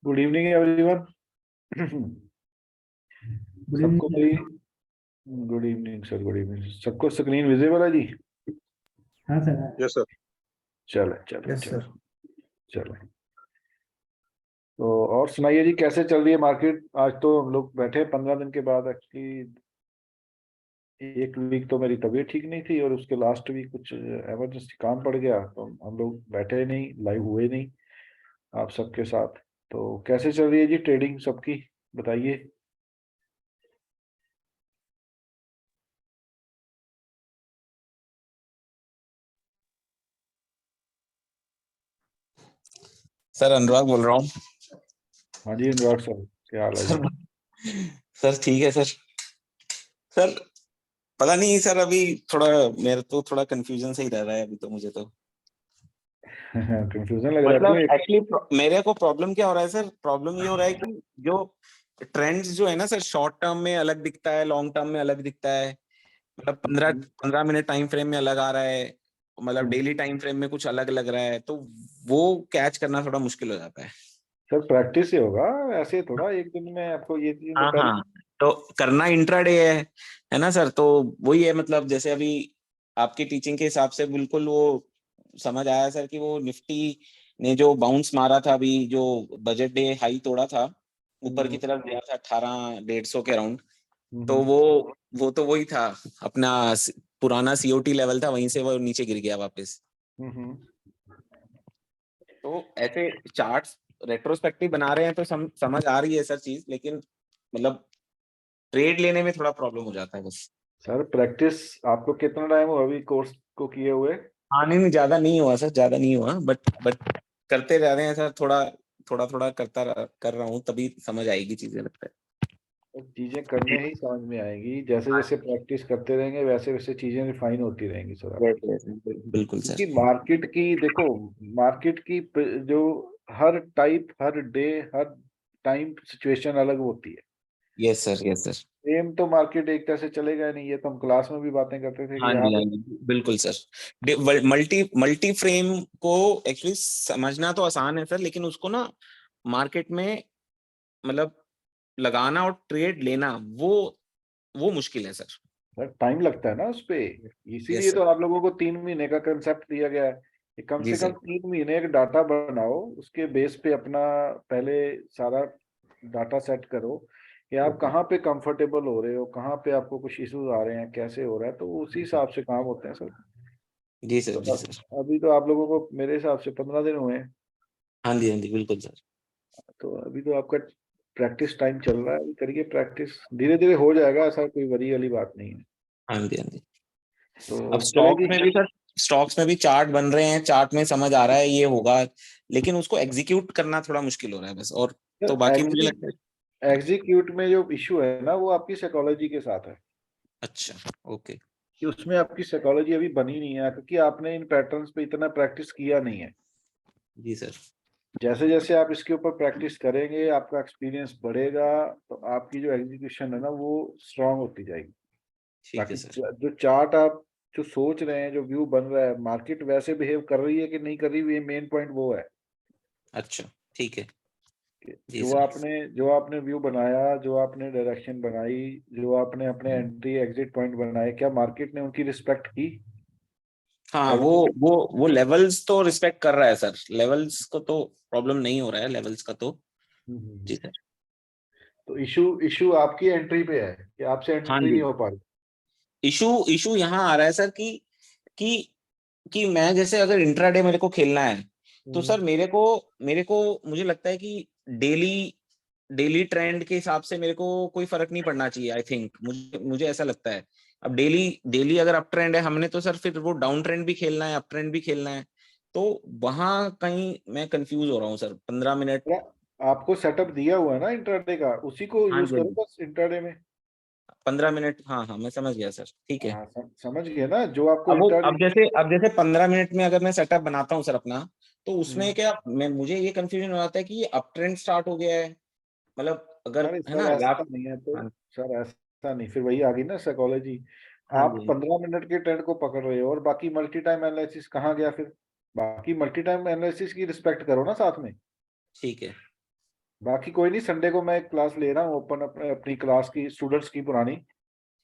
Good evening everyone. Good सबको evening. मेरी good evening sir, good evening. सबको screen visible है जी? हाँ सर। Yes sir. चले चले यस चले सर। चले। तो और सुनाइए जी, कैसे चल रही है मार्केट? आज तो हम लोग बैठे 15 दिन के बाद। एक्चुअली एक वीक तो मेरी तबीयत ठीक नहीं थी और उसके लास्ट वीक कुछ इमरजेंसी काम पड़ गया, तो हम लोग बैठे नहीं, लाइव हुए नहीं आप सबके साथ। तो कैसे चल रही है जी ट्रेडिंग सबकी, बताइए। सर अनुराग बोल रहा हूँ। हाँ जी अनुराग सर, क्या हाल है जी? सर ठीक है सर। सर पता नहीं सर, अभी थोड़ा मेरे तो थोड़ा कंफ्यूजन से ही रह रहा है अभी तो मुझे तो। कंफ्यूजन लग रहा है मतलब आपको? एक्चुअली मेरे को प्रॉब्लम क्या हो रहा है सर, प्रॉब्लम ये हो रहा है कि जो ट्रेंड्स जो है ना सर, शॉर्ट टर्म में अलग दिखता है, लॉन्ग टर्म में अलग दिखता है। मतलब 15 मिनट टाइम फ्रेम में अलग आ रहा है, मतलब डेली टाइम फ्रेम में कुछ अलग लग रहा है, तो वो कैच करना थोड़ा मुश्किल हो जाता है। सर प्रैक्टिस से होगा, ऐसे थोड़ा एक दिन में आपको ये चीज हाँ बता हाँ, तो करना इंट्राडे है ना सर, तो वही है। मतलब जैसे अभी आपकी टीचिंग के हिसाब से बिल्कुल वो समझ आया सर कि वो निफ्टी ने जो बाउंस मारा था अभी, जो बजट डे हाई तोड़ा था, ऊपर की तरफ गया था 18,150 के अराउंड, तो वो तो वही था अपना पुराना सीओटी लेवल था, वहीं से वो नीचे गिर गया वापस। तो ऐसे चार्ट्स रेट्रोस्पेक्टिव बना रहे हैं तो समझ आ रही है सर चीज, लेकिन मतलब ट्रेड लेने में थोड़ा प्रॉब्लम हो जाता है बस। सर प्रैक्टिस आपको कितना टाइम हुआ अभी कोर्स को किए हुए? हाँ नहीं नहीं, ज्यादा नहीं हुआ सर, ज्यादा नहीं हुआ, बट करते रह रहे हैं सर, थोड़ा थोड़ा थोड़ा कर रहा हूँ, तभी समझ आएगी चीजें, लगता है। तो चीजें करने ही समझ में आएंगी, जैसे जैसे प्रैक्टिस करते रहेंगे वैसे वैसे चीजें रिफाइन होती रहेंगी सर आपकी। बिल्कुल सर। क्योंकि मार्केट की देखो, मार्केट की जो हर टाइप, हर डे, हर टाइम सिचुएशन अलग होती है। Yes sir, yes sir. Same तो मार्केट एक तरह से चलेगा नहीं, ये तो हम क्लास में भी बातें करते थे कि हाँ यहाँ जी हाँ पे जी, बिल्कुल सर। मल्टी मल्टी फ्रेम को एक्चुअली समझना तो आसान है सर, लेकिन उसको ना मार्केट में मतलब लगाना और ट्रेड लेना, वो मुश्किल है सर। टाइम लगता है ना उस पे। यस इसीलिए तो सर। आप लोगों को 3 महीने का कंसेप्ट दिया गया है कि कम जी से कम सर। 3 महीने एक डाटा बनाओ, उसके बेस पे अपना पहले सारा डाटा सेट करो कि आप कहाँ पे कंफर्टेबल हो रहे हो, कहाँ पे आपको कुछ इश्यूज आ रहे हैं, कैसे हो रहा है, तो उसी हिसाब से काम होते हैं सर। जी सर, तो जी सर। अभी तो आप लोगों को मेरे हिसाब से 15 दिन हुए हैं, हाँ जी हाँ जी, बिल्कुल सर। तो अभी तो आपका प्रैक्टिस टाइम चल रहा है, अभी करिए प्रैक्टिस, धीरे धीरे हो जाएगा, ऐसा कोई वरी वाली बात नहीं है। हाँ जी हाँ जी। तो अब चले स्टॉक्स जी। में भी सर, स्टॉक्स में भी चार्ट बन रहे हैं, चार्ट में समझ आ रहा है ये होगा, लेकिन उसको एग्जीक्यूट करना थोड़ा मुश्किल हो रहा है बस, और तो बाकी मुझे लगता है। एग्जीक्यूट में जो इशू है ना, वो आपकी साइकोलॉजी के साथ है अच्छा, ओके। कि उसमें आपकी साइकोलॉजी अभी बनी नहीं है, क्योंकि आपने इन पैटर्न्स पे इतना प्रैक्टिस किया नहीं है। जी सर। जैसे जैसे आप इसके ऊपर प्रैक्टिस करेंगे, आपका एक्सपीरियंस बढ़ेगा, तो आपकी जो एग्जीक्यूशन है ना वो स्ट्रांग होती जाएगी। ठीक है बाकी सर। जो चार्ट आप जो सोच रहे हैं, जो व्यू बन रहा है, मार्केट वैसे बिहेव कर रही है कि नहीं कर रही, ये मेन पॉइंट वो है। अच्छा, ठीक है। जी जो सर। आपने जो आपने व्यू बनाया, जो आपने डायरेक्शन बनाई, जो आपने अपने एंट्री एग्जिट पॉइंट बनाए, क्या मार्केट ने उनकी रिस्पेक्ट की? हाँ, आई वो लेवल्स तो रिस्पेक्ट कर रहा है सर, लेवल्स को तो प्रॉब्लम नहीं हो रहा है, लेवल्स का तो। जी सर। तो इशू इशू आपकी एंट्री पे है कि आपसे हाँ एंट्री जी। नहीं हो पा रही? इशू इशू यहाँ आ रहा है सर कि कि मैं जैसे अगर इंट्राडे मेरे को खेलना है, तो सर मेरे को मुझे लगता है कि डेली डेली ट्रेंड के हिसाब से मेरे को कोई फर्क नहीं पड़ना चाहिए, आई थिंक, मुझे मुझे ऐसा लगता है। अब डेली डेली अगर अप ट्रेंड है हमने, तो सर फिर वो डाउन ट्रेंड भी खेलना है, अप ट्रेंड भी खेलना है, तो वहां कहीं मैं कंफ्यूज हो रहा हूँ सर। 15 मिनट। या आपको सेटअप दिया हुआ है ना इंट्राडे का, उसी को हाँ यूज जी हाँ करो जी, बस इंट्राडे में। 15 मिनट, हाँ हाँ, मैं समझ गया सर, ठीक है। हाँ समझ गए ना, जो आपको इंट्राडे। अब जैसे 15 मिनट में अगर मैं सेटअप बनाता हूँ सर अपना, तो उसमें क्या मैं मुझे ये कंफ्यूजन हो जाता है कि ये अप ट्रेंड स्टार्ट हो गया है, मतलब अगर अरे है सर ना ऐसा लास्ट। नहीं है तो। हाँ। सर ऐसा नहीं, फिर वही आ गई ना साइकोलॉजी। हाँ आप जी। 15 मिनट के ट्रेंड को पकड़ रहे हो और बाकी मल्टी टाइम एनालिसिस कहाँ गया फिर? बाकी मल्टी टाइम एनालिसिस की रिस्पेक्ट करो ना साथ में। ठीक है। बाकी कोई नहीं, संडे को मैं क्लास ले रहा हूँ ओपन, अपनी क्लास की स्टूडेंट्स की पुरानी,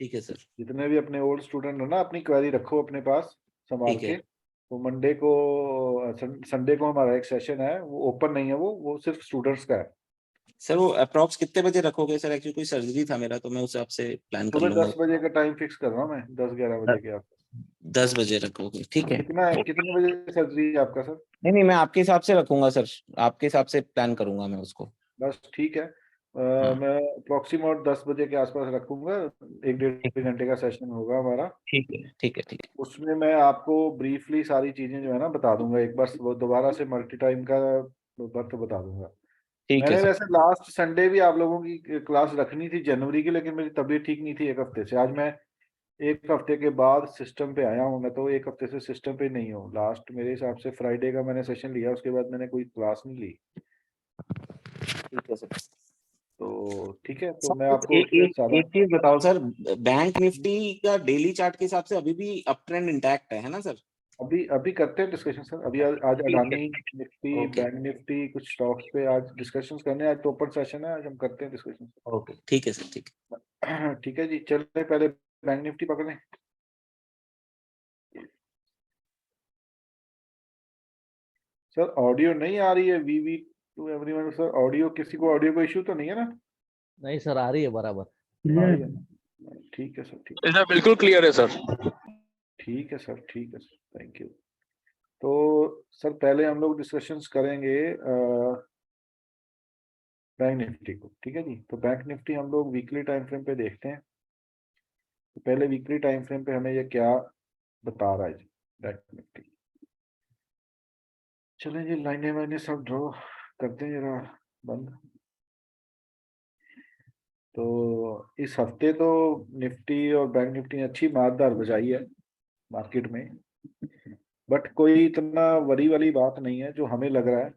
ठीक है सर। जितने भी अपने ओल्ड स्टूडेंट हो ना, अपनी क्वेरी रखो अपने पास संभाल ठीक है के। तो मंडे को संडे को हमारा एक सेशन है, वो ओपन नहीं है, वो सिर्फ स्टूडेंट्स का है। सर। वो अप्रोक्स कितने बजे रखोगे सर? एक्चुअली कोई सर्जरी था मेरा, तो मैं उस हिसाब से प्लान कर सुबह लूंगा। 10 बजे का टाइम फिक्स कर रहा हूँ मैं, 10-11 बजे के आसपास। 10 बजे रखोगे, ठीक है। कितने बजे सर्जरी है आपका सर? नहीं नहीं, मैं आपके हिसाब से रखूंगा सर, आपके हिसाब से प्लान करूंगा मैं उसको। बस ठीक है। हाँ मैं अप्रोक्सीमेट 10 बजे के आसपास रखूंगा। एक ठीक डेढ़ है घंटे का सेशन होगा हमारा। ठीक है ठीक है ठीक है। उसमें मैं आपको ब्रीफली सारी चीजें जो है ना बता दूंगा, एक बार वो दोबारा से मल्टी टाइम का वक्त बता दूंगा। ठीक है मैंने सर। वैसे लास्ट संडे भी आप लोगों की क्लास रखनी थी जनवरी की, लेकिन मेरी तबीयत ठीक नहीं थी एक हफ्ते से। आज मैं एक हफ्ते के बाद सिस्टम पे आया हूँ, मैं तो एक हफ्ते से सिस्टम पे नहीं हूँ। लास्ट मेरे हिसाब से फ्राइडे का मैंने सेशन लिया, उसके बाद मैंने कोई क्लास नहीं ली। ठीक है सर। तो ठीक है, तो मैं सर आपको एक उसमें एक सारा। एक चीज बताओ सर, बैंक निफ्टी का डेली चार्ट के हिसाब से अभी भी अप ट्रेंड इंटैक्ट है ना सर? अभी अभी करते हैं डिस्कशन सर। अभी आज ठीक है। Adani Nifty, okay bank Nifty, कुछ स्टॉक्स पे आज डिस्कशंस करने हैं। आज तो ओपन सेशन है, आज हम करते हैं डिस्कशन। ओके, ठीक है सर, ठीक ठीक है जी, चलते पहले बैंक निफ्टी पकड़ें। सर ऑडियो नहीं आ रही है, वीवी टू एवरीवन सर। ऑडियो, किसी को ऑडियो को इशू तो नहीं है ना? नहीं सर, आ रही है बराबर। आ रही क्लियर। है ना? ठीक है सर, ठीक है। सर बिल्कुल क्लियर है सर। ठीक है सर, ठीक है सर, थैंक यू। तो सर पहले हम लोग डिस्कशंस करेंगे बैंक निफ्टी को, ठीक है जी। तो बैंक निफ्टी हम लोग वीकली टाइम फ्रेम पे देखते हैं। तो पहले वीकली टाइम फ्रेम पे हमें ये क्या बता रहा है जी बैंक निफ्टी। चलें जी, लाइनें वाइनें सब ड्रॉ करते हैं जरा बंद। तो इस हफ्ते तो निफ्टी और बैंक निफ्टी ने अच्छी मारदार बजाई है मार्केट में, बट कोई इतना वरी वाली बात नहीं है जो हमें लग रहा है।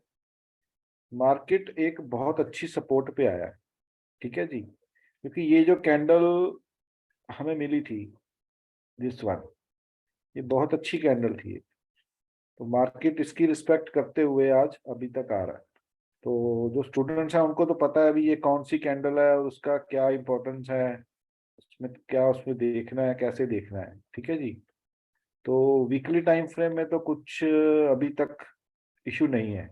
मार्केट एक बहुत अच्छी सपोर्ट पे आया है, ठीक है जी, क्योंकि ये जो कैंडल हमें मिली थी दिस वन, ये बहुत अच्छी कैंडल थी। तो मार्केट इसकी रिस्पेक्ट करते हुए आज अभी तक आ रहा है। तो जो स्टूडेंट्स हैं उनको तो पता है अभी ये कौन सी कैंडल है और उसका क्या इम्पोर्टेंस है, उसमें क्या, उसमें देखना है, कैसे देखना है, ठीक है जी। तो वीकली टाइम फ्रेम में तो कुछ अभी तक इशू नहीं है,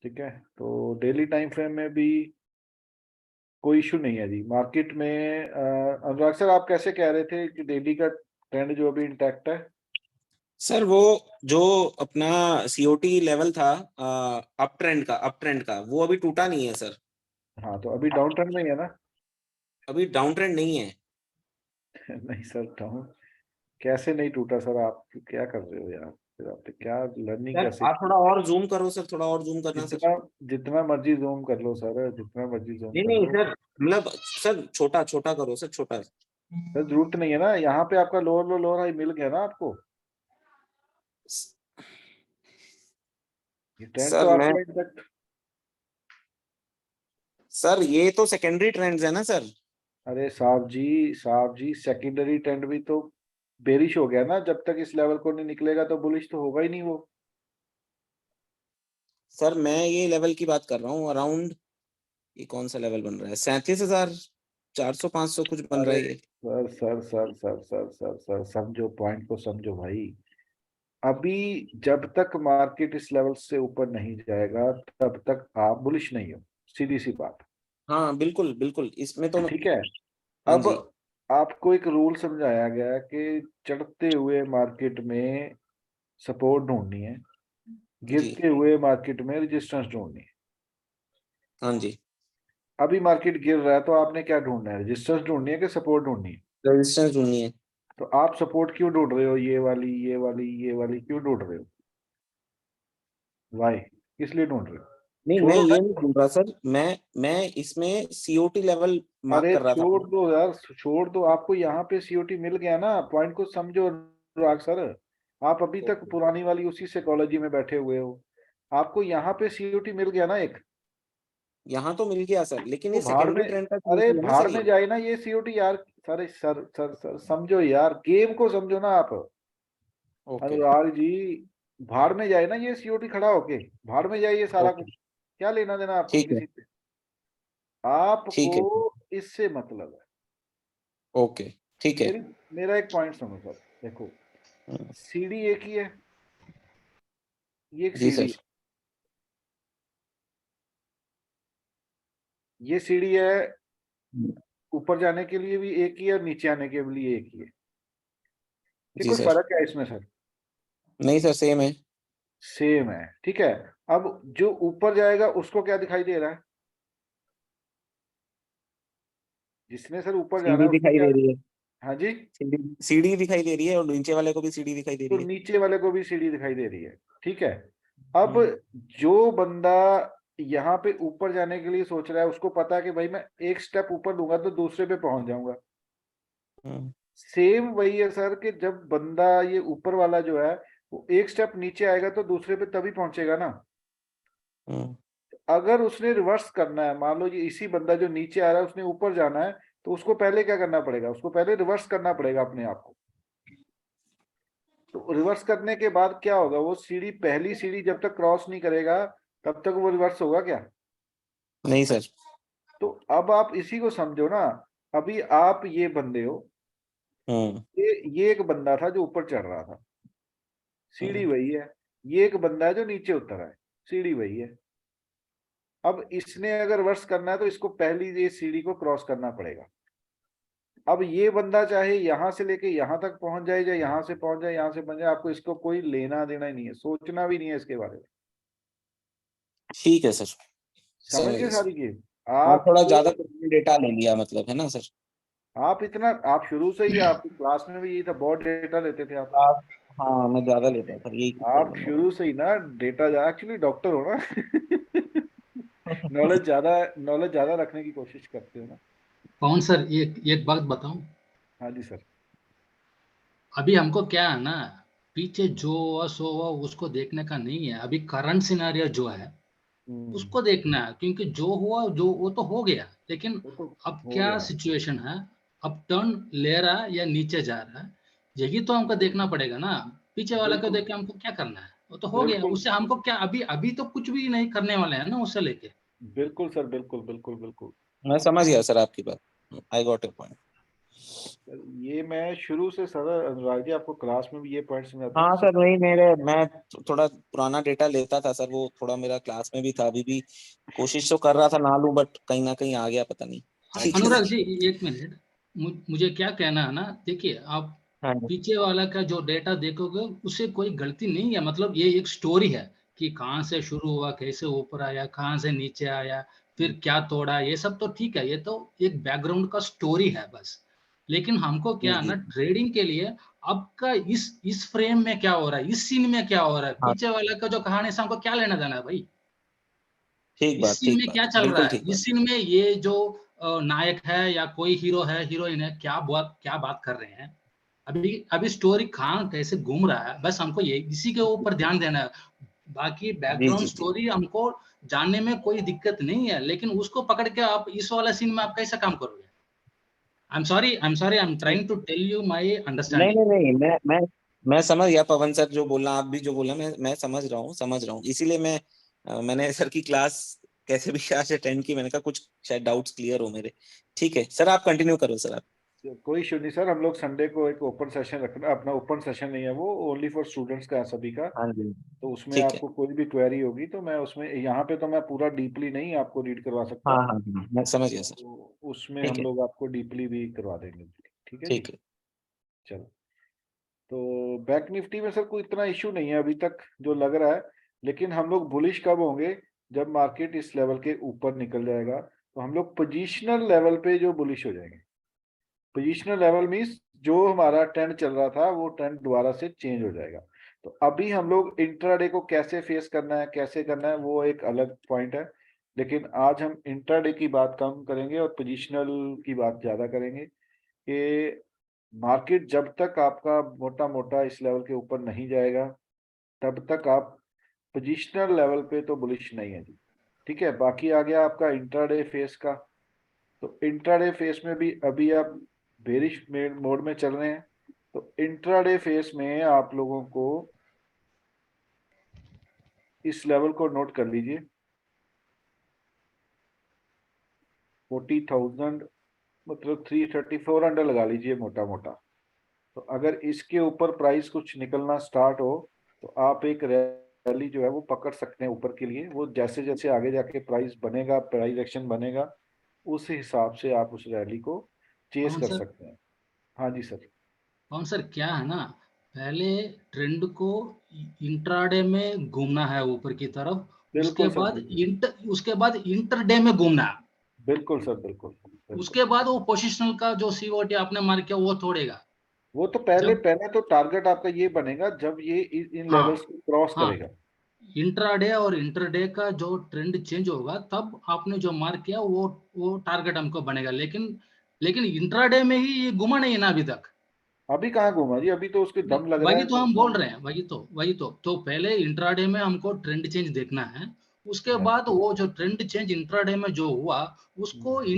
ठीक है। तो डेली टाइम फ्रेम में भी कोई इशू नहीं है जी मार्केट में। अनुराग सर, आप कैसे कह रहे थे कि डेली का ट्रेंड जो अभी इंटैक्ट है? सर। वो जो अपना सीओटी लेवल था अप ट्रेंड का, वो अभी टूटा नहीं है सर। हाँ, तो अभी डाउन ट्रेंड में ही है ना? अभी डाउन ट्रेंड नहीं है। नहीं सर, डाउन कैसे नहीं टूटा सर? आप क्या कर रहे हो यार? फिर आप क्या लर्निंग सर कैसे आप की? थोड़ा और जूम करो सर, थोड़ा और जूम करना सर। जितना जितना मर्जी जूम कर लो सर, जितना मर्जी जूम नहीं कर नहीं लो। सर, मतलब सर छोटा छोटा करो सर, छोटा। सर जरूरत नहीं है ना, यहाँ पे आपका लोअर लो लोअर हाई मिल गया ना आपको। ये ट्रेंड तो सर मैं आपका इंटैक्ट। सर ये तो सेकेंडरी ट्रेंड्स है ना सर? अरे साहब जी, सेकेंडरी ट्रेंड भी तो बेरिश हो गया ना। जब तक इस लेवल को नहीं निकलेगा तो बुलिश तो होगा ही नहीं वो। सर मैं ये लेवल की बात कर रहा हूँ, अराउंड ये कौन सा लेवल बन रहा है? 37,400 500 कुछ बन रहा अरे है ये। सर समझो, पॉइंट को समझो भाई। अभी जब तक मार्केट इस लेवल से ऊपर नहीं जाएगा तब तक आप बुलिश नहीं हो, सीधी सी बात। हाँ बिल्कुल बिल्कुल, इसमें तो ठीक है। हाँ अब जी। आपको एक रूल समझाया गया है कि चढ़ते हुए मार्केट में सपोर्ट ढूंढनी है, जी। गिरते हुए मार्केट में रेजिस्टेंस ढूंढनी है। हाँ जी। अभी मार्केट गिर रहा है तो आपने क्या ढूंढना है? रेजिस्टेंस ढूंढनी है कि सपोर्ट ढूंढनी है? रेजिस्टेंस ढूंढनी है। तो आप सपोर्ट क्यों ढूंढ रहे हो? ये वाली क्यों ढूंढ रहे हो? वाई, किस लिए ढूंढ रहे हो? नहीं, मैं छोड़ो ना। ये नहीं ढूंढ रहा सर, मैं इसमें सीओटी लेवल मार्क अरे कर रहा था। छोड़ दो यार, छोड़ दो। आपको यहाँ पे सीओटी मिल गया ना, पॉइंट को समझो अनुराग सर। आप अभी तक ओके। पुरानी वाली उसी साइकोलॉजी में बैठे हुए हो। आपको यहाँ पे सीओटी मिल गया ना एक, यहाँ तो मिल गया सर, लेकिन तो ये भाड़ में, सेकेंडरी ट्रेंड का अरे सीओटी है ना भाड़ सर में ये? जाए ना ये सीओटी यार। सर सर सर सर समझो यार, गेम को समझो ना आप। ओके। अनुराग जी, भाड़ में जाए ना ये सीओटी खड़ा होके, भाड़ में जाए ये सारा ओके। कुछ। क्या लेना देना आपको ठीक है, किसी से, आपको ठीक है, इससे मतलब है। ओके, ठीक है। मेरी मेरा एक पॉइंट समझ सर, देखो हम्म, सीढ़ी एक ही है, ये एक जी सीढ़ी है, सर। ये सीढ़ी है, हम्म, ऊपर जाने के लिए भी एक ही है और नीचे आने के लिए एक ही है। ये जी कोई सर। फर्क है इसमें सर? नहीं सर, सेम है। सेम है, ठीक है। अब जो ऊपर जाएगा उसको क्या दिखाई दे रहा है? जिसने सर ऊपर जाना सीढ़ी है उसको दिखाई क्या? दे रही है। हाँ जी। सीढ़ी सीढ़ी दिखाई दे रही है, और नीचे वाले को भी सीढ़ी दिखाई दे तो रही है। नीचे वाले को भी सीढ़ी दिखाई दे रही है, ठीक है। अब हम्म, जो बंदा यहाँ पे ऊपर जाने के लिए सोच रहा है, उसको पता है कि भाई मैं एक स्टेप ऊपर लूंगा तो दूसरे पे पहुंच जाऊंगा। हम्म, सेम वही है सर, कि जब बंदा ये ऊपर वाला जो है वो एक स्टेप नीचे आएगा तो दूसरे पे तभी पहुंचेगा ना। हम्म, अगर उसने रिवर्स करना है, मान लो ये इसी बंदा जो नीचे आ रहा है उसने ऊपर जाना है, तो उसको पहले क्या करना पड़ेगा? उसको पहले रिवर्स करना पड़ेगा अपने आप को। तो रिवर्स करने के बाद क्या होगा? वो सीढ़ी, पहली सीढ़ी जब तक क्रॉस नहीं करेगा तब तक वो रिवर्स होगा क्या? नहीं सर। तो अब आप इसी को समझो ना। अभी आप ये बंदे हो, हम्म, ये एक बंदा था जो ऊपर चढ़ रहा था, सीढ़ी हम्म, वही है। ये एक बंदा है जो नीचे उतर है, सीढ़ी वही है। अब इसने अगर रिवर्स करना है तो इसको पहली ये सीढ़ी को क्रॉस करना पड़ेगा। अब ये बंदा चाहे यहां से लेके यहां तक पहुंच जाए, या यहां से पहुंच जाए, यहां से पहुंच जाए, आपको इसको कोई लेना देना ही नहीं है, सोचना भी नहीं है इसके बारे में। ठीक है सर, समझ समझ गए गया सर। सारी चीज? हाँ, थोड़ा आपको, ज्यादा डेटा ले लिया मतलब, है ना सर? आप इतना, आप शुरू से ही, आपकी क्लास में भी यही था, बहुत डेटा लेते थे आप। आप, हाँ मैं ज्यादा लेता हूँ सर, यही आप प्रॉब्लम हो शुरू से ही ना डेटा, एक्चुअली डॉक्टर हो ना। रहा है। नॉलेज ज्यादा रखने की कोशिश करते हो ना। कौन सर, एक बात बताऊं? हाँ जी सर। अभी हमको क्या है ना, पीछे जो हुआ सो हुआ उसको देखने का नहीं है, अभी करंट सिनेरियो जो है हम्म। उसको देखना है, क्योंकि जो हुआ जो वो तो हो गया, लेकिन वो तो अब हो क्या गया। सिचुएशन है, अब टर्न ले रहा है या नीचे जा रहा है, यही तो हमको देखना पड़ेगा ना। पीछे वाला को बिल्कुल देख के हमको क्या करना है? वो तो हो गया, बिल्कुल उससे हमको क्या, अभी अभी तो कुछ भी नहीं करने वाले हैं ना उससे लेके। बिल्कुल सर, बिल्कुल बिल्कुल बिल्कुल। मैं समझ गया सर आपकी बात। I got a point. Sir, ये मैं शुरू से सर, अनुराग जी आपको क्लास में भी ये पॉइंट समझाता हूँ हाँ कि सर, नहीं मैं थोड़ा पुराना डेटा लेता था सर, वो थोड़ा मेरा क्लास में भी था, अभी भी कोशिश तो कर रहा था ना लूं, बट कहीं ना कहीं आ गया, पता नहीं। ठीक है अनुराग सर। जी, एक मिनट, मुझे क्या कहना है ना, देखिए आप हाँ जी। पीछे वाला का जो डेटा देखोगे उससे कोई गलती नहीं है, मतलब ये एक स्टोरी है कि कहाँ से शुरू हुआ, कैसे ऊपर आया, कहाँ से नीचे आया, फिर क्या तोड़ा, ये सब तो ठीक है, ये तो एक बैकग्राउंड का स्टोरी है बस। लेकिन हमको जी क्या है जी। ना, ट्रेडिंग के लिए आपका इस फ्रेम में क्या हो रहा है, इस सीन में क्या हो रहा है, हाँ, पीछे वाला का जो कहानी से हमको क्या लेना देना है भाई? इस सीन ठीक में क्या बात, चल रहा बिल्कुल है, ठीक इस बात। सीन में ये जो नायक है या कोई हीरो है, हीरोइन है, क्या बात कर रहे हैं, अभी अभी स्टोरी कहाँ कैसे घूम रहा है, बस हमको ये इसी के ऊपर ध्यान देना है। बाकी जी बैकग्राउंड जी जी। स्टोरी हमको जानने में कोई दिक्कत नहीं है, लेकिन उसको पकड़ के आप इस वाला सीन में आप कैसे काम करोगे? आई एम ठीक। Trying to tell you my नहीं अंडरस्टैंडिंग। नहीं नहीं, मैं समझ गया पवन सर जो बोलना, आप भी जो बोला, मैं समझ रहा हूँ, समझ रहा हूँ, इसीलिए मैंने सर की क्लास कैसे भी आज अटेंड की, मैंने कहा कुछ शायद डाउट्स क्लियर हो मेरे। ठीक है सर, आप कंटिन्यू करो सर आप। कोई इशू नहीं सर, हम लोग संडे को एक ओपन सेशन रखना, अपना ओपन सेशन नहीं है वो, ओनली फॉर स्टूडेंट्स का है, सभी का। हाँ जी। तो उसमें ठीक है। आपको कोई भी क्वेरी होगी तो मैं उसमें, यहाँ पे तो मैं पूरा डीपली नहीं आपको रीड करवा सकता। हाँ हाँ हाँ, मैं समझ गया सर। तो उसमें ठीक हम है। लोग आपको डीपली भी करवा देंगे। ठीक है जी। ठीक है। चलो, तो बैंक निफ्टी में सर कोई इतना इशू नहीं है अभी तक जो लग रहा है। लेकिन हम लोग बुलिश कब होंगे? जब मार्केट इस लेवल के ऊपर निकल जाएगा तो हम लोग पोजीशनल लेवल पे जो बुलिश हो जाएंगे। पोजीशनल लेवल मीन्स जो हमारा ट्रेंड चल रहा था वो ट्रेंड दोबारा से चेंज हो जाएगा। तो अभी हम लोग इंट्राडे को कैसे फेस करना है, कैसे करना है, वो एक अलग पॉइंट है। लेकिन आज हम इंट्राडे की बात कम करेंगे और पोजीशनल की बात ज्यादा करेंगे, कि मार्केट जब तक आपका मोटा मोटा इस लेवल के ऊपर नहीं जाएगा तब तक आप पोजीशनल लेवल पे तो बुलिश नहीं है जी। ठीक है, बाकी आ गया आपका इंट्राडे फेस का। तो इंट्राडे फेस में भी अभी आप बेरिश मोड में चल रहे हैं। तो इंट्राडे फेस में आप लोगों को इस लेवल को नोट कर लीजिए, 40,000 मतलब 334 लगा लीजिए मोटा मोटा। तो अगर इसके ऊपर प्राइस कुछ निकलना स्टार्ट हो तो आप एक रैली जो है वो पकड़ सकते हैं ऊपर के लिए। वो जैसे जैसे आगे जाके प्राइस बनेगा, प्राइस एक्शन बनेगा, उस हिसाब से आप उस रैली को चेस पवन कर सर, सकते हैं। हाँ जी सर। पवन सर क्या है ना, पहले ट्रेंड को इंट्राडे में घूमना है ऊपर की तरफ, बिल्कुल सर, बिल्कुल उसके बाद इंटरडे में घूमना है, बिल्कुल सर, बिल्कुल बिल्कुल। उसके बाद वो पोजिशनल का जो सीओटी आपने मार्क किया वो तोड़ेगा। वो तो पहले जब पहले तो टारगेट आपका ये बनेगा जब ये इन हाँ लेवल्स को क्रॉस हाँ करेगा। इंट्राडे और इंटरडे का जो ट्रेंड चेंज होगा तब आपने जो मार्क किया वो टारगेट हमको बनेगा। लेकिन लेकिन इंट्राडे में ही ये घुमा नहीं है ना अभी तक। अभी कहाँ घूमा जी, अभी तो उसके दम लग रहा वही है तो तो हम बोल उसमें। रहे हैं, वही तो पहले इंट्राडे में हमको ट्रेंड चेंज देखना है, उसके यस बाद वो जो ट्रेंड चेंज इंट्राडे में जो हुआ उसको हम्म,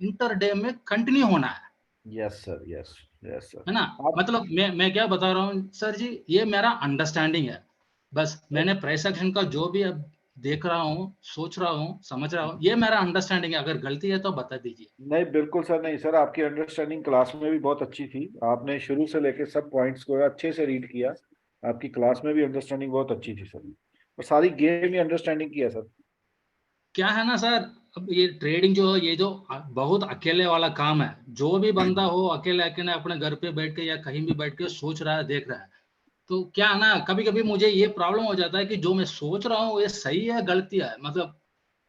इंटरडे में कंटिन्यू होना yes sir, yes yes sir. है ना। आप मतलब मैं क्या बता रहा हूँ सर जी, ये मेरा अंडरस्टैंडिंग है। बस मैंने प्राइस एक्शन का जो भी अब देख रहा हूँ, सोच रहा हूँ, समझ रहा हूँ, ये मेरा अंडरस्टैंडिंग है। अगर गलती है तो बता दीजिए। नहीं, बिल्कुल सर, नहीं सर, आपकी अंडरस्टैंडिंग क्लास में भी बहुत अच्छी थी। आपने शुरू से लेके सब पॉइंट्स को अच्छे से रीड किया। आपकी क्लास में भी अंडरस्टैंडिंग बहुत अच्छी थी सर, और सारी गेम ही अंडरस्टैंडिंग किया सर। क्या है ना सर, अब ये ट्रेडिंग जो है ये जो बहुत अकेले वाला काम है। जो भी बंदा हो अकेले अकेले अपने घर पे बैठ के या कहीं भी बैठ के सोच रहा है, देख रहा है, तो क्या है ना, कभी कभी मुझे ये प्रॉब्लम हो जाता है कि जो मैं सोच रहा हूँ ये सही है गलती है। मतलब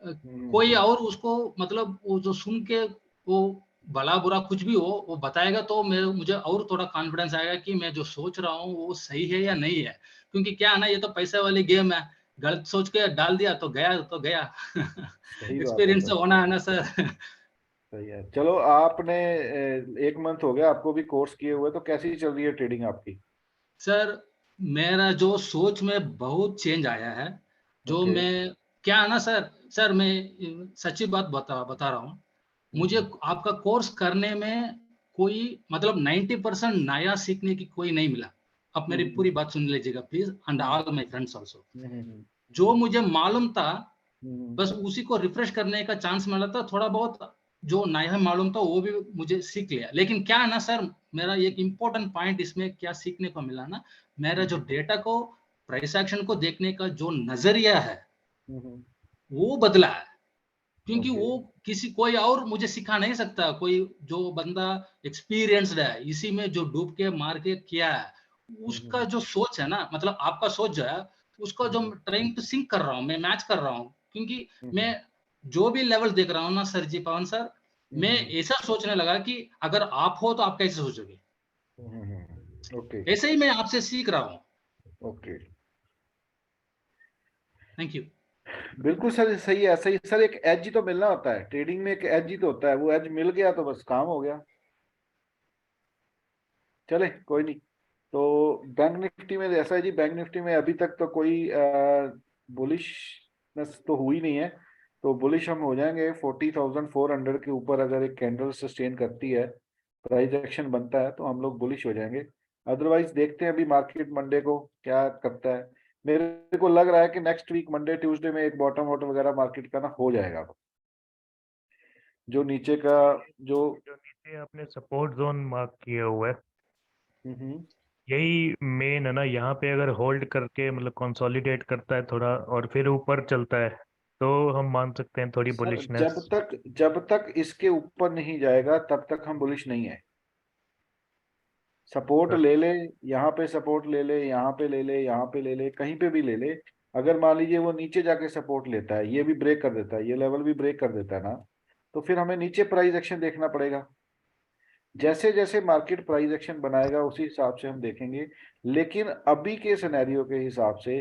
अ, कोई हम्म, और उसको, मतलब वो जो सुन के वो भला बुरा कुछ भी हो वो बताएगा तो मुझे और थोड़ा कॉन्फिडेंस आएगा कि मैं जो सोच रहा हूँ वो सही है या नहीं है। क्योंकि क्या है ना, ये तो पैसे वाली गेम है, गलत सोच के डाल दिया तो गया तो गया। सही बात है एक्सपीरियंस सर, तो होना है ना सर। सही है। चलो, आपने 1 मंथ हो गया आपको भी कोर्स किए हुए, तो कैसी चल रही है ट्रेडिंग आपकी? सर मेरा जो सोच में बहुत चेंज आया है। जो ओके। मैं, क्या है ना सर, सर मैं सच्ची बात बता रहा हूँ। मुझे आपका कोर्स करने में कोई, मतलब 90% नया सीखने की कोई नहीं मिला। अब मेरी हम्म पूरी बात सुन लीजिएगा please, and hmm all my friends also. हम्म जो मुझे मालूम था हम्म बस उसी को रिफ्रेश करने का चांस मिला था। थोड़ा बहुत जो नया मालूम था वो भी मुझे सीख लिया। लेकिन क्या है ना सर, मेरा एक इंपॉर्टेंट पॉइंट इसमें क्या सीखने को मिला ना, मेरा जो हम्म डेटा को, प्राइस एक्शन को देखने का जो नजरिया है हम्म, वो बदला है। क्योंकि ओके। वो किसी कोई और मुझे सिखा नहीं सकता। कोई जो बंदा एक्सपीरियंस्ड है इसी में, जो डूब के मार के किया है, उसका हम्म जो सोच है ना, मतलब आपका सोच जो है उसको जो ट्राइंग टू सिंक कर रहा हूँ, मैं मैच कर रहा हूँ। क्योंकि मैं हम्म जो भी लेवल देख रहा हूँ ना सर जी, पवन सर, मैं ऐसा सोचने लगा कि अगर आप हो तो आप कैसे सोचोगे। ओके ऐसे ही मैं आपसे सीख रहा हूँ। ओके। Thank you. बिल्कुल सर, सही है, सही सर। एक एज ही तो मिलना होता है ट्रेडिंग में, एक एज ही तो होता है। वो एज मिल गया तो बस काम हो गया। चले, कोई नहीं। तो बैंक निफ्टी में ऐसा है जी, बैंक निफ्टी में अभी तक तो कोई बुलिशनेस तो हुई नहीं है। तो बुलिश हम हो जाएंगे 40,400 के ऊपर। अगर एक कैंडल सस्टेन करती है, प्राइस एक्शन बनता है, तो हम लोग बुलिश हो जाएंगे। अदरवाइज देखते हैं अभी मार्केट मंडे को क्या करता है। मेरे को लग रहा है कि नेक्स्ट वीक मंडे ट्यूसडे में एक बॉटम आउट वगैरह मार्केट का ना हो जाएगा। जो नीचे का जो जो नीचे आपने सपोर्ट जोन मार्क किया हुआ है, हम्म, यही मेन है ना। यहाँ पे अगर होल्ड करके मतलब कंसोलिडेट करता है थोड़ा और फिर ऊपर चलता है तो हम मान सकते हैं थोड़ी सर, बुलिशनेस। जब तक इसके ऊपर नहीं जाएगा तब तक हम बुलिश नहीं है। सपोर्ट ले ले, यहाँ पे सपोर्ट ले ले, यहाँ पे ले ले, यहाँ पे ले ले, कहीं पे भी ले ले। अगर मान लीजिए वो नीचे जाके सपोर्ट लेता है, ये भी ब्रेक कर देता है, ये लेवल भी ब्रेक कर देता है ना, तो फिर हमें नीचे प्राइस एक्शन देखना पड़ेगा। जैसे जैसे मार्केट प्राइस एक्शन बनाएगा उसी हिसाब से हम देखेंगे। लेकिन अभी के सिनेरियो के हिसाब से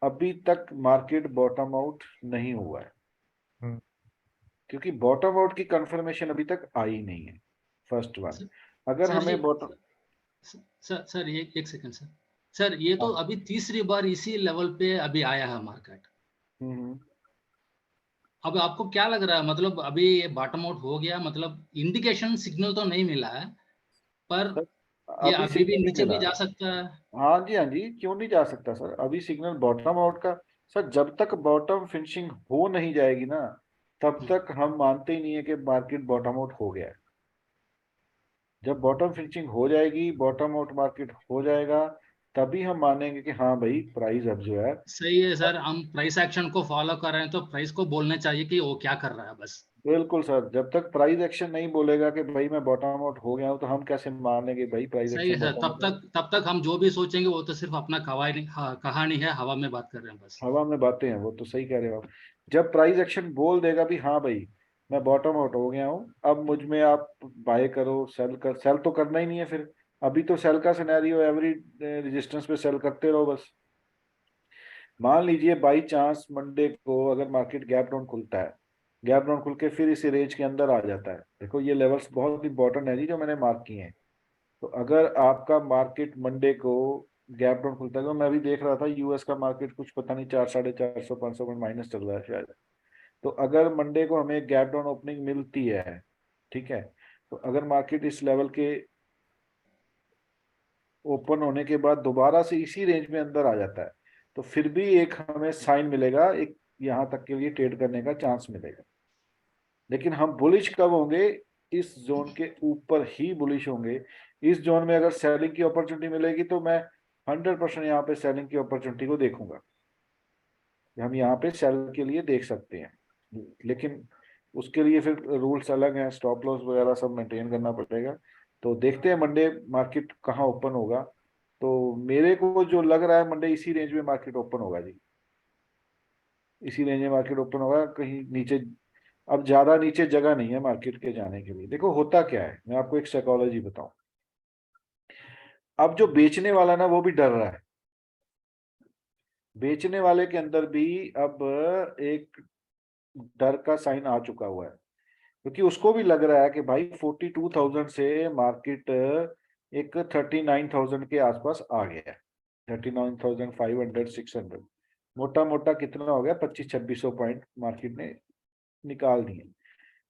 अभी तक मार्केट बॉटम आउट नहीं हुआ है, क्योंकि बॉटम आउट की कंफर्मेशन अभी तक आई नहीं है। फर्स्ट वन, अगर सर जी, हमें बॉटम, सर ये एक सेकंड सर। सर ये तो हाँ, अभी तीसरी बार इसी लेवल पे अभी आया है मार्केट। हम्म, अब आपको क्या लग रहा है, मतलब अभी ये बॉटम आउट हो गया, मतलब इंडिकेशन सिग्नल तो नहीं मिला है, पर सर, ये अभी अभी भी सिग्नल नहीं नीचे भी मिला। जा सकता है। हाँ जी, हाँ जी, क्यों नहीं जा सकता सर, अभी सिग्नल बॉटम आउट का। सर, जब तक बॉटम फिनिशिंग हो नहीं जाएगी ना, तब तक हम मानते ही नहीं है कि मार्केट बॉटम आउट हो गया है। जब बॉटम फिनिशिंग हो जाएगी, बॉटम आउट मार्केट हो जाएगा, तभी हम मानेंगे कि हाँ भाई प्राइस अब जो है। सही है सर, हम प्राइस एक्शन को फॉलो कर रहे हैं तो प्राइस को बोलना चाहिए कि वो क्या कर रहा है बस। बिल्कुल सर, जब तक प्राइस एक्शन नहीं बोलेगा कि भाई मैं बॉटम आउट हो गया हूँ, तो हम कैसे मानेंगे भाई प्राइस सही है एक्शन सर, बॉटम आउट। तब तक हम जो भी सोचेंगे वो तो सिर्फ अपना कहानी है, हवा में बात कर रहे हैं बस। हवा में बातें हैं, वो तो सही कह रहे हो आप। जब प्राइस एक्शन बोल देगा भी हाँ भाई मैं बॉटम आउट हो गया हूँ, अब मुझ में आप बाय करो, सेल तो करना ही नहीं है फिर। अभी तो सेल का सिनेरियो, एवरी रेजिस्टेंस पे सेल करते रहो बस। मान लीजिए बाई चांस मंडे को अगर मार्केट गैप डाउन खुलता है, गैप डाउन खुल के फिर इस रेंज के अंदर आ जाता है, देखो ये लेवल्स बहुत इंपॉर्टेंट है जी जो मैंने मार्क किए हैं। तो अगर आपका मार्केट मंडे को गैप डाउन खुलता है, तो मैं अभी देख रहा था यूएस का मार्केट कुछ पता नहीं 400-450 500 पॉइंट माइनस चल रहा है शायद। तो अगर मंडे को हमें गैप डाउन ओपनिंग मिलती है, ठीक है, तो अगर मार्केट इस लेवल के ओपन होने के बाद दोबारा से इसी रेंज में अंदर आ जाता है, तो फिर भी एक हमें साइन मिलेगा, एक यहाँ तक के लिए ट्रेड करने का चांस मिलेगा। लेकिन हम बुलिश कब होंगे? इस जोन के ऊपर ही बुलिश होंगे। इस जोन में अगर सेलिंग की अपॉर्चुनिटी मिलेगी तो मैं 100% यहाँ पे सेलिंग की अपॉर्चुनिटी को देखूंगा, हम यहाँ पे सेल के लिए देख सकते हैं। लेकिन उसके लिए फिर रूल्स अलग हैं, स्टॉप लॉस वगैरह सब मेंटेन करना पड़ेगा। तो देखते हैं मंडे मार्केट कहाँ ओपन होगा। तो मेरे को जो लग रहा है मंडे इसी रेंज में मार्केट ओपन होगा जी, इसी रेंज में मार्केट ओपन होगा, कहीं नीचे। अब ज्यादा नीचे जगह नहीं है मार्केट के जाने के लिए। देखो होता क्या है, मैं आपको एक साइकोलॉजी बताऊं। अब जो बेचने वाला ना वो भी डर रहा है, बेचने वाले के अंदर भी अब एक डर का साइन आ चुका हुआ है, क्योंकि उसको भी लग रहा है कि भाई 42,000 से मार्केट एक 39,000 के आसपास आ गया है, 39,500 600, मोटा मोटा कितना हो गया, 2500-2600 पॉइंट मार्केट ने निकाल दिए।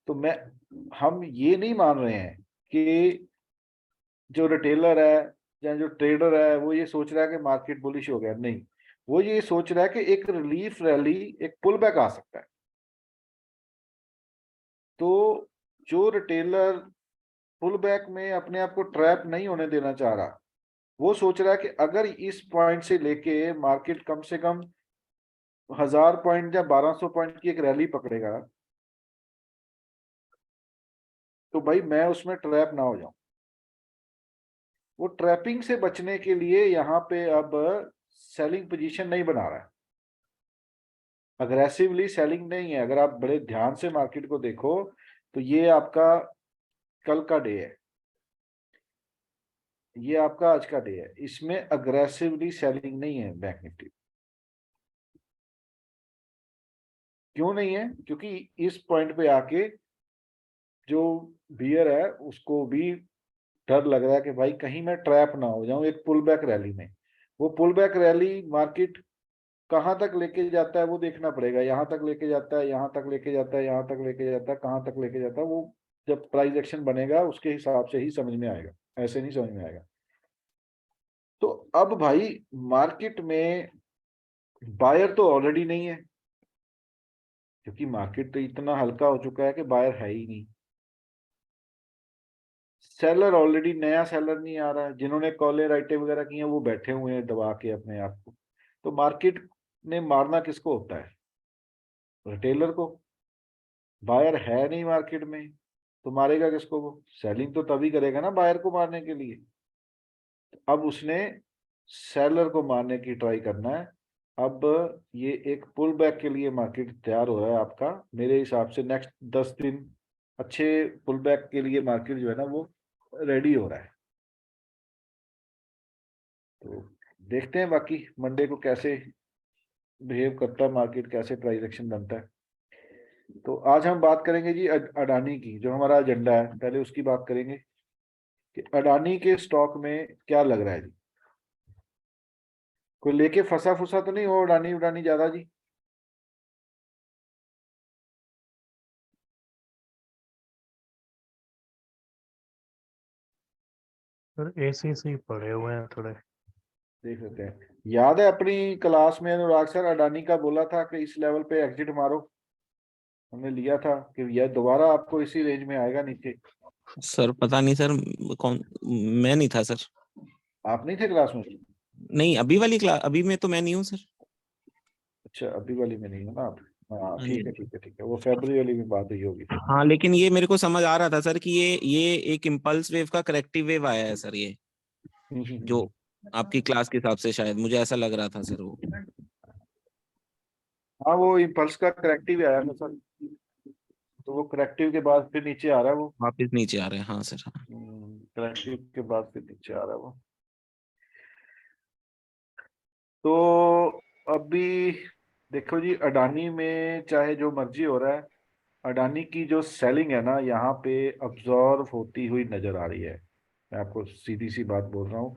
तो हम ये नहीं मान रहे हैं कि जो रिटेलर है या जो ट्रेडर है वो ये सोच रहा है कि मार्केट बुलिश हो गया, नहीं, वो ये सोच रहा है कि एक रिलीफ रैली, एक पुल बैक आ सकता है। तो जो रिटेलर पुल बैक में अपने आप को ट्रैप नहीं होने देना चाह रहा, वो सोच रहा है कि अगर इस पॉइंट से लेके मार्केट कम से कम 1000 पॉइंट या 1200 पॉइंट की एक रैली पकड़ेगा, तो भाई मैं उसमें ट्रैप ना हो जाऊं। वो ट्रैपिंग से बचने के लिए यहाँ पे अब सेलिंग पोजीशन नहीं बना रहा है, अग्रेसिवली सेलिंग नहीं है। अगर आप बड़े ध्यान से मार्केट को देखो तो ये आपका कल का डे है, ये आपका आज का डे है, इसमें अग्रेसिवली सेलिंग नहीं है बैंक निफ्टी। क्यों नहीं है? क्योंकि इस पॉइंट पे आके जो बियर है उसको भी डर लग रहा है कि भाई कहीं मैं ट्रैप ना हो जाऊं एक पुल बैक रैली में। वो पुल बैक रैली मार्केट कहाँ तक लेके जाता है वो देखना पड़ेगा, यहाँ तक लेके जाता है, यहाँ तक लेके जाता है, यहाँ तक लेके जाता है, कहाँ तक लेके जाता है, वो जब प्राइस एक्शन बनेगा उसके हिसाब से ही समझ में आएगा, ऐसे नहीं समझ में आएगा। तो अब भाई मार्केट में बायर तो ऑलरेडी नहीं है, क्योंकि मार्केट तो इतना हल्का हो चुका है कि बायर है ही नहीं। सेलर ऑलरेडी, नया सेलर नहीं आ रहा है, जिन्होंने कॉले राइटे वगैरह की हैं वो बैठे हुए हैं दबा के अपने आप को। तो मार्केट ने मारना किसको होता है? रिटेलर को। बायर है नहीं मार्केट में तो मारेगा किसको? वो सेलिंग तो तभी करेगा ना बायर को मारने के लिए। अब उसने सेलर को मारने की ट्राई करना है। अब ये एक पुल बैक के लिए मार्केट तैयार हो रहा है आपका, मेरे हिसाब से नेक्स्ट 10 दिन अच्छे पुल बैक के लिए मार्केट जो है ना वो रेडी हो रहा है। तो देखते हैं बाकी मंडे को कैसे बिहेव करता है मार्केट, कैसे प्राइस एक्शन बनता है। तो आज हम बात करेंगे जी अडानी की, जो हमारा एजेंडा है, पहले उसकी बात करेंगे कि अडानी के स्टॉक में क्या लग रहा है जी। कोई लेके फंसा फुसा तो नहीं हो अडानी उडानी ज्यादा जी? सर ऐसे ही पड़े हुए हैं थोड़े। देख लेते हैं। याद है अपनी क्लास में अनुराग सर अडानी का बोला था कि इस लेवल पे एग्जिट मारो, हमने लिया था कि यह दोबारा आपको इसी रेंज में आएगा नीचे। सर पता नहीं सर, कौन, मैं नहीं था सर। आप नहीं थे क्लास में? नहीं, अभी वाली क्लास, अभी में तो मैं नहीं हूँ सर। अच्छा, अभी वाली में नहीं हो ना आप? हाँ हाँ ठीक जी। है ठीक है ठीक है, वो फरवरी वाली में बात हुई होगी फिर। हाँ, लेकिन ये मेरे को समझ आ रहा था सर कि ये एक इम्पल्स वेव का करेक्टिव वेव आया है सर, ये जो आपकी क्लास के हिसाब से, शायद मुझे ऐसा लग रहा था सर वो। हाँ वो इम्पल्स का करेक्टिव आया था सर, तो वो करेक्टिव के बाद फिर नीचे आ रहा है वो। वापिस नीचे आ रहे हैं, हाँ सर, हाँ। करेक्टिव के बाद फिर नीचे आ रहा है वो। तो अभी देखो जी, अडानी में चाहे जो मर्जी हो रहा है, अडानी की जो सेलिंग है ना यहाँ पे अब्जॉर्व होती हुई नजर आ रही है। मैं आपको सीधी सी बात बोल रहा हूँ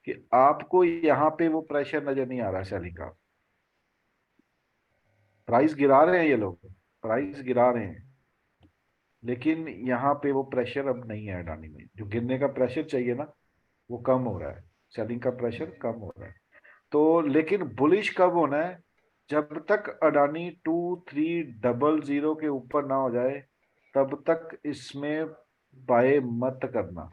कि आपको यहाँ पे वो प्रेशर नजर नहीं आ रहा सेलिंग का। प्राइस गिरा रहे हैं ये लोग, प्राइस गिरा रहे हैं, लेकिन यहाँ पे वो प्रेशर अब नहीं है अडानी में। जो गिरने का प्रेशर चाहिए ना, वो कम हो रहा है, सेलिंग का प्रेशर कम हो रहा है। तो लेकिन बुलिश कब होना है? जब तक अडानी 2300 के ऊपर ना हो जाए, तब तक इसमें बाय मत करना।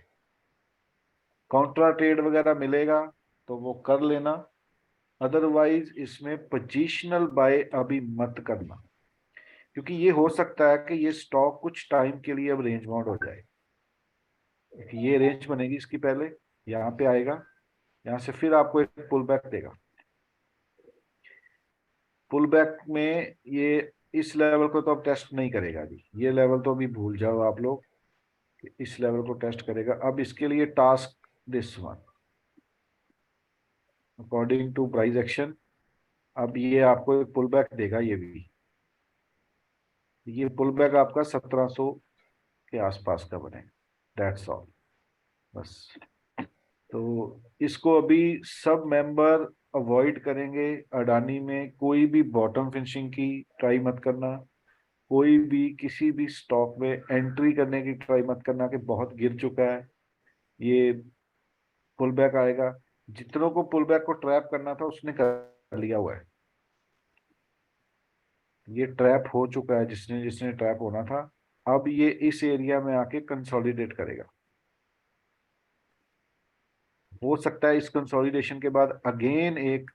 काउंटर ट्रेड वगैरह मिलेगा तो वो कर लेना, अदरवाइज इसमें पोजीशनल बाय अभी मत करना, क्योंकि ये हो सकता है कि ये स्टॉक कुछ टाइम के लिए अब रेंज बाउंड हो जाए। ये रेंज बनेगी इसकी पहले, यहाँ पे आएगा, यहाँ से फिर आपको एक पुल बैक देगा। पुल बैक में ये इस लेवल को तो अब टेस्ट नहीं करेगा जी, ये लेवल तो अभी भूल जाओ आप लोग कि इस लेवल को टेस्ट करेगा। अब इसके लिए task this one, according to price action, अब ये आपको एक पुल बैक देगा। ये पुल बैक आपका 1700 के आसपास का बनेगा, दैट्स ऑल, बस। तो इसको अभी सब मेंबर अवॉइड करेंगे। अडानी में कोई भी बॉटम फिनिशिंग की ट्राई मत करना, कोई भी किसी भी स्टॉक में एंट्री करने की ट्राई मत करना कि बहुत गिर चुका है, ये पुल बैक आएगा। जितनों को पुल बैक को ट्रैप करना था उसने कर लिया हुआ है, ये ट्रैप हो चुका है जिसने जिसने ट्रैप होना था। अब ये इस एरिया में आके कंसोलिडेट करेगा। हो सकता है इस कंसोलिडेशन के बाद अगेन एक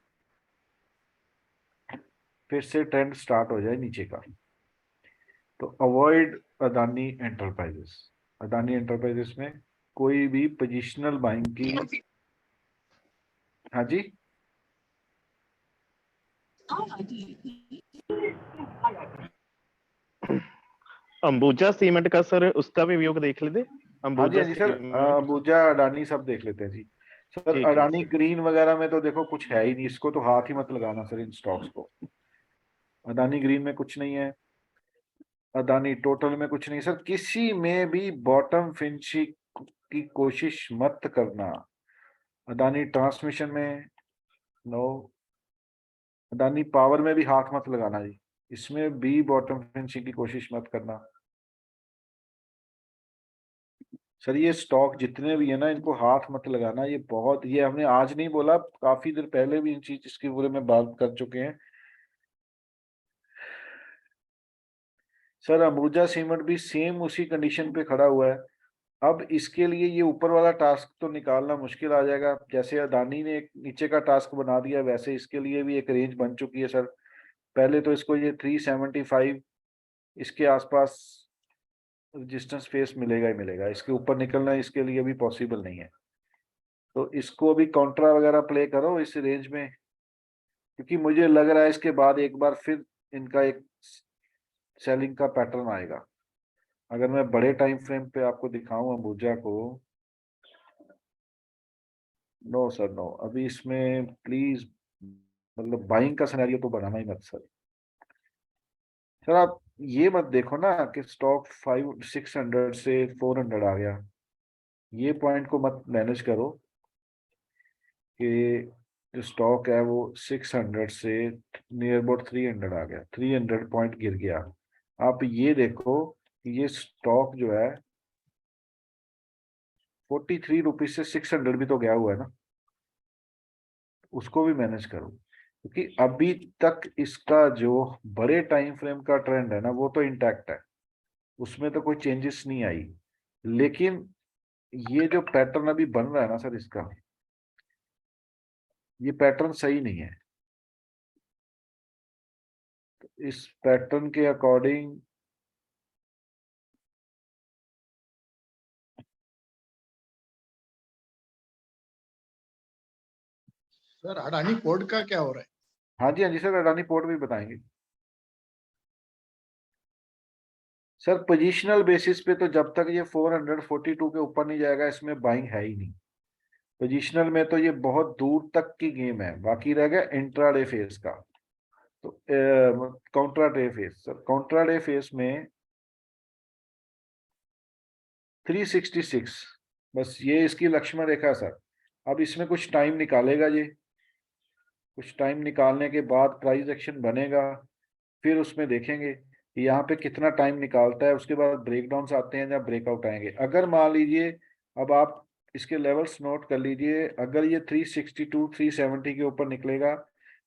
फिर से ट्रेंड स्टार्ट हो जाए नीचे का। तो avoid Adani enterprises. Adani enterprises में कोई भी पोजिशनल बाइंग की। हाँ जी, अंबुजा सीमेंट का सर उसका भी व्यू देख लेते। हाँ जी, अंबुजा हाँ जी सर, सीमेंट। अंबुजा अडानी सब देख लेते हैं जी। सर ठीक है अडानी सर। ग्रीन वगैरह में तो देखो कुछ है ही नहीं, इसको तो हाथ ही मत लगाना सर इन स्टॉक्स को। अडानी ग्रीन में कुछ नहीं है, अदानी टोटल में कुछ नहीं सर, किसी में भी बॉटम फिनिशिंग की कोशिश मत करना। अदानी ट्रांसमिशन में नो, अदानी पावर में भी हाथ मत लगाना जी, इसमें भी बॉटम फिनिशिंग की कोशिश मत करना। सर ये स्टॉक जितने भी है ना, इनको हाथ मत लगाना। ये बहुत, ये हमने आज नहीं बोला, काफी देर पहले भी इन चीज इसके बारे में बात कर चुके हैं। सर अंबुजा सीमेंट भी सेम उसी कंडीशन पे खड़ा हुआ है। अब इसके लिए ये ऊपर वाला टास्क तो निकालना मुश्किल आ जाएगा। जैसे अदानी ने एक नीचे का टास्क बना दिया, वैसे इसके लिए भी एक रेंज बन चुकी है सर। पहले तो इसको ये 375 इसके आसपास रेजिस्टेंस फेस मिलेगा ही मिलेगा, इसके ऊपर निकलना इसके लिए भी पॉसिबल नहीं है। तो इसको अभी कॉन्ट्रा वगैरह प्ले करो इस रेंज में, क्योंकि मुझे लग रहा है इसके बाद एक बार फिर इनका एक सेलिंग का पैटर्न आएगा। अगर मैं बड़े टाइम फ्रेम पे आपको दिखाऊं अंबुजा को, नो सर नो, अभी इसमें प्लीज मतलब बाइंग का सिनेरियो तो बनाना ही मत सर। सर आप ये मत देखो ना कि स्टॉक 600 से 400 आ गया, ये पॉइंट को मत मैनेज करो कि जो स्टॉक है वो 600 से नियर अबाउट 300 आ गया, 300 पॉइंट गिर गया। आप ये देखो कि ये स्टॉक जो है 43 रुपीज से 600 भी तो गया हुआ है ना, उसको भी मैनेज करो। क्योंकि अभी तक इसका जो बड़े टाइम फ्रेम का ट्रेंड है ना वो तो इंटैक्ट है, उसमें तो कोई चेंजेस नहीं आई, लेकिन ये जो पैटर्न अभी बन रहा है ना सर, इसका ये पैटर्न सही नहीं है। तो इस पैटर्न के अकॉर्डिंग सर अडानी पोर्ट का क्या हो रहा है? हाँ जी सर, अडानी पोर्ट भी बताएंगे सर। पोजिशनल बेसिस पे तो जब तक ये 442 के ऊपर नहीं जाएगा इसमें बाइंग है ही नहीं। पोजिशनल में तो ये बहुत दूर तक की गेम है, बाकी रह गया इंट्राडे फेज का। तो contra day phase sir, contra day phase में 366 बस ये इसकी लक्ष्मण रेखा सर। अब इसमें कुछ टाइम निकालेगा ये, कुछ टाइम निकालने के बाद प्राइस एक्शन बनेगा, फिर उसमें देखेंगे कि यहाँ पे कितना टाइम निकालता है, उसके बाद ब्रेकडाउन आते हैं या ब्रेकआउट आएंगे। अगर मान लीजिए, अब आप इसके लेवल्स नोट कर लीजिए, अगर ये 362 370 के ऊपर निकलेगा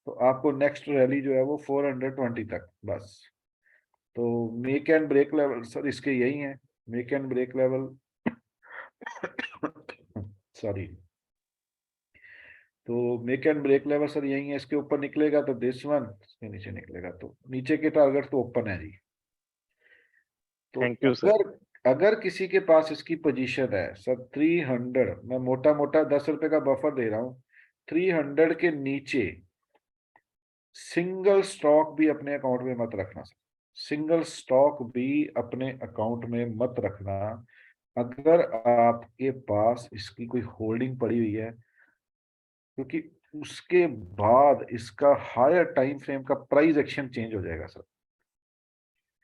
तो आपको नेक्स्ट रैली जो है वो 420 तक बस। तो make and break level sir इसके यही हैं, make and break level sorry, तो make and break level sir यही है। इसके ऊपर निकलेगा तो दिस वन, इसके नीचे निकलेगा तो नीचे के टारगेट तो ओपन है जी। तो थैंक यू सर। अगर अगर किसी के पास इसकी पोजीशन है सर 300, मैं मोटा मोटा 10 रुपए का बफर दे रहा हूँ, 300 के नीचे सिंगल स्टॉक भी अपने अकाउंट में मत रखना सर, सिंगल स्टॉक भी अपने अकाउंट में मत रखना। अगर आपके पास इसकी कोई होल्डिंग पड़ी हुई है, क्योंकि उसके बाद इसका हायर टाइम फ्रेम का प्राइस एक्शन चेंज हो जाएगा सर,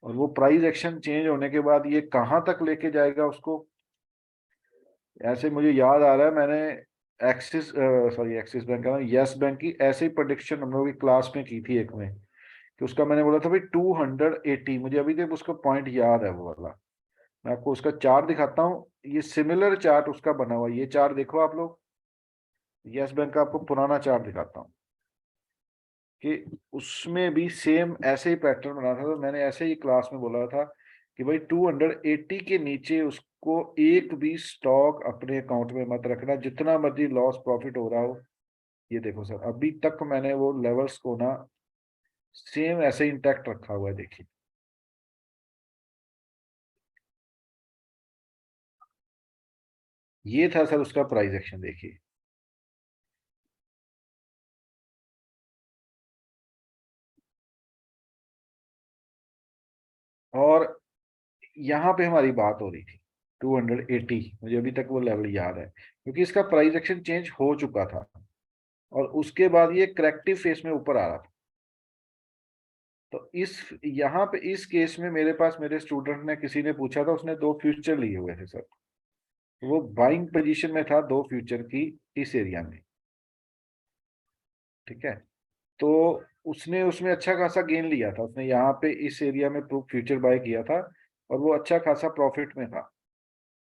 और वो प्राइस एक्शन चेंज होने के बाद ये कहाँ तक लेके जाएगा उसको। ऐसे मुझे याद आ रहा है, मैंने एक्सिस बैंक का यस बैंक की ऐसे ही प्रोडिक्शन हम लोग की क्लास में की थी एक में, कि उसका मैंने बोला था भाई 280, मुझे अभी तक उसका पॉइंट याद है वो वाला। मैं आपको उसका चार्ट दिखाता हूँ, ये सिमिलर चार्ट उसका बना हुआ है, ये चार्ट देखो आप लोग, यस बैंक का आपको पुराना चार्ट दिखाता हूँ कि उसमें भी सेम ऐसे ही पैटर्न बना था। तो मैंने ऐसे ही क्लास में बोला था कि भाई 280 के नीचे उसको एक भी स्टॉक अपने अकाउंट में मत रखना, जितना मर्जी लॉस प्रॉफिट हो रहा हो। ये देखो सर, अभी तक मैंने वो लेवल्स को ना सेम ऐसे इंटैक्ट रखा हुआ है, देखिए। ये था सर उसका प्राइस एक्शन, देखिए। और यहाँ पे हमारी बात हो रही थी 280, मुझे अभी तक वो लेवल याद है, क्योंकि इसका प्राइस एक्शन चेंज हो चुका था और उसके बाद ये करेक्टिव फेस में ऊपर आ रहा था। तो इस यहाँ पे इस केस में मेरे पास मेरे स्टूडेंट ने, किसी ने पूछा था, उसने 2 फ्यूचर लिए हुए थे सर, वो बाइंग पोजीशन में था 2 फ्यूचर की इस एरिया में, ठीक है। तो उसने उसमें अच्छा खासा गेन लिया था, उसने यहाँ पे इस एरिया में फ्यूचर बाय किया था और वो अच्छा खासा प्रॉफिट में था।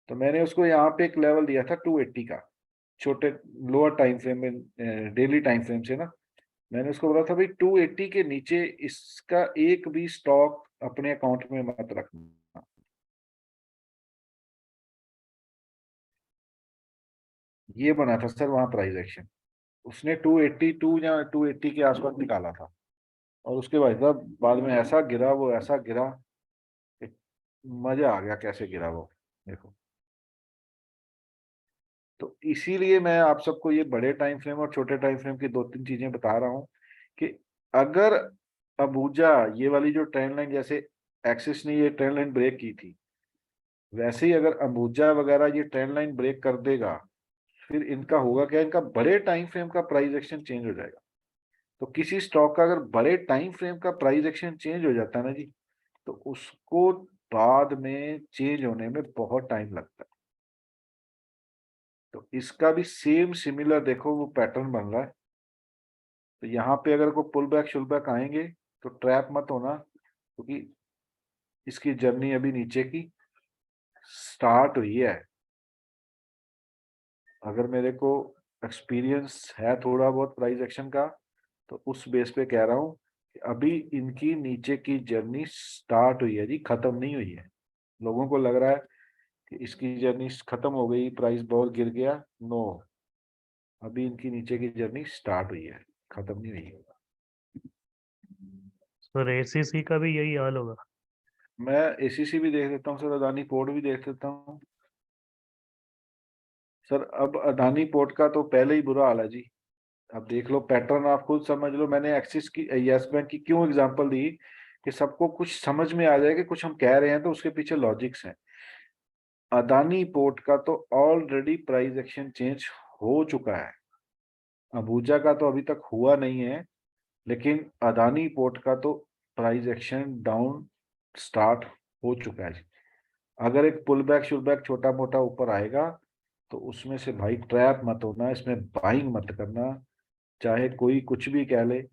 तो मैंने उसको यहाँ पे एक लेवल दिया था 280 का, छोटे लोअर टाइम फ्रेम में, डेली टाइम फ्रेम से ना। मैंने उसको बोला था भाई 280 के नीचे इसका एक भी स्टॉक अपने अकाउंट में मत रखना। ये बना था सर वहां प्राइस एक्शन, उसने 282 या 280 के आसपास निकाला था, और उसके भाई साहब बाद में ऐसा गिरा, वो ऐसा गिरा, मजा आ गया कैसे गिरा वो, देखो। तो इसीलिए मैं आप सबको ये बड़े टाइम फ्रेम और छोटे टाइम फ्रेम की 2-3 चीजें बता रहा हूँ कि अगर अबूजा ये वाली जो ट्रेंड लाइन, जैसे एक्सिस ने ये ट्रेंड लाइन ब्रेक की थी, वैसे ही अगर अंबुजा वगैरह ये ट्रेंड लाइन ब्रेक कर देगा, फिर इनका होगा क्या, इनका बड़े टाइम फ्रेम का प्राइस एक्शन चेंज हो जाएगा। तो किसी स्टॉक का अगर बड़े टाइम फ्रेम का प्राइस एक्शन चेंज हो जाता है ना जी, तो उसको बाद में चेंज होने में बहुत टाइम लगता है। तो इसका भी सेम सिमिलर देखो वो पैटर्न बन रहा है। तो यहाँ पे अगर कोई पुल बैक शुल बैक आएंगे तो ट्रैप मत होना, क्योंकि इसकी जर्नी अभी नीचे की स्टार्ट हुई है। अगर मेरे को एक्सपीरियंस है थोड़ा बहुत प्राइस एक्शन का, तो उस बेस पे कह रहा हूँ कि अभी इनकी नीचे की जर्नी स्टार्ट हुई है जी, खत्म नहीं हुई है। लोगों को लग रहा है कि इसकी जर्नी खत्म हो गई, प्राइस बहुत गिर गया। नो, अभी इनकी नीचे की जर्नी स्टार्ट हुई है, खत्म नहीं हुई है। सर एसीसी का भी यही हाल होगा? मैं एसीसी भी देख लेता हूँ सर, अदानी पोर्ट भी देख लेता हूँ सर। अब अदानी पोर्ट का तो पहले ही बुरा हाल है जी। अब देख लो पैटर्न, आप खुद समझ लो। मैंने एक्सिस की, यस बैंक की क्यों एग्जांपल दी कि सबको कुछ समझ में आ जाए कि कुछ हम कह रहे हैं तो उसके पीछे लॉजिक्स हैं। अदानी पोर्ट का तो ऑलरेडी प्राइस एक्शन चेंज हो चुका है। अबूजा का तो अभी तक हुआ नहीं है, लेकिन अदानी पोर्ट का तो प्राइस एक्शन डाउन स्टार्ट हो चुका है। अगर एक पुल बैक शुल बैक छोटा मोटा ऊपर आएगा तो उसमें से भाई ट्रैप मत होना, इसमें बाइंग मत करना, चाहे कोई कुछ भी कह ले।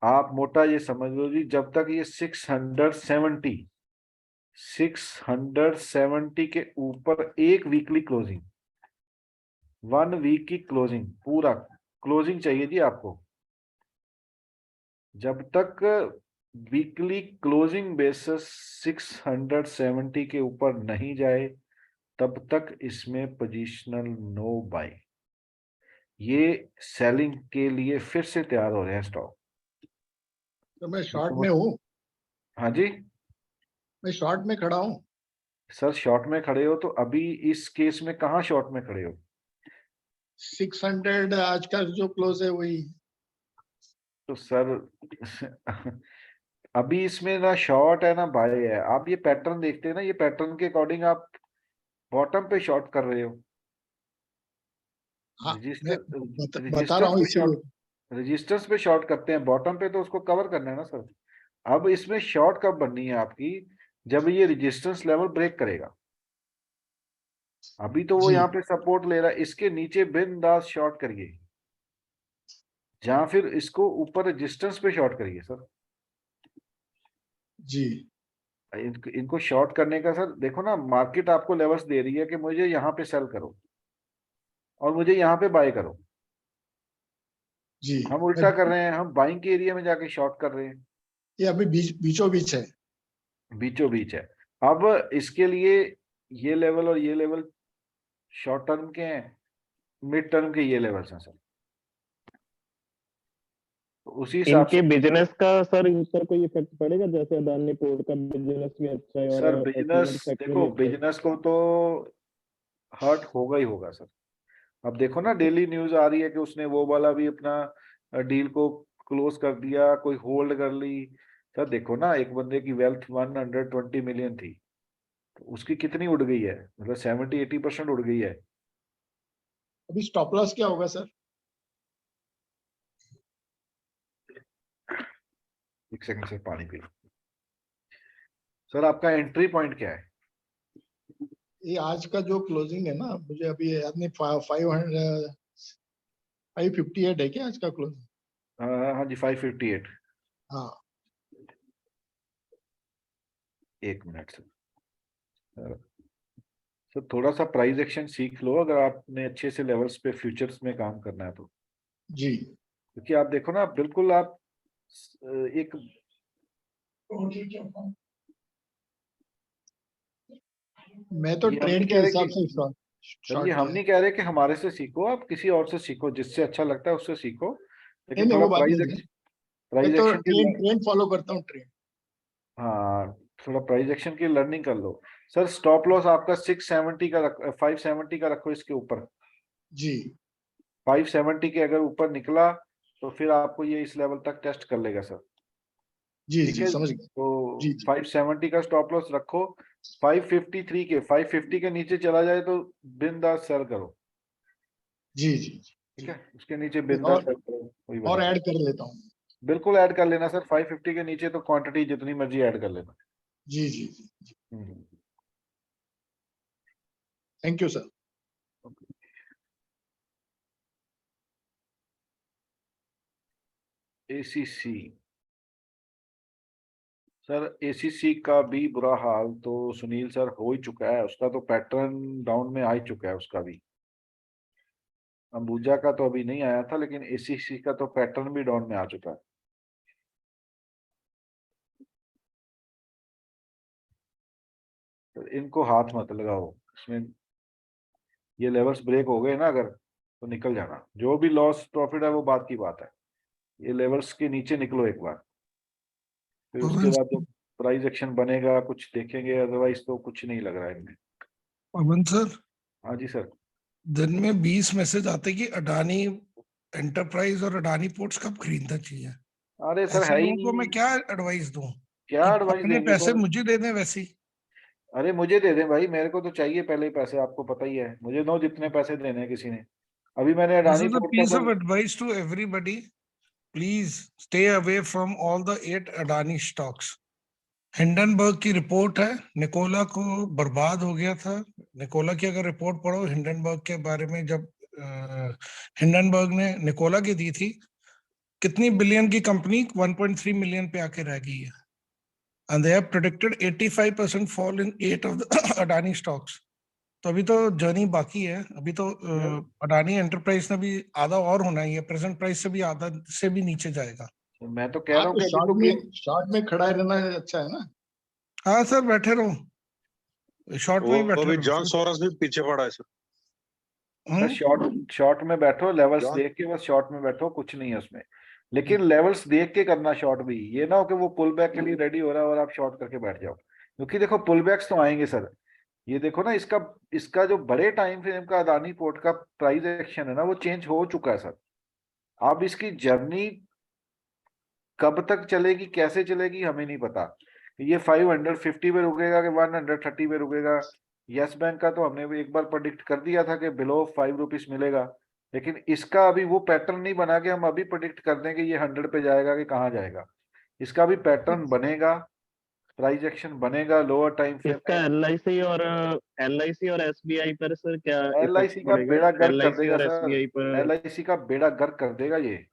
आप मोटा ये समझ लो जी, जब तक ये 670 के ऊपर एक वीकली क्लोजिंग, 1 वीक की क्लोजिंग, पूरा क्लोजिंग चाहिए जी आपको। जब तक वीकली क्लोजिंग बेसिस 670 के ऊपर नहीं जाए तब तक इसमें पोजीशनल नो बाय। ये सेलिंग के लिए फिर से तैयार हो रहे हैं स्टॉक। तो मैं शॉर्ट में हूँ, हाँ जी मैं शॉर्ट में खड़ा हूँ। सर, शॉर्ट में खड़े हो तो अभी इस केस में कहाँ शॉर्ट में खड़े हो? 600 आज का जो क्लोज है वही। तो सर अभी इसमें ना शॉर्ट है ना बाय है। आप ये पैटर्न देखते हैं ना, ये पैटर्न के अकॉर्डिंग आप बॉटम पे शॉर्ट कर रहे हो। हाँ, मैं बता रहा रेजिस्टेंस हूँ पे शॉर्ट, इसीलिए। रेजिस्टेंस पे शॉर्ट करते हैं, बॉटम पे तो उसको कवर करना है ना सर। अब इसमें शॉर्ट कब बननी है आपकी? जब ये रेजिस्टेंस लेवल ब्रेक करेगा। अभी तो वो जी यहाँ पे सपोर्ट ले रहा है, इसके नीचे बिंदास शॉर्ट करिए, या फिर इसको ऊपर रेजिस्टेंस पे शॉर्ट करिए सर। जी इनको शॉर्ट करने का सर, देखो ना मार्केट आपको लेवल्स दे रही है कि मुझे यहाँ पे सेल करो और मुझे यहाँ पे बाय करो। जी। हम उल्टा कर रहे हैं, हम बाइंग के एरिया में जाके शॉर्ट कर रहे हैं। ये अभी बीचों बीच है। बीचों बीच है। अब इसके लिए ये लेवल और ये लेवल शॉर्ट टर्म के हैं, मिड टर्म के ये लेवल्स हैं सर। तो उसी हिसाब इनके से बिजनेस का सर इन पर कोई इफेक्ट पड़ेगा? जैसे अदानी पोर्ट का बिजनेस भी अच्छा है सर और बिजनेस, सीमेंट फैक्ट्री भी देखो अच्छा है। बिजनेस को तो हर्ट होगा ही होगा सर। अब देखो ना डेली न्यूज आ रही है कि उसने वो वाला भी अपना डील को क्लोज कर दिया, कोई होल्ड कर ली। सर देखो ना, एक बंदे की वेल्थ 120 मिलियन थी, तो उसकी कितनी उड़ गई है? मतलब 70-80% उड़ गई है। अभी स्टॉप लॉस क्या होगा सर? एक सेकंड से पानी पी लो। सर आपका एंट्री पॉइंट क्या है? ये आज का जो क्लोजिंग है ना, मुझे अभी याद नहीं, 558 है क्या आज का क्लोजिंग? हाँ जी 558। हाँ। एक मिनट सर। सर थोड़ा सा प्राइस एक्शन सीख लो अगर आपने अच्छे से लेवल्स पे फ्यूचर्स में काम करना है तो। जी क्योंकि आप देखो ना, बिल्कुल आप एक, मैं तो ये हम नहीं ट्रेंड के कह रहे हिसाब कि से शॉर्ट सर, ये शॉर्ट हम लिया है। नहीं कह रहे कि हमारे से सीखो, आप किसी और से सीखो, जिससे अच्छा लगता है उससे सीखो। नहीं लेकिन नहीं, थोड़ा वो बात नहीं है। मैं प्राइस तो एक्शन की, ट्रेंड ट्रेंड फॉलो करता हूँ, ट्रेंड। हाँ थोड़ा प्राइस एक्शन की लर्निंग कर लो। सर स्टॉप लॉस आपका 670 का 570 का रखो इसके ऊपर। जी 570 के अगर ऊपर निकला तो फिर आपको ये इस लेवल तक टेस्ट कर लेगा सर। जी ठीक जी, है, समझ गया। तो जी जी 570 का स्टॉप लॉस रखो। 550 के नीचे चला जाए तो बिंदास सेल करो। जी जी ठीक जी। है, उसके नीचे जी, बिंदास सेल करो, कोई और वजह नहीं। ऐड कर लेता हूँ। बिल्कुल ऐड कर लेना सर, 550 के नीचे तो क्वांटिटी जितनी मर्जी ऐड कर लेना। जी जी जी, हम्म। Thank you sir. ACC, sir ACC का भी बुरा हाल तो सुनील सर हो ही चुका है, उसका तो पैटर्न डाउन में आ ही चुका है उसका भी। अंबुजा का तो अभी नहीं आया था, लेकिन एसीसी का तो पैटर्न भी डाउन में आ चुका है। तो इनको हाथ मत लगाओ इसमें, ये लेवल्स ब्रेक हो गए ना अगर, तो निकल जाना। जो भी लॉस प्रॉफिट है वो बात की बात है, ये लेवल्स के नीचे निकलो एक बार, फिर उसके पवन बाद जब प्राइस एक्शन बनेगा कुछ देखेंगे, अदरवाइज तो कुछ नहीं लग रहा है इनमें। पवन सर, हाँ जी सर। दिन में 20 मैसेज आते कि अडानी एंटरप्राइज और अडानी पोर्ट्स कब खरीदना चाहिए। अरे सर ऐसे है ही लोगों को मैं नहीं, क्या एडवाइस दूं क्या कि एडवाइस अपने देंगे पैसे सर। मुझे दे दें वैसे ही। अरे मुझे दे दें भाई, मेरे को तो चाहिए पहले ही पैसे, आपको पता ही है, मुझे दो जितने पैसे देने हैं किसी ने। अभी मैंने This Adani is a port का piece of sir, advice to everybody. Please stay away from all the 8 Adani stocks. Hindenburg की रिपोर्ट है, निकोला को बर्बाद हो गया था। निकोला की अगर रिपोर्ट पढ़ो हिंडनबर्ग के बारे में, जब हिंडनबर्ग ने निकोला की दी थी, कितनी बिलियन की कंपनी 1.3 मिलियन पे आके रह गई है। And they have predicted 85% fall in 8 of the Adani stocks. तो अभी तो जर्नी बाकी है, अभी तो अडानी एंटरप्राइज ने भी आधा और होना ही है, प्रेजेंट प्राइस से भी आधा से भी नीचे जाएगा। मैं तो कह रहा हाँ, हूँ तो कि अभी तो शॉर्ट में खड़ा रहना अच्छा है ना। हाँ सर, बैठे रहो, शॉर्ट में ही बैठे अभी रहो जॉन सर। सोरस भी पीछे पड़ा है सर। सर शॉर्ट शॉर्ट में बैठो, लेवल्स जॉन देख के बस शॉर्ट में बैठो, कुछ नहीं है उसमें, लेकिन लेवल्स देख के करना शॉर्ट भी। ये ना हो कि वो पुल बैक के लिए रेडी हो रहा है और आप शॉर्ट करके बैठ जाओ, क्योंकि देखो पुल बैक्स तो आएंगे सर। ये देखो ना, इसका इसका जो बड़े टाइम फ्रेम का अदानी पोर्ट का प्राइस एक्शन है ना, वो चेंज हो चुका है सर। अब इसकी जर्नी कब तक चलेगी, कैसे चलेगी, हमें नहीं पता। ये 550 पे रुकेगा कि 130 पे रुकेगा। यस बैंक का तो हमने भी एक बार प्रेडिक्ट कर दिया था कि बिलो 5 रुपीस मिलेगा, लेकिन इसका अभी वो पैटर्न नहीं बना कि हम अभी प्रेडिक्ट कर दें कि ये 100 पे जाएगा कि कहाँ जाएगा। इसका भी पैटर्न बनेगा, प्राइस एक्शन बनेगा लोअर टाइम फ्रेम इसका में। एलआईसी और एसबीआई पर सर क्या इफेक्ट एलआईसी का पड़ेगा? बेड़ा गर्क कर एलआईसी देगा और सर, एसबीआई पर। एलआईसी का बेड़ा गर्क कर देगा ये।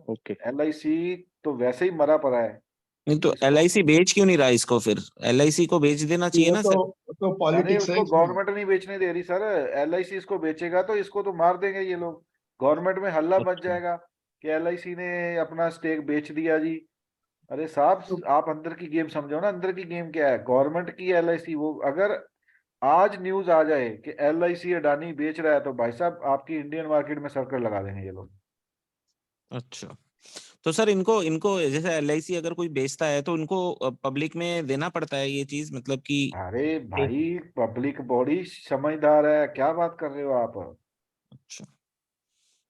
ओके। एलआईसी तो वैसे ही मरा पड़ा है। नहीं तो इसको, एलआईसी बेच क्यों नहीं रहा इसको? फिर एलआईसी को बेच देना चाहिए ये ना सर। तो अरे पॉलिटिक्स है उसको इसमें। गवर्नमेंट नहीं बेचने दे रही सर। एलआईसी इसको बेचेगा तो इसको तो मार देंगे ये लोग, गवर्नमेंट में हल्ला मच अच्छा। जाएगा कि एलआईसी ने अपना स्टेक बेच दिया जी। अरे साहब, तो आप अंदर की गेम समझो ना, अंदर की गेम क्या है, गवर्नमेंट की एलआईसी। वो अगर आज न्यूज आ जाए कि एलआईसी अडानी बेच रहा है, तो भाई साहब आपकी इंडियन मार्केट में सर्कल लगा देंगे ये लोग। अच्छा, तो सर इनको इनको जैसे एलआईसी अगर कोई बेचता है तो उनको पब्लिक में देना पड़ता है ये चीज, मतलब कि अरे भाई, पब्लिक बॉडी समझदार है, क्या बात कर रहे हो आप। अच्छा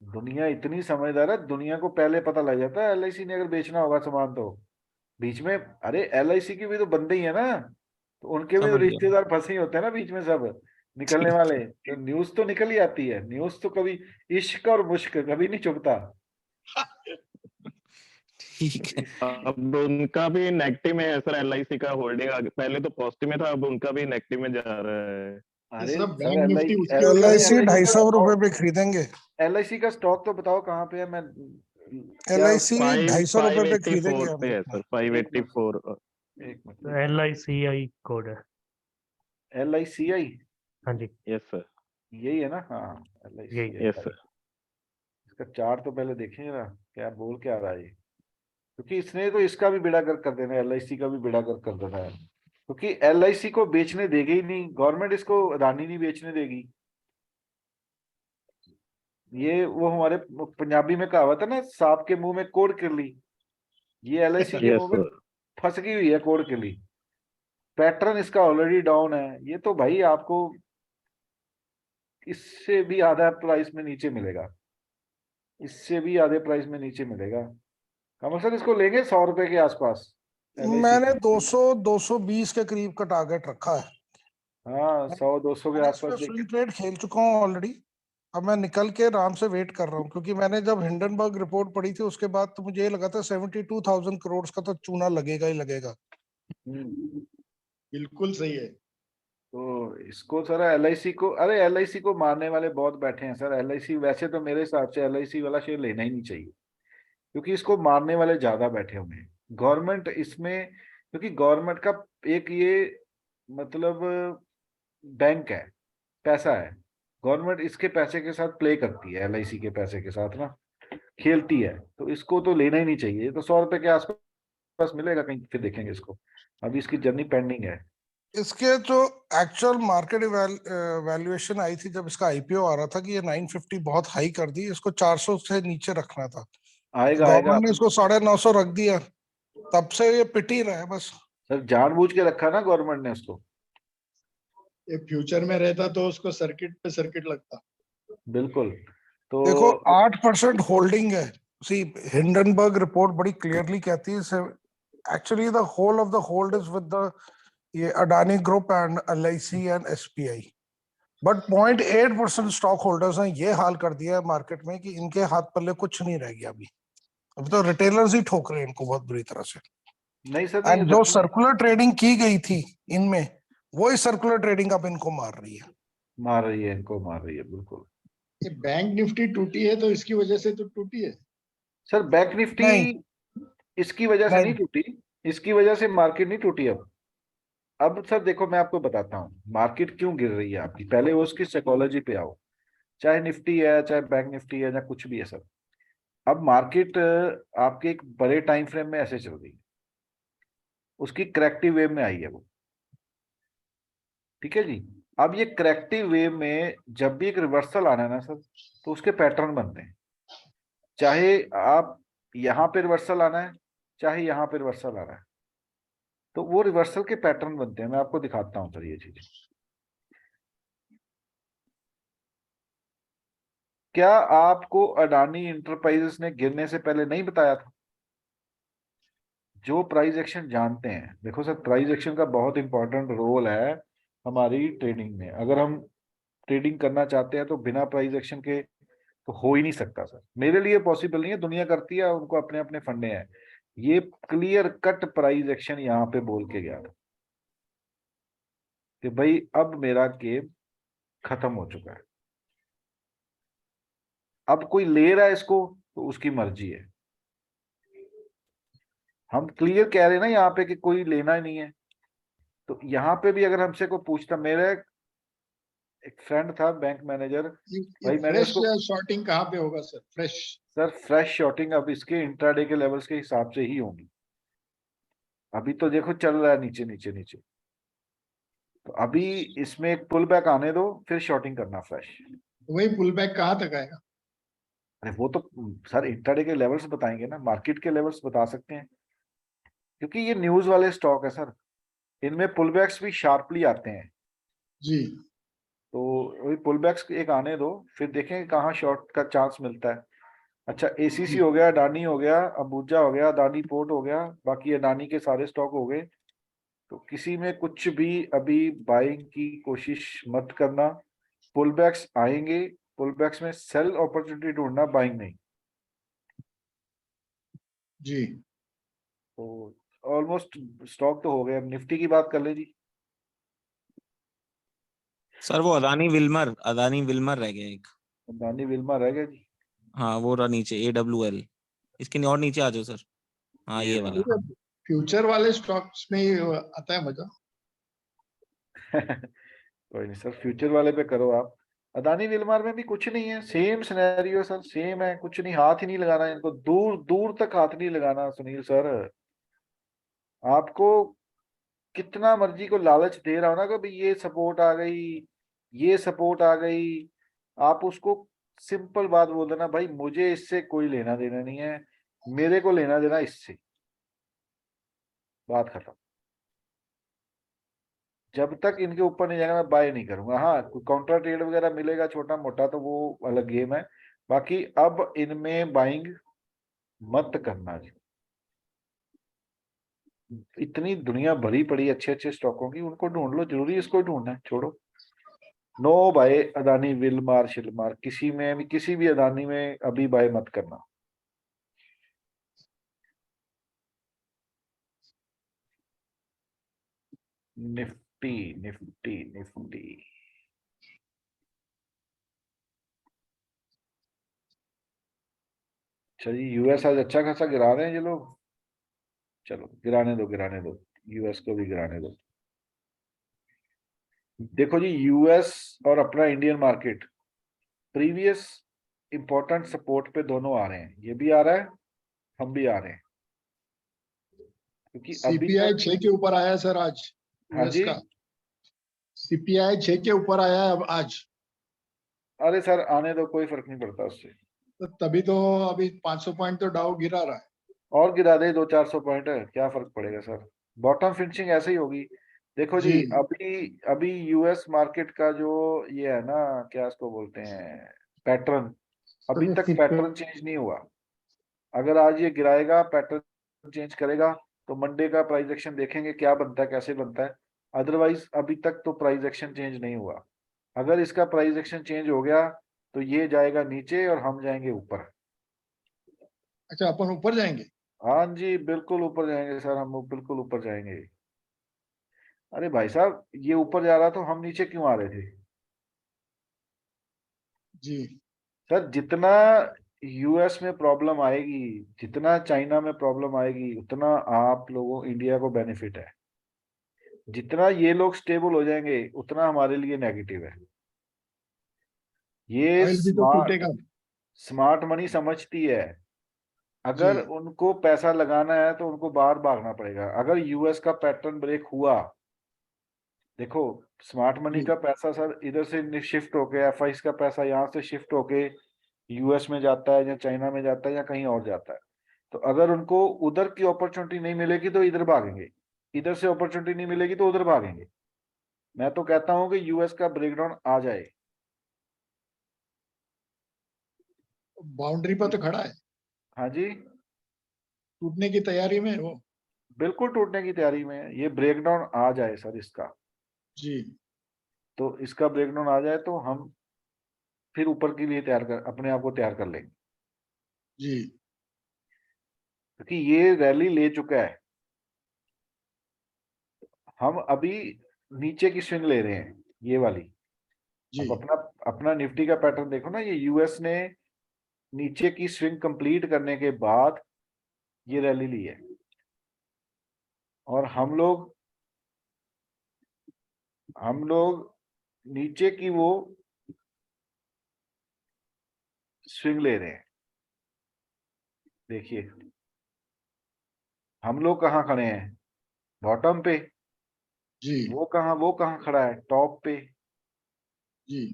दुनिया इतनी समझदार है, दुनिया को पहले पता लग जाता है एलआईसी ने अगर बेचना होगा सामान तो। बीच में, अरे एलआईसी की भी तो बंदे ही है ना, तो उनके भी तो समझ गया। रिश्तेदार फंसे ही होते हैं ना बीच में सब निकलने ठीक वाले। तो न्यूज तो निकल ही आती है, न्यूज तो कभी इश्क और मुश्क कभी नहीं चुकता। ठीक है। अब उनका भी नेगेटिव में है सर, एलआईसी का होल्डिंग पहले तो पॉजिटिव में था, अब उनका भी नेगेटिव में जा रहा है। अरे सब सर बैंक निफ्टी उसकी वजह से एलआईसी का 250 रुपए स्टॉक, पे खरीदेंगे। एलआईसी का स्टॉक तो बताओ कहाँ पे है। मैं क्या, एलआईसी 250 रुपए पे खरीदेंगे 584 हम पे है जितना। सर, एक मिनट 584। एक मिनट, LICI कोड है। LICI, हाँ जी, यस सर। यही है ना। हाँ, यही है। Yes LICI। सर। इसका चार्ट तो पहले देखेंगे ना, क्या बोल क्या रहा है ये, क्योंकि इसने तो इसका भी बेड़ा गर्क कर देना है, एलआईसी का भी बेड़ा गर्क कर देना है, क्योंकि एलआईसी को बेचने देगी ही नहीं गवर्नमेंट, इसको अडानी नहीं बेचने देगी। ये वो हमारे पंजाबी में कहावत है ना, सांप के मुंह में कोड़ किरली, ये एलआईसी के यस मुंह में सर। फंस गई हुई है कोड़ किरली। पैटर्न इसका ऑलरेडी डाउन है, ये तो भाई आपको इससे भी आधा प्राइस में नीचे मिलेगा, इससे भी आधे प्राइस में नीचे मिलेगा। कमल सर इसको लेंगे 100 रुपए के आसपास एलआईसी मैंने को। 200-220 के करीब का टारगेट रखा है। हाँ, 100-200 के मैंने आसपास इसमें देखे। स्विंग ट्रेड खेल चुका हूँ ऑलरेडी। अब मैं निकल के आराम से वेट कर रहा हूँ, क्योंकि मैंने जब हिंडनबर्ग रिपोर्ट पढ़ी थी उसके बाद तो मुझे ये लगा था 72,000 करोड़ का तो चूना लगेगा ही लगेगा। बिल्कुल सही है। तो इसको सर एलआईसी को, अरे एलआईसी को मारने वाले बहुत बैठे हैं सर। एलआईसी वैसे तो मेरे हिसाब से एलआईसी वाला शेयर लेना ही नहीं चाहिए, क्योंकि इसको मारने वाले ज्यादा बैठे हुए हैं। गवर्नमेंट इसमें, क्योंकि गवर्नमेंट का एक ये मतलब बैंक है, पैसा है, गवर्नमेंट इसके पैसे के साथ प्ले करती है, LIC के पैसे के साथ ना खेलती है, तो इसको तो लेना ही नहीं चाहिए। ये तो 100 रुपए के आसपास मिलेगा कहीं, फिर देखेंगे इसको। अभी इसकी जर्नी पेंडिंग है। इसके जो एक्चुअल मार्केट वैल्यूएशन आई थी जब इसका IPO आ रहा था कि ये 950 बहुत हाई कर दी, इसको 400 से नीचे रखना था, आएगा गवर्नमेंट ने आएगा इसको 950 रख दिया, तब से ये पिट ही रहा है बस। सर, जानबूझ के रखा ना गवर्नमेंट ने उसको। ये फ्यूचर में रहता तो उसको सर्किट पे सर्किट लगता। बिल्कुल। तो देखो 8% होल्डिंग है। सी हिंडनबर्ग रिपोर्ट बड़ी क्लियरली कहती है actually the whole of the hold is with the ये Adani group and LIC and SBI, but 0.8% stock holders ने ये हाल कर दिया है मार्केट में कि इनके हाथ पल्ले कुछ नहीं रह गया अभी तो रिटेलर्स ही ठोक रहे हैं इनको बहुत बुरी तरह से। नहीं सर, एंड जो सर्कुलर ट्रेडिंग की गई थी इनमें, वही सर्कुलर ट्रेडिंग अब इनको मार रही है। इनको मार रही है बिल्कुल। ये बैंक निफ्टी टूटी है तो इसकी वजह से तो टूटी है सर बैंक निफ्टी नहीं, इसकी वजह से नहीं। नहीं टूटी, इसकी वजह से मार्केट नहीं टूटी। अब सर देखो, मैं आपको बताता हूँ मार्केट क्यों गिर रही है आपकी। पहले वो उसकी साइकोलॉजी पे आओ, चाहे निफ्टी है, चाहे बैंक निफ्टी है, या कुछ भी है सर। अब मार्केट आपके एक बड़े टाइम फ्रेम में ऐसे चल रही है, उसकी करेक्टिव वेव में आई है वो, ठीक है जी। अब ये करेक्टिव वेव में जब भी एक रिवर्सल आना है ना सर, तो उसके पैटर्न बनते हैं। चाहे आप यहाँ पे रिवर्सल आना है, चाहे यहाँ पे रिवर्सल आना है, तो वो रिवर्सल के पैटर्न बनते हैं। मैं आपको दिखाता हूँ सर ये चीज। क्या आपको अडानी इंटरप्राइजेस ने गिरने से पहले नहीं बताया था? जो प्राइस एक्शन जानते हैं, देखो सर प्राइस एक्शन का बहुत इंपॉर्टेंट रोल है हमारी ट्रेडिंग में। अगर हम ट्रेडिंग करना चाहते हैं तो बिना प्राइस एक्शन के तो हो ही नहीं सकता सर। मेरे लिए पॉसिबल नहीं है, दुनिया करती है, उनको अपने अपने फंडे हैं। ये क्लियर कट प्राइस एक्शन यहाँ पे बोल के गया था कि भाई अब मेरा गेम खत्म हो चुका है, अब कोई ले रहा है इसको तो उसकी मर्जी है। हम क्लियर कह रहे हैं ना यहाँ पे कि कोई लेना ही नहीं है। तो यहाँ पे भी अगर हमसे कोई पूछता, मेरा एक फ्रेंड था बैंक मैनेजर, भाई मैंने फ्रेश उसको, शॉर्टिंग कहाँ पे होगा sir? Fresh sir fresh shorting अब इसके इंट्राडे के लेवल्स के हिसाब से ही होंगी। अभी तो देखो चल रहा है नीचे नीचे नीचे, तो अभी इसमें एक पुल बैक आने दो, फिर शॉर्टिंग करना फ्रेश। वही पुल बैक कहाँ तक आएगा? अरे वो तो सर इंट्राडे के लेवल्स बताएंगे ना, मार्केट के लेवल्स बता सकते हैं, क्योंकि ये न्यूज वाले स्टॉक है सर, इनमें पुल बैक्स भी शार्पली आते हैं। जी तो वही पुल बैक्स एक आने दो, फिर देखेंगे कहाँ शॉर्ट का चांस मिलता है। अच्छा ACC हो गया, अडानी हो गया, अंबुजा हो गया, अडानी पोर्ट हो गया, बाकी अडानी के सारे स्टॉक हो गए। तो किसी में कुछ भी अभी बाइंग की कोशिश मत करना। पुल बैक्स आएंगे, पुल बैक्स में सेल अपॉर्चुनिटी ढूंढना, बाइंग नहीं। जी तो ऑलमोस्ट स्टॉक तो हो गए। अब निफ्टी की बात कर ले जी। सर वो अदानी विल्मर रह गया एक। अडानी विल्मा रह गया जी। हाँ वो रहा नीचे AWL, इसके और नीचे आ जाओ सर। हाँ ये वाला। फ्यूचर वाले स्टॉक्स में ही आता है मजा। कोई नहीं सर, फ्यूचर वाले पे करो आप। अदानी विल्मार में भी कुछ नहीं है, सेम सिनेरियो सर, सेम है, कुछ नहीं, हाथ ही नहीं लगाना इनको, दूर दूर तक हाथ नहीं लगाना सुनील सर। आपको कितना मर्जी को लालच दे रहा हो ना कि भाई ये सपोर्ट आ गई, ये सपोर्ट आ गई, आप उसको सिंपल बात बोल देना, भाई मुझे इससे कोई लेना देना नहीं है, मेरे को लेना देना इससे, बात खत्म। जब तक इनके ऊपर नहीं जाएगा मैं बाय नहीं करूंगा। हाँ कोई काउंटर ट्रेड वगैरह मिलेगा छोटा मोटा तो वो अलग गेम है, बाकी अब इनमें बाइंग मत करना जी। इतनी दुनिया भरी पड़ी अच्छे अच्छे स्टॉकों की, उनको ढूंढ लो, जरूरी इसको ढूंढना है, छोड़ो। नो बाय अदानी विलमार शिलमार, किसी में भी, किसी भी अदानी में अभी बाय मत करना। निफ्टी निफ्टी निफ्टी चलिए, US आज अच्छा खासा गिरा रहे हैं ये लोग, चलो गिराने दो, US को भी गिराने दो। देखो जी US और अपना Indian market previous important support पे दोनों आ रहे हैं, ये भी आ रहा है, हम भी आ रहे हैं, क्योंकि अभी सीपीआई तक 6 के ऊपर आया है सर आज हाँ यूएस जी, का। सीपीआई 6 के ऊपर आया है अब आज। अरे सर आने दो, कोई फर्क नहीं पड़ता उससे, तो तभी तो अभी 500 पॉइंट तो डाउ गिरा रहा है। और गिरा दे 200-400 पॉइंट है, क्या फर्क पड़ेगा सर, बॉटम फिनिशिंग ऐसे ही होगी। देखो जी, जी। अभी अभी यूएस मार्केट का जो ये है ना, क्या इसको बोलते हैं, पैटर्न, अभी तक पैटर्न चेंज नहीं हुआ। अगर आज ये गिराएगा, पैटर्न चेंज करेगा, तो मंडे का प्राइस एक्शन देखेंगे क्या बनता है, कैसे बनता है। अदरवाइज अभी तक तो प्राइस एक्शन चेंज नहीं हुआ। अगर इसका प्राइस एक्शन चेंज हो गया तो ये जाएगा नीचे और हम जाएंगे ऊपर। अच्छा, अपन ऊपर जाएंगे। हाँ जी, बिल्कुल ऊपर जाएंगे सर, हम बिल्कुल ऊपर जाएंगे। अरे भाई साहब, ये ऊपर जा रहा तो हम नीचे क्यों आ रहे थे जी। सर? जितना यूएस में प्रॉब्लम आएगी, जितना चाइना में प्रॉब्लम आएगी, उतना आप लोगों इंडिया को बेनिफिट है। जितना ये लोग स्टेबल हो जाएंगे उतना हमारे लिए नेगेटिव है। ये ऑयल भी तो टूटेगा। स्मार्ट मनी समझती है, जी। अगर उनको पैसा लगाना है तो उनको बाहर भागना पड़ेगा। अगर यूएस का पैटर्न ब्रेक हुआ, देखो स्मार्ट मनी जी। का पैसा सर इधर से शिफ्ट होके, एफआईस का पैसा यहाँ से शिफ्ट होके यूएस में जाता है या चाइना में जाता है या कहीं और जाता है। तो अगर उनको उधर की अपॉर्चुनिटी नहीं मिलेगी तो इधर भागेंगे, इधर से अपॉर्चुनिटी नहीं मिलेगी तो उधर भागेंगे। मैं तो कहता हूं कि यूएस का ब्रेकडाउन आ जाए। बाउंड्री पर तो खड़ा है, हाँ जी, टूटने की तैयारी में है वो। बिल्कुल टूटने की तैयारी में है। ये ब्रेकडाउन आ जाए सर इसका, जी। तो इसका ब्रेकडाउन आ जाए तो हम फिर ऊपर के लिए अपने आप को तैयार कर लेंगे, जी। क्योंकि ये रैली ले चुका है। हम अभी नीचे की स्विंग ले रहे हैं, ये वाली। जी। अब अपना अपना निफ्टी का पैटर्न देखो ना, ये यूएस ने नीचे की स्विंग कंप्लीट करने के बाद ये रैली ली है, और हम लोग नीचे की वो स्विंग ले रहे हैं। देखिए हम लोग कहाँ खड़े हैं, बॉटम पे। जी। वो कहाँ खड़ा है, टॉप पे। जी।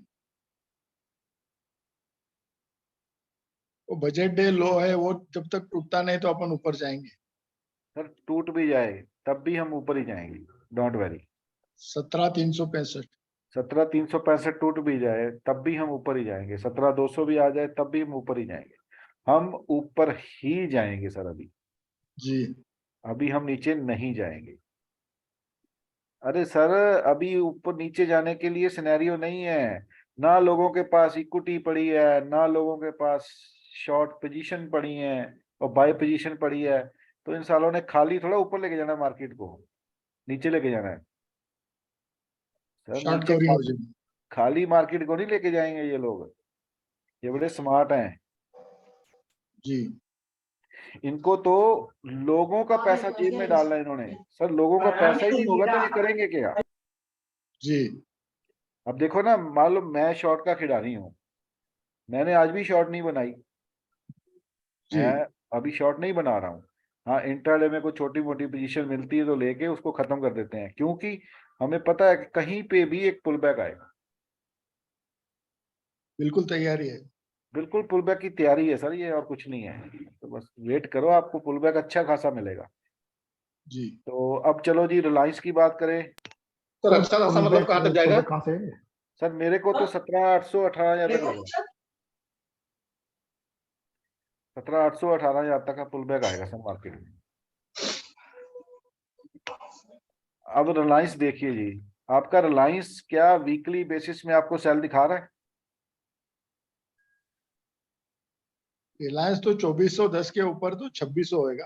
वो बजट डे लो है, वो जब तक टूटता नहीं तो अपन ऊपर जाएंगे। सर टूट भी जाए तब भी हम ऊपर ही जाएंगे, डोंट वरी। 17,365। 17,365 टूट भी जाए तब भी हम ऊपर ही जाएंगे, 17,200 भी आ जाए तब भी हम ऊपर ही जाएंगे। हम ऊपर ही जाएंगे सर। जी। अभी हम नीचे नहीं जाएंगे। अरे सर, अभी ऊपर नीचे जाने के लिए सिनेरियो नहीं है। ना लोगों के पास इक्विटी पड़ी है, ना लोगों के पास शॉर्ट पोजीशन पड़ी है और बाय पोजीशन पड़ी है। तो इन सालों ने खाली थोड़ा ऊपर लेके जाना है मार्केट को, नीचे लेके जाना है सर। शॉर्ट नीचे कवरिंग हो जाएगी। खाली मार्केट को नहीं लेके जाएंगे ये लोग, ये बड़े स्मार्ट हैं। जी। इनको तो लोगों का पैसा जेब में डालना है इन्होंने। सर लोगों का पैसा ही नहीं होगा तो ये करेंगे क्या? जी। अब देखो ना, मान लो मैं शॉर्ट का खिलाड़ी हूँ, मैंने आज भी शॉर्ट नहीं बनाई, जी। मैं अभी शॉर्ट नहीं बना रहा हूँ। हाँ, इंट्राडे में कोई छोटी मोटी पोजीशन मिलती है तो लेके उसको खत्म कर देते हैं, क्योंकि हमें पता है कि कहीं पे भी एक पुल बैक आएगा। बिल्कुल तैयारी है। बिल्कुल पुल बैक की तैयारी है सर ये, और कुछ नहीं है। तो बस वेट करो, आपको पुल बैक अच्छा खासा मिलेगा। जी। तो अब चलो जी, रिलायंस की बात करें। सर अच्छा खासा मतलब कहाँ तक जाएगा? कहाँ से? सर मेरे को तो 17,800 18,000 तक लग रहा है। 17,800 18,000 तक का पुल बैक आएगा सर मार्केट में। अब रिलायंस देखिए जी, आपका रिलायंस क्या वीकली बेसिस में आपको सेल दिखा रहा है? रिलायंस तो 2410 के ऊपर तो 2600 होएगा।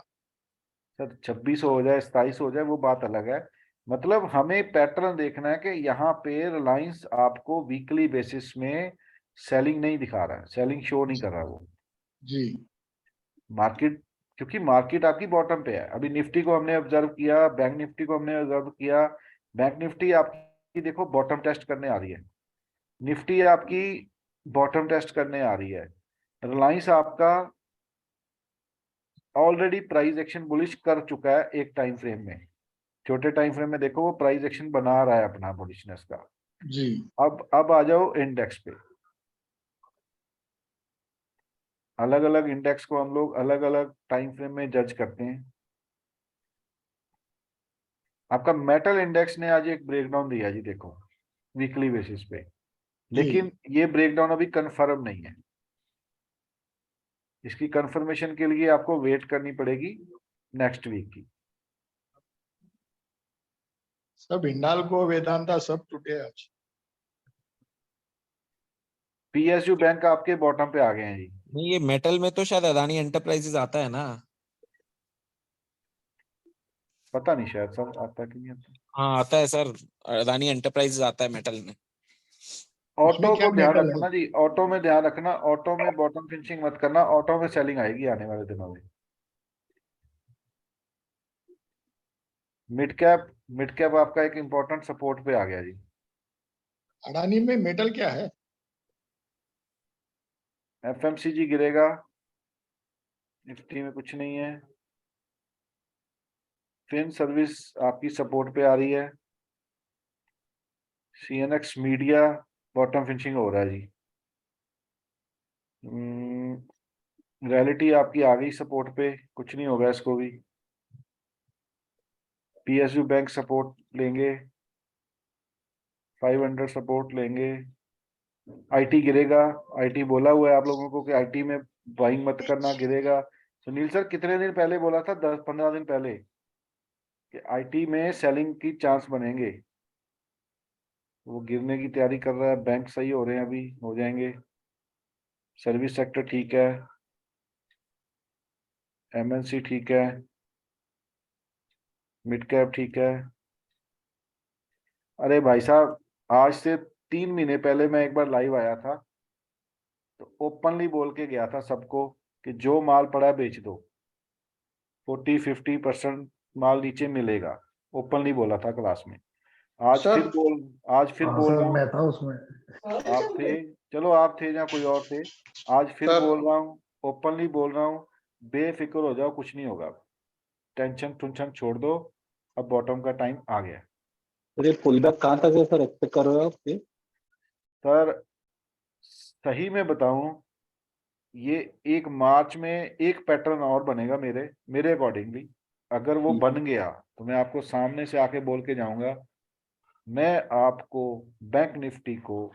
सर 2600 हो जाए, 2700 हो जाए, वो बात अलग है। मतलब हमें पैटर्न देखना है कि यहाँ पे रिलायंस आपको वीकली बेसिस में सेलिंग नहीं दिखा रहा है, सेलिंग शो नहीं कर रहा वो जी। मार्केट, क्योंकि मार्केट आपकी बॉटम पे है। अभी निफ्टी को हमने ऑब्जर्व किया, बैंक निफ्टी को हमने ऑब्जर्व किया। बैंक निफ्टी आपकी देखो बॉटम टेस्ट करने आ रही है, निफ्टी आपकी बॉटम टेस्ट करने आ रही है। रिलायंस आपका ऑलरेडी प्राइस एक्शन बुलिश कर चुका है एक टाइम फ्रेम में, छोटे टाइम फ्रेम में देखो वो प्राइस एक्शन बना रहा है अपना बुलिशनेस का। जी अब आ जाओ इंडेक्स पे। अलग अलग इंडेक्स को हम लोग अलग अलग टाइम फ्रेम में जज करते हैं। आपका मेटल इंडेक्स ने आज एक ब्रेकडाउन दिया जी, देखो वीकली बेसिस पे, लेकिन ये ब्रेकडाउन अभी कंफर्म नहीं है। इसकी कंफर्मेशन के लिए आपको वेट करनी पड़ेगी नेक्स्ट वीक की। सब हिंडाल्को वेदांता सब टूटे आज। पीएसयू बैंक आपके बॉटम पे आ गए हैं जी। नहीं, ये मेटल में तो शायद अदानी एंटरप्राइजेस आता है ना। पता नहीं शायद सर आता कि नहीं आता। हाँ आता है सर, अदानी एंटरप्राइजेस आता है मेटल में। ऑटो क्या को ध्यान मेटल रखना है? जी, ऑटो में ध्यान रखना, ऑटो में बॉटम फिनिशिंग मत करना, ऑटो में सेलिंग आएगी आने वाले दिनों में। मिड कैप आपका एक इंपॉर्टेंट सपोर्ट पे आ गया जी। अडानी में मेटल क्या है? एफएमसीजी गिरेगा, निफ्टी में कुछ नहीं है। फिन सर्विस आपकी सपोर्ट पे आ रही है। सीएनएक्स मीडिया बॉटम फिनिशिंग हो रहा है जी। रियलिटी आपकी आ गई सपोर्ट पे, कुछ नहीं होगा इसको भी। पीएसयू बैंक सपोर्ट लेंगे, 500 सपोर्ट लेंगे। आईटी गिरेगा, आईटी बोला हुआ है आप लोगों को कि आईटी में बाइंग मत करना, गिरेगा। सुनील सर कितने दिन पहले बोला था, 10-15 दिन पहले, कि आईटी में सेलिंग की चांस बनेंगे। वो गिरने की तैयारी कर रहा है। बैंक सही हो रहे हैं, अभी हो जाएंगे। सर्विस सेक्टर ठीक है, एमएनसी ठीक है, मिड कैप ठीक है। अरे भाई साहब, आज से 3 महीने पहले मैं एक बार लाइव आया था, तो ओपनली बोल के गया था सबको कि जो माल पड़ा है बेच दो, 40-50% माल नीचे मिलेगा। ओपनली बोला था क्लास में। आज सर। फिर बोल रहा हूँ। मैं था उसमें। आप थे, चलो आप थे या कोई और थे। आज फिर सर। बोल रहा हूँ, ओपनली बोल रहा हूँ, बेफिक्र हो जाओ, कुछ नहीं होगा। टेंशन टुंशन छोड़ दो, अब बॉटम का टाइम आ गया। ये पुल बैक कहाँ तक है सर, एक्सपेक्ट कर रहे हो आप ये? सर सही में बताऊं, ये एक मार्च में एक पैटर्न और बनेगा मेरे अकॉर्डिंगली। अगर वो बन गया तो मैं आपको सामने से आके बोल के जाऊंगा, मैं आपको बैंक निफ्टी को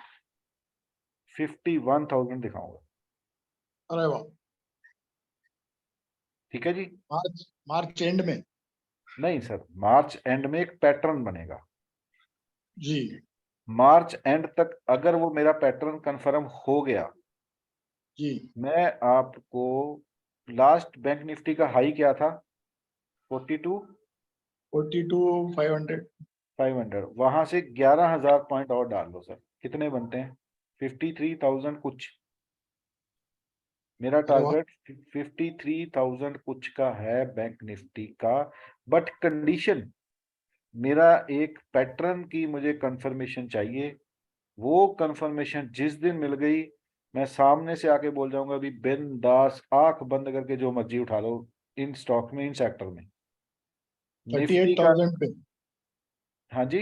51,000 दिखाऊंगा। अरे वाह। ठीक है जी। मार्च एंड में? नहीं सर, मार्च एंड में एक पैटर्न बनेगा जी मार्च एंड तक। अगर वो मेरा पैटर्न कंफर्म हो गया, जी। मैं आपको लास्ट बैंक निफ्टी का हाई क्या था, 42,500। 500, वहां से 11,000 पॉइंट और डाल दो सर। कितने बनते हैं? 53,000 कुछ। मेरा अरे वाह। टारगेट 53,000 कुछ का है बैंक निफ्टी का। बट कंडीशन, मेरा एक पैटर्न की मुझे कंफर्मेशन चाहिए। वो कंफर्मेशन जिस दिन मिल गई, मैं सामने से आके बोल जाऊंगा अभी बिंदास आंख बंद करके जो मर्जी उठा लो इन स्टॉक में, इन सेक्टर में। निफ्टी का 38,000 पे? हाँ जी।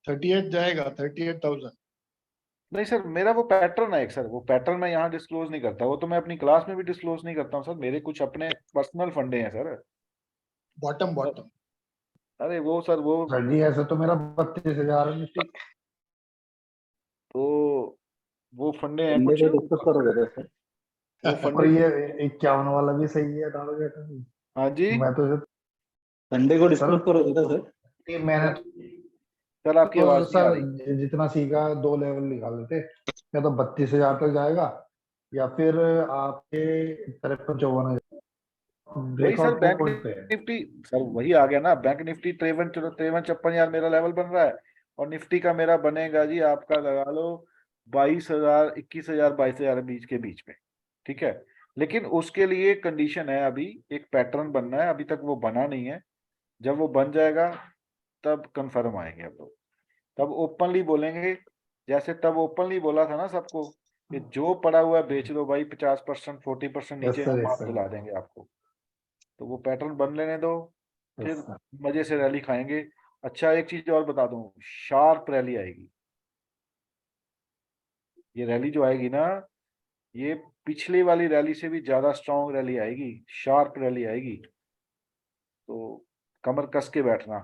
38 जाएगा, 38,000। नहीं सर, मेरा वो पैटर्न है एक सर, वो पैटर्न मैं यहाँ डिस्क्लोज नहीं करता, वो तो मैं अपनी क्लास में भी डिस्क्लोज नहीं करता हूँ सर। मेरे कुछ अपने पर्सनल फंडे हैं सर। Bottom bottom. अरे वो सर, वो सर जी ऐसे तो मेरा 32,000 है निफ्टी। तो वो फंडे हैं संडे कुछ। को डिस्कस करोगे तो सर? वो और फंडे, ये 51 वाला भी सही है टारगेट। हाँ जी मैं तो संडे को सर डिस्कस करोगे तो सर? ये मैंने सर आपकी तो आवाज नहीं आ सर रही। जितना सीखा 2 लेवल निकाल लेते, या तो 32,000 तक जाएगा या फिर आपके 53-54 वही सर ब्रेकआउट बैंक पॉइंट पे है। निफ्टी, सर वही आ गया ना बैंक निफ्टी 53-53 मेरा लेवल बन रहा है। और निफ्टी का मेरा बनेगा जी, आपका लगा लो 22,000, 21,000, 22,000 बीच के बीच में। ठीक है, लेकिन उसके लिए कंडीशन है, अभी एक पैटर्न बनना है, अभी तक वो बना नहीं है। जब वो बन जाएगा तब कंफर्म आएंगे हम लोग, तब ओपनली बोलेंगे। जैसे तब ओपनली बोला था ना सबको कि जो पड़ा हुआ है बेच दो भाई, 50% 40% नीचे हम माल दिला देंगे आपको। तो वो पैटर्न बन लेने दो, फिर मजे से रैली खाएंगे। अच्छा एक चीज और बता दूं, शार्प रैली आएगी। ये रैली जो आएगी ना, ये पिछली वाली रैली से भी ज्यादा स्ट्रांग रैली आएगी, शार्प रैली आएगी। तो कमर कस के बैठना।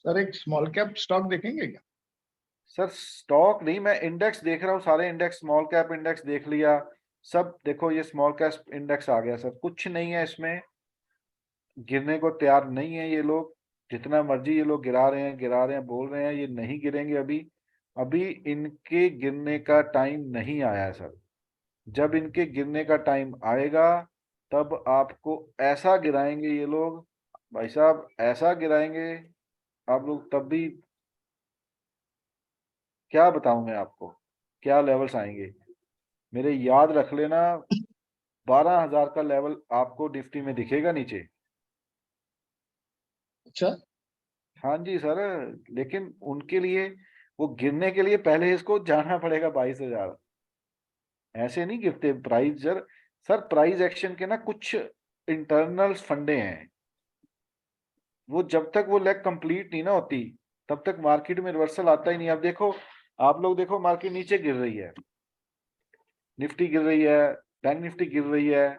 सर एक स्मॉल कैप स्टॉक देखेंगे क्या? सर स्टॉक नहीं, मैं इंडेक्स देख रहा हूँ, सारे इंडेक्स, स्मॉल कैप इंडेक्स देख लिया सब। देखो ये स्मॉल कैप इंडेक्स आ गया सर, कुछ नहीं है इसमें, गिरने को तैयार नहीं है ये लोग। जितना मर्जी ये लोग गिरा रहे हैं बोल रहे हैं, ये नहीं गिरेंगे अभी। अभी इनके गिरने का टाइम नहीं आया है सर। जब इनके गिरने का टाइम आएगा तब आपको ऐसा गिराएंगे ये लोग, भाई साहब ऐसा गिराएंगे आप लोग, तब भी क्या बताऊं मैं आपको क्या लेवल्स आएंगे। मेरे याद रख लेना, 12,000 का लेवल आपको निफ्टी में दिखेगा नीचे। अच्छा, हाँ जी सर, लेकिन उनके लिए वो गिरने के लिए पहले इसको जाना पड़ेगा 22,000। ऐसे नहीं गिरते price sir. Sir price action के ना कुछ इंटरनल फंडे हैं, वो जब तक वो लेग कंप्लीट नहीं ना होती तब तक मार्केट में रिवर्सल आता ही नहीं। अब देखो आप लोग, देखो मार्केट नीचे गिर रही है, निफ्टी गिर रही है, बैंक निफ्टी गिर रही है।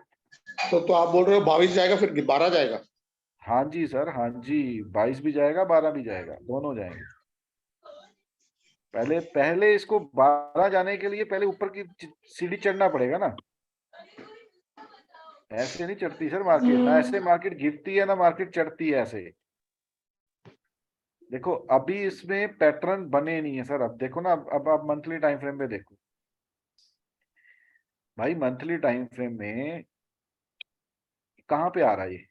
तो आप बोल रहे हो 22 जाएगा फिर 12 जाएगा? हाँ जी सर, हाँ जी, 22 भी जाएगा 12 भी जाएगा, दोनों जाएंगे। पहले पहले इसको 12 जाने के लिए पहले ऊपर की सीढ़ी चढ़ना पड़ेगा ना, ऐसे नहीं चढ़ती सर मार्केट। ना ऐसे मार्केट गिरती है ना मार्केट चढ़ती है ऐसे। देखो अभी इसमें पैटर्न बने नहीं है सर। अब देखो ना, अब आप मंथली टाइम फ्रेम पे देखो भाई, मंथली टाइम फ्रेम में कहाँ पे आ रहा है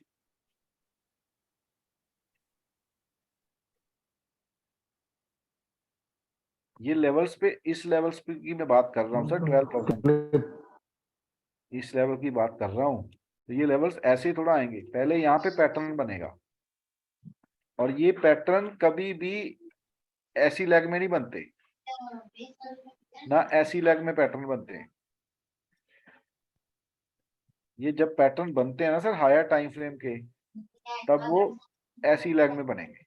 ये लेवल्स पे, इस लेवल्स पे की मैं बात कर रहा हूँ सर, 12,000 इस लेवल की बात कर रहा हूँ। तो ये लेवल्स ऐसे ही थोड़ा आएंगे, पहले यहाँ पे पैटर्न बनेगा, और ये पैटर्न कभी भी ऐसी लेग में नहीं बनते, ना ऐसी लेग में पैटर्न बनते हैं। ये जब पैटर्न बनते हैं ना सर हायर टाइम फ्रेम के, तब वो ऐसी लेग में बनेंगे।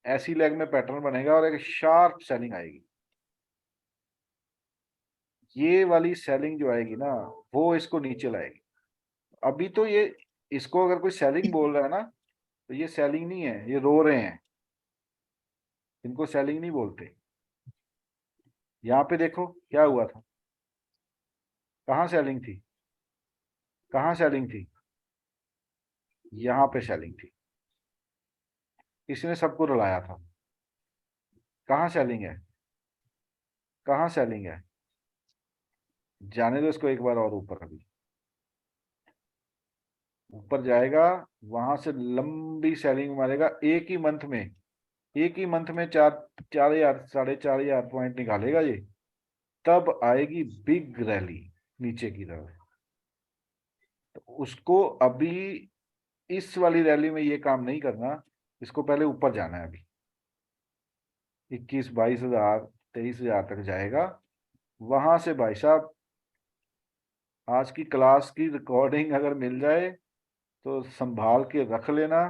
ऐसी लेग में पैटर्न बनेगा और एक शार्प सेलिंग आएगी। ये वाली सेलिंग जो आएगी ना, वो इसको नीचे लाएगी। अभी तो ये, इसको अगर कोई सेलिंग बोल रहा है ना, तो ये सेलिंग नहीं है, ये रो रहे हैं, इनको सेलिंग नहीं बोलते। यहाँ पे देखो क्या हुआ था, कहाँ सेलिंग थी, कहाँ सेलिंग थी, यहाँ पे सेलिंग थी, इसने सबको रुलाया था। कहाँ सेलिंग है, कहाँ सेलिंग है, जाने दो इसको एक बार और ऊपर। अभी ऊपर जाएगा, वहां से लंबी सेलिंग मारेगा एक ही मंथ में, एक ही मंथ में 4,000 4,500 पॉइंट निकालेगा ये। तब आएगी बिग रैली नीचे की तरफ। तो उसको अभी इस वाली रैली में ये काम नहीं करना, इसको पहले ऊपर जाना है। अभी 21-22,000 23,000 तक जाएगा। वहां से भाई साहब आज की क्लास की रिकॉर्डिंग अगर मिल जाए तो संभाल के रख लेना।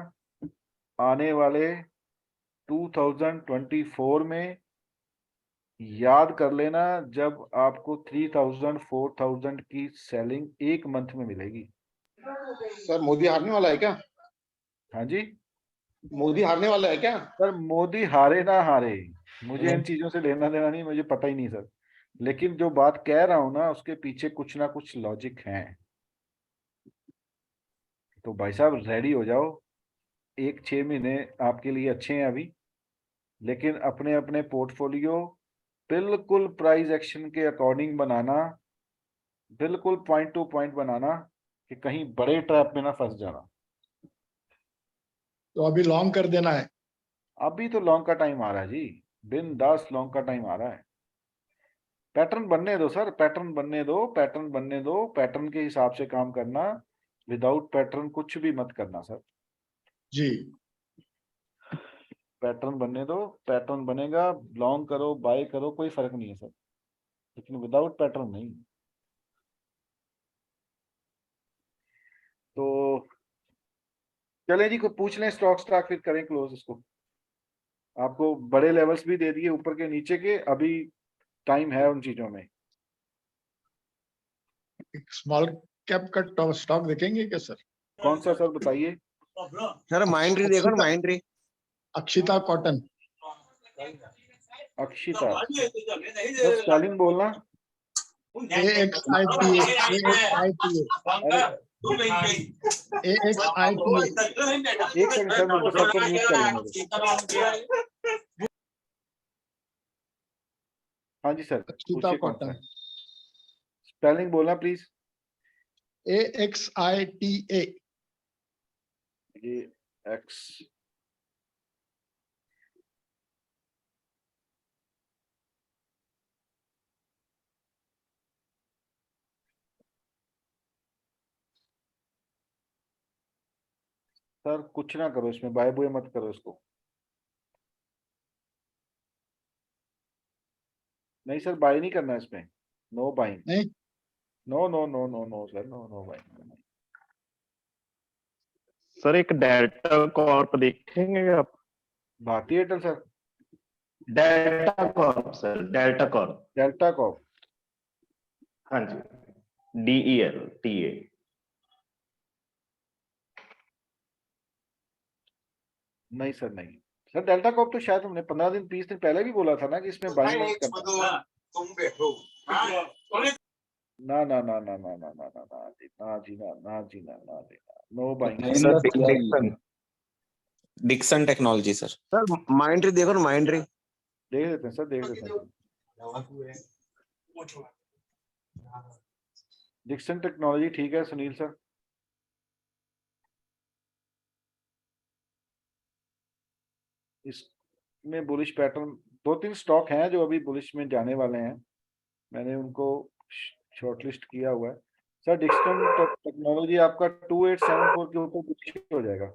आने वाले 2024 में याद कर लेना, जब आपको 3,000 4,000 की सेलिंग एक मंथ में मिलेगी। सर मोदी हारने वाला है क्या? हाँ जी मोदी हारने वाला है क्या? सर, मोदी हारे ना हारे, मुझे इन चीजों से लेना देना नहीं, मुझे पता ही नहीं सर। लेकिन जो बात कह रहा हूं ना, उसके पीछे कुछ ना कुछ लॉजिक है। तो भाई साहब रेडी हो जाओ, 1-6 महीने आपके लिए अच्छे हैं अभी, लेकिन अपने अपने पोर्टफोलियो बिल्कुल प्राइस एक्शन के अकॉर्डिंग बनाना, बिल्कुल पॉइंट टू पॉइंट बनाना, कि कहीं बड़े ट्रैप में ना फंस जाना। तो अभी लॉन्ग कर देना है? अभी तो लॉन्ग का टाइम आ रहा है जी, बिंदास लॉन्ग का टाइम आ रहा है। पैटर्न बनने दो सर, पैटर्न बनने दो, पैटर्न बनने दो, पैटर्न के हिसाब से काम करना। विदाउट पैटर्न कुछ भी मत करना सर। जी पैटर्न बनने दो, पैटर्न बनेगा, लॉन्ग करो बाय करो कोई फर्क नहीं है सर, लेकिन विदाउट पैटर्न नहीं। तो चले जी, को पूछ लें स्टॉक फिर करें क्लोज इसको। आपको बड़े लेवल्स भी दे दिए ऊपर के नीचे के, अभी टाइम है उन चीजों में। एक स्मॉल कैप का स्टॉक देखेंगे क्या सर? कौन सा सर बताइए? सर माइंड्री देखो ना, Mindtree. Akshita cotton. Akshita sir, spelling बोलना। AXITA अरे एक सेकंड सर, मुझको सबको म्यूट कर लेंगे। हाँ जी सर, अक्षिता पूछिए कौन सा कॉटन। है, स्पेलिंग बोलना प्लीज। AXITA। ये एक्स सर, कुछ ना करो इसमें, बाय बुए मत करो इसको। नहीं सर, बाय नहीं करना इसमें, नो बाइंग। नहीं no no no no no sir, no no buying. Sir एक डेल्टा कॉर्प देखेंगे आप? भारतीय Airtel sir, Delta Corp sir, Delta Corp. Delta Corp. हाँ जी, DELTA। नहीं सर, नहीं सर, डेल्टा कॉप तो शायद हमने 15 दिन 20 दिन पहले भी बोला था ना कि इसमें बाइंग मत करना। ना ना ना ना ना ना ना ना ना जी ना जी ना ना जी ना ना जी ना, no buying. Sir Dixon, Dixon technology sir. Sir Mindtree देखो ना, माइंड्री। देख लेते हैं सर, देख लेते हैं। डिक्सन टेक्नोलॉजी ठीक है सुनील सर। इसमें बुलिश पैटर्न, 2-3 स्टॉक हैं जो अभी बुलिश में जाने वाले हैं, मैंने उनको शॉर्टलिस्ट किया हुआ है सर। डिक्सन टेक्नोलॉजी आपका 2874 के ऊपर बुलिश हो जाएगा।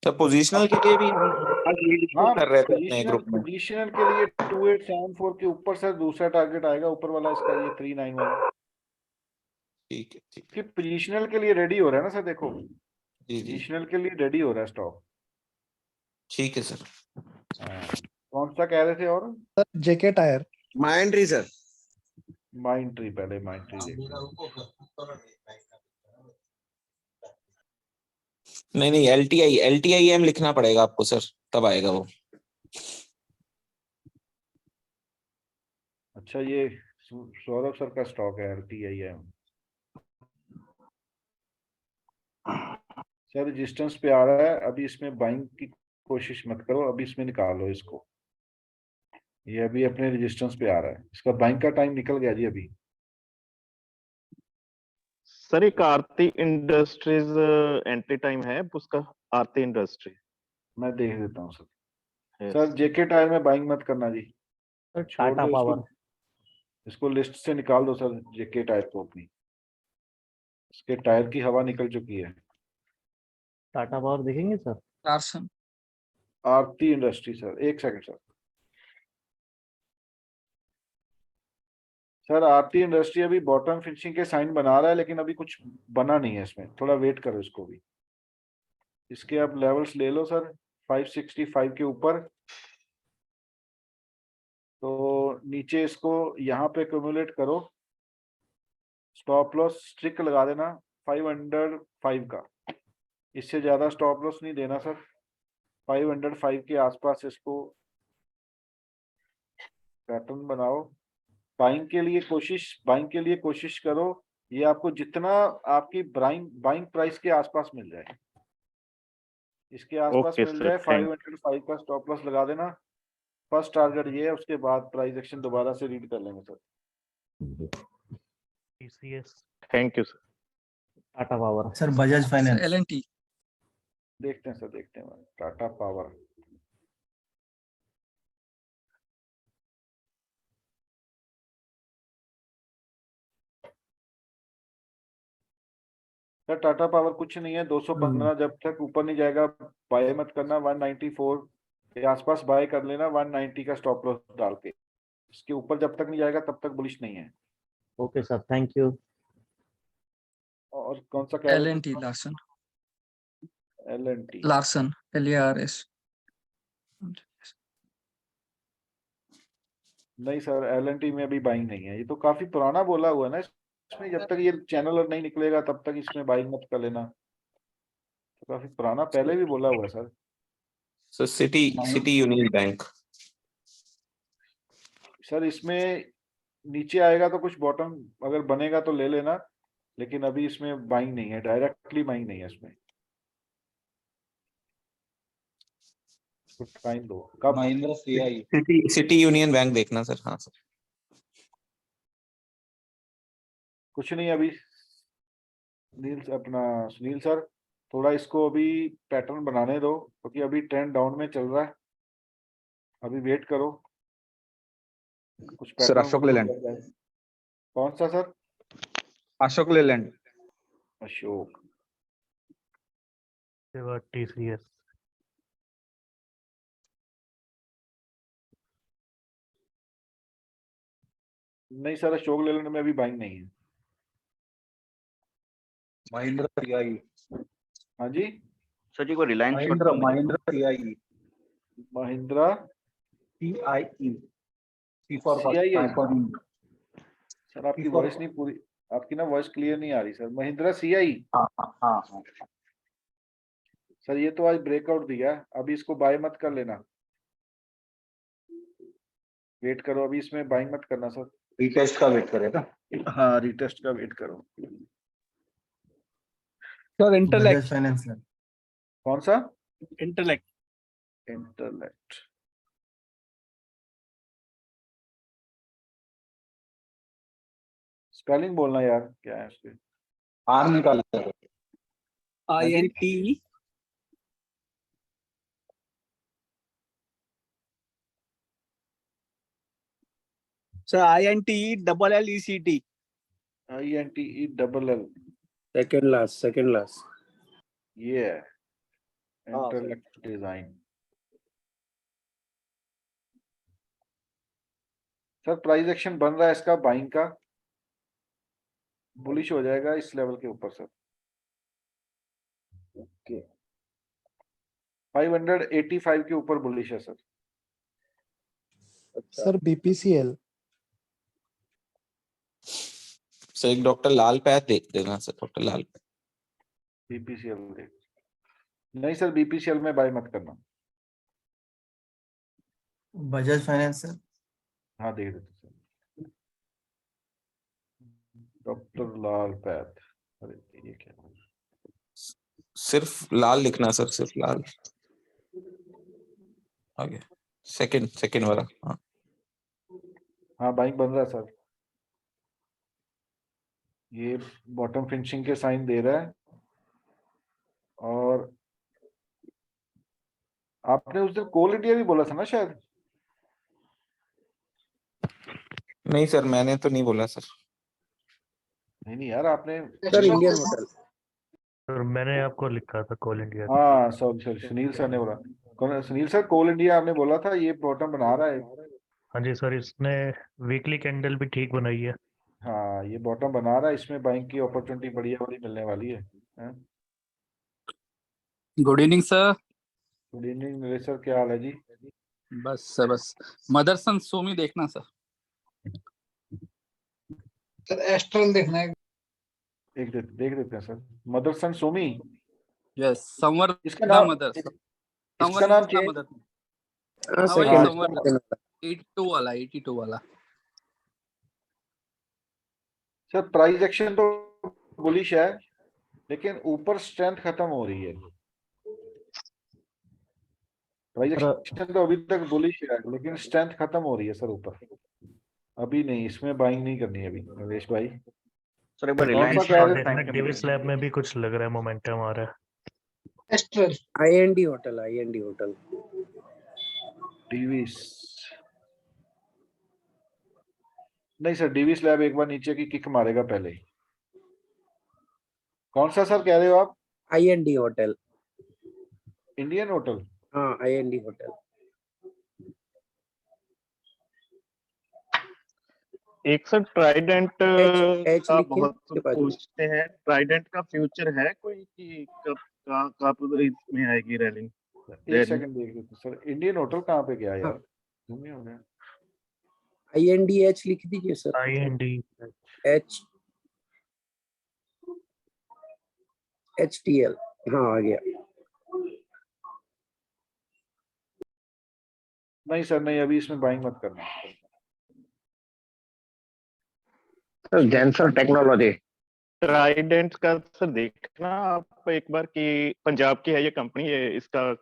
सर पोजिशनल के लिए भी आज ये हाँ, डिस्कस कर रहे थे अपने पोजीशनल ग्रुप में। पोजीशनल के लिए 2874 के ऊपर सर दूसरा टारगेट आएगा, ऊपर वाला इसका ये 39 वाला। ठीक है, ठीक कि पोजीशनल के लिए रेडी हो रहा है ना सर, देखो है, जी जी पोजीशनल के लिए रेडी हो रहा है स्टॉक। ठीक है सर। कौन सा कह रहे थे? और JK Tyre. Mindtree sir. Mindtree, पहले माइंड ट्री देखते हैं। नहीं नहीं, LTIM लिखना पड़ेगा आपको सर, तब आएगा वो। अच्छा, ये सौरभ सर का स्टॉक है LTIM सर, रेजिस्टेंस पे आ रहा है अभी, इसमें बाइंग की कोशिश मत करो, अभी इसमें निकालो इसको। ये अभी अपने रेजिस्टेंस पे आ रहा है, इसका बाइंग का टाइम निकल गया जी अभी। सर एक आरती इंडस्ट्रीज एंट्री टाइम है उसका? आरती इंडस्ट्री मैं देख देता हूँ सर। Yes. सर जेके टायर में बाइंग मत करना जी, सर छोड़ टाटा दो पावर। इसको लिस्ट से निकाल दो सर। जेके टायर को अपनी, इसके टायर की हवा निकल चुकी है। टाटा पावर देखेंगे सर। लार्सन। आरती इंडस्ट्री सर, एक सेकंड सर। सर आरती इंडस्ट्री अभी बॉटम फिनिशिंग के साइन बना रहा है, लेकिन अभी कुछ बना नहीं है इसमें, थोड़ा वेट करो इसको भी। इसके आप लेवल्स ले लो सर 565 के ऊपर, तो नीचे इसको यहाँ पे एक्यूमुलेट करो, स्टॉप लॉस स्ट्रिक लगा देना 505 का, इससे ज्यादा स्टॉप लॉस नहीं देना सर। 505 के आसपास इसको पैटर्न बनाओ, बाइंग के लिए कोशिश करो। ये आपको जितना आपकी बाइंग प्राइस के आसपास मिल जाए, इसके आसपास ओके मिल सर, जाए, थैंक 505 का स्टॉप लॉस लगा देना। फर्स्ट टारगेट ये है, उसके बाद प्राइस एक्शन दोबारा से रीड कर लेंगे sir. TCS। Thank you sir. Tata power. Sir Bajaj finance. LNT। देखते हैं सर, देखते हैं Tata power. Sir Tata power कुछ नहीं है, 215 जब तक ऊपर नहीं जाएगा बाय मत करना, 194 के आसपास बाय कर लेना, 190 का स्टॉप लॉस डाल के। इसके ऊपर जब तक नहीं जाएगा तब तक बुलिश नहीं है। Okay sir, thank you. और कौन सा कह रहे L&T Larsen. L&T? Larsen. LARS. नहीं सर, L&T में अभी बाइंग नहीं है, ये तो काफी पुराना बोला हुआ है ना इसमें, जब तक ये चैनल और नहीं निकलेगा तब तक इसमें बाइंग मत कर लेना, तो काफी पुराना पहले भी बोला हुआ है sir. Sir city union bank. Sir इसमें नीचे आएगा तो कुछ बॉटम अगर बनेगा तो ले लेना, लेकिन अभी इसमें बाइंग नहीं है, डायरेक्टली बाइंग नहीं है इसमें। टाइम दो, कब? Mahindra CI. City union bank देखना सर। हाँ सर। कुछ नहीं अभी सुनील सर थोड़ा इसको अभी पैटर्न बनाने दो, क्योंकि अभी ट्रेंड डाउन में चल रहा है, अभी वेट करो कुछ सर पैटर्न अशोक लेलैंड। कौन सा sir? Ashok Leyland. Ashok. TCS। नहीं सर, अशोक लेलैंड में अभी बाइंग नहीं है। महिंद्रा सीआई। हाँ जी सर जी को Reliance Mahindra CI. Mahindra CIE. C for CII। For sir आपकी वॉइस नहीं पूरी, आपकी ना वॉइस क्लियर नहीं आ रही सर। महिंद्रा CI। हाँ। सर ये तो आज ब्रेकआउट दिया, अभी इसको बाय मत कर लेना, वेट करो, अभी इसमें बाइंग मत करना सर। रीटेस्ट का वेट करेगा। हाँ रिटेस्ट का वेट करो। Sir intellect. फाइनेंशियल। कौन सा? इंटेलेक्ट। इंटेलेक्ट। स्पेलिंग बोलना यार, क्या है उसके? आर निकाल INT sir INTELLECT। INTELL। Second last. ये है intellect design. Sir price action बन रहा है इसका बाइंग का, बुलिश हो जाएगा इस लेवल के ऊपर सर। ओके 585 के ऊपर बुलिश है सर। Sir BPCL। सर एक डॉक्टर लाल पैथ देख देना सर, डॉक्टर लाल पैथ। BPCL देख, नहीं सर BPCL में बाय मत करना। Bajaj finance sir. हाँ देख देते सर, डॉक्टर लाल पैथ। अरे ये क्या है? सिर्फ लाल लिखना सर, सिर्फ लाल। आगे सेकंड वाला। हाँ हाँ बाइंग बन रहा है सर, ये बॉटम फिनिशिंग के साइन दे रहा है। और आपने उस दिन कोल इंडिया भी बोला था ना शायद? नहीं सर, मैंने तो नहीं बोला सर। नहीं यार आपने। Sir Indian hotel. सर मैंने आपको लिखा था कोल इंडिया। हाँ सॉरी सुनील सर ने बोला, सुनील सर कोल इंडिया आपने बोला था, ये बॉटम बना रहा है। हाँ जी सर, इसने वीकली कैंडल भी ठीक बनाई है। हाँ ये बॉटम बना रहा है, इसमें बाइंग की अपॉर्चुनिटी बढ़िया वाली मिलने वाली है। Good evening sir. Good evening Naresh sir, क्या हाल है जी? बस मदरसन सोमी देखना सर। सर एस्ट्रल देखना है। देख देते हैं सर। मदरसन सोमी। यस संवर इसका नाम क्या है? मदर। हाँ वही सेकंड। संवर 82 वाला। सर प्राइस एक्शन तो बुलिश है, लेकिन ऊपर स्ट्रेंथ खत्म हो रही है। प्राइस एक्शन तो अभी तक बुलिश है, लेकिन स्ट्रेंथ खत्म हो रही है सर ऊपर। अभी नहीं, इसमें बाइंग नहीं करनी है अभी नरेश भाई। सर एक बार कौन सा रिलायंस कह रहे देखना डेविस लैब में भी कुछ लग रहा है, मोमेंटम आ रहा है। एस्ट्रल। IND hotel. डीवीस? नहीं सर, डीवीस लैब एक बार नीचे की किक मारेगा पहले ही। कौन सा सर कह रहे हो आप? IND hotel. Indian hotel? हाँ, IND होटल। एक सर ट्राइडेंट H का लिखिए बहुत उसके बाद। पूछते हैं, ट्राइडेंट का फ्यूचर है कोई कि कब इसमें आएगी रैलिंग? एक सेकंड देख लेते सर। इंडियन होटल कहाँ पे गया यार? घूमे हो गया। INDH लिख दीजिए सर। IND H HTL। हाँ, आ गया। नहीं सर नहीं, अभी इसमें बाइंग मत करना। सर जेंसर टेक्नोलॉजी ट्राइडेंट का सर देखना आप एक बार कि पंजाब की है ये कंपनी है इसका।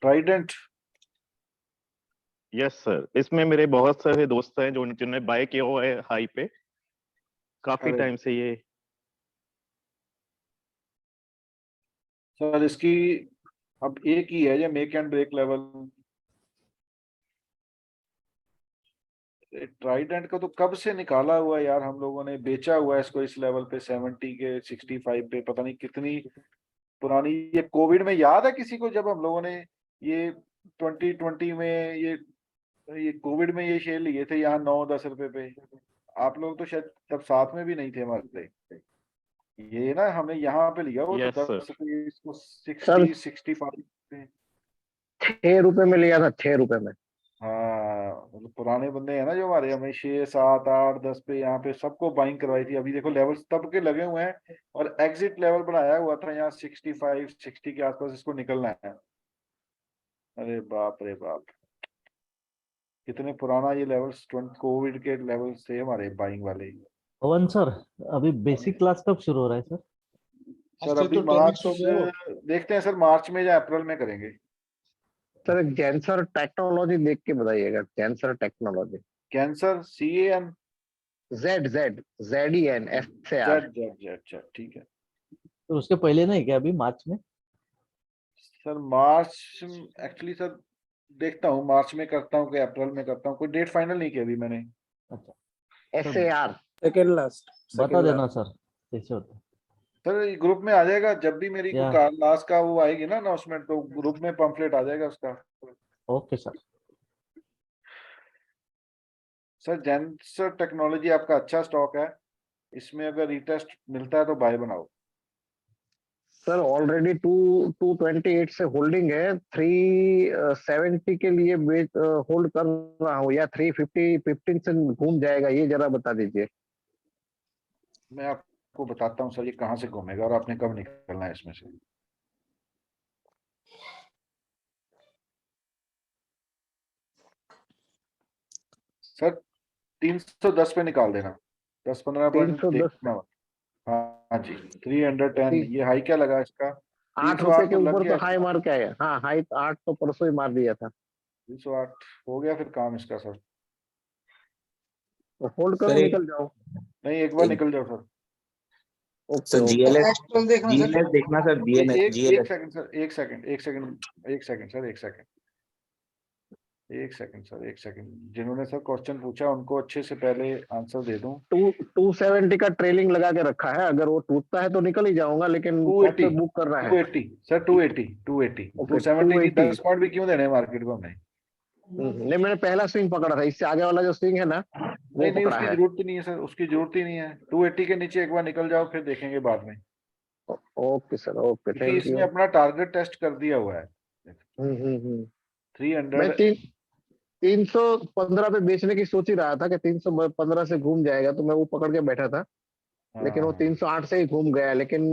ट्राइडेंट? यस सर, इसमें मेरे बहुत सारे दोस्त हैं जो जिन्होंने बाय किया हुआ है हाई पे काफी अरे टाइम से ये। सर इसकी अब एक ही है, ये make and break level. Trident को तो कब से निकाला हुआ है यार, हम लोगों ने बेचा हुआ है इसको इस लेवल पे 70 के 65 पे, पता नहीं कितनी पुरानी। ये कोविड में याद है किसी को जब हम लोगों ने ये 2020 में ये कोविड में ये शेयर लिए थे यहाँ 9-10 रुपए पे? आप लोग तो शायद तब साथ में भी नहीं थे हमारे। ये ना हमने यहाँ पे लिया वो तो यस 10 सर। पे, इसको सर 65 पे। 6 रुपए में लिया था, 6 रुपए में। हाँ मतलब पुराने बंदे हैं ना जो हमारे, हमें 6, 7, 8, 10 पे यहाँ पे सबको बाइंग करवाई थी। अभी देखो लेवल्स तब के लगे हुए हैं और एग्जिट लेवल बनाया हुआ था यहाँ 65, 60 के आसपास इसको निकलना है। अरे बाप रे बाप, कितने पुराना ये लेवल्स, कोविड के लेवल्स थे हमारे बाइंग वाले। पवन सर, अभी बेसिक क्लास कब शुरू हो रहा है सर? सर अभी मार्च, देखते हैं सर मार्च में या अप्रैल में करेंगे। सर जेंसर टेक्नोलॉजी देख के बताइएगा, Zensar technology. Cancer CAN ZEN Z, ठीक है तो उसके पहले नहीं क्या, अभी मार्च में? सर। मार्च एक्चुअली सर देखता हूँ, मार्च में करता हूँ कि अप्रैल में करता हूँ, कोई डेट फाइनल नहीं की अभी मैंने। अच्छा SAR सेकेंड लास्ट। बता देना सर कैसे होता है। सर ग्रुप में आ जाएगा जब भी मेरी या कार लास्ट का वो आएगी ना अनाउंसमेंट, तो ग्रुप में पंफलेट आ जाएगा उसका। Okay sir. Sir Zensar technology आपका अच्छा स्टॉक है, इसमें अगर रिटेस्ट मिलता है तो बाय बनाओ। सर ऑलरेडी 228 से होल्डिंग है, 370 के लिए होल्ड कर रहा हूँ, या 350 15 से घूम जाएगा, ये जरा बता दीजिए। मैं आपको बताता हूँ सर ये कहाँ से घूमेगा और आपने कब निकलना है इसमें से। सर 310 पे निकाल देना, 10-15 पॉइंट 310 देखना। हाँ जी 310। ये हाई क्या लगा इसका? 8 रुपए 308 के तो लग ऊपर गया तो हाई मार के आया। हाँ हाई 8 तो परसों ही मार दिया था। 308 हो गया फिर काम इसका सर। तो होल्ड करो, सर निकल जाओ। नहीं एक बार निकल जाओ सर। सर ओके GLS देखना सर। GLS देखना सर, एक GLS सेकंड सर, एक सेकंड सर, एक सेकंड। जिन्होंने सर क्वेश्चन पूछा उनको अच्छे से पहले आंसर दे दूं। 270 का ट्रेलिंग लगा के रखा है, अगर वो टूटता है तो निकल ही जाऊंगा, लेकिन कब से 280 बुक करना है? 280 सर, 280 ओके 270 नहीं, 280। 10 पॉइंट भी क्यों देने मार्केट को हमने? नहीं मैंने पहला स्विंग पकड़ा था, इससे आगे वाला जो स्विंग है ना वो नहीं पकड़ा उसकी है। जरूरत ही नहीं है सर, उसकी जरूरत ही नहीं है। 280 के नीचे एक बार निकल जाओ फिर देखेंगे बाद में, ओके सर, ओके क्योंकि थैंक इसने यू। अपना टारगेट टेस्ट कर दिया हुआ है। मैं 300। 315 पे बेचने की सोच ही रहा था कि 315 से घूम जाएगा, तो मैं वो पकड़ के बैठा था, लेकिन वो हाँ 308 से ही घूम गया। लेकिन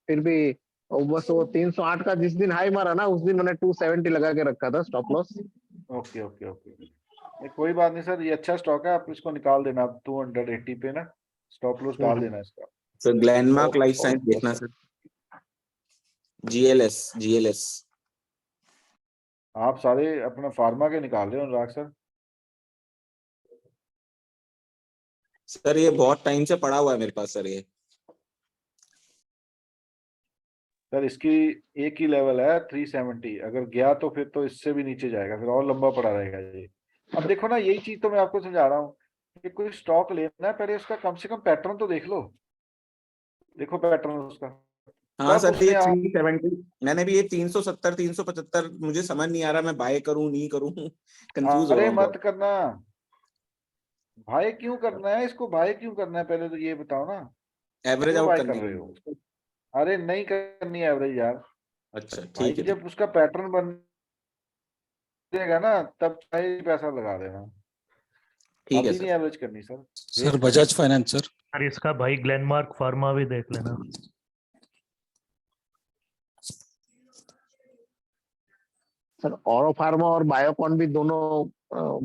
फिर भी बस वो 308 का जिस दिन हाई मारा ना उस दिन मैंने 270 लगा के रखा था stop loss. Okay okay okay, नहीं कोई बात नहीं सर, ये अच्छा स्टॉक है, आप इसको निकाल देना। आप 280 पे ना स्टॉप लॉस डाल देना इसका। Sir Glenmark life science okay देखना सर, GLS। आप सारे अपना फार्मा के निकाल रहे हो अनुराग सर। सर ये बहुत टाइम से पड़ा हुआ है मेरे पास सर ये। सर इसकी एक ही लेवल है 370, अगर गया तो फिर तो इससे भी नीचे जाएगा, फिर और लंबा पड़ा रहेगा ये। अब देखो ना, यही चीज तो मैं आपको समझा रहा हूँ कि कोई स्टॉक लेना है पहले उसका कम से कम पैटर्न तो देख लो। देखो पैटर्न उसका। हाँ तब सर, ये उसने 370 मैंने भी ये 370 375 मुझे समझ नहीं आ रहा मैं बाय करूं नहीं करूं, कंफ्यूज हो अरे रहा हूँ मत बहुत। करना भाई, क्यों करना है इसको भाई, क्यों करना है पहले तो ये बताओ ना, एवरेज क्यों आउट बाय कर करने के रहे लिए। हो? अरे नहीं करनी है एवरेज यार, अच्छा भाई ठीक है। जब उसका पैटर्न बनेगा ना तब चाहे पैसा लगा देना, ठीक है अभी नहीं सर। एवरेज करनी सर, सर वेस्ट बजाज करेंगे। Finance sir. और इसका भाई ग्लेनमार्क फार्मा भी देख लेना। सर ऑरो फार्मा और बायोकॉन भी दोनों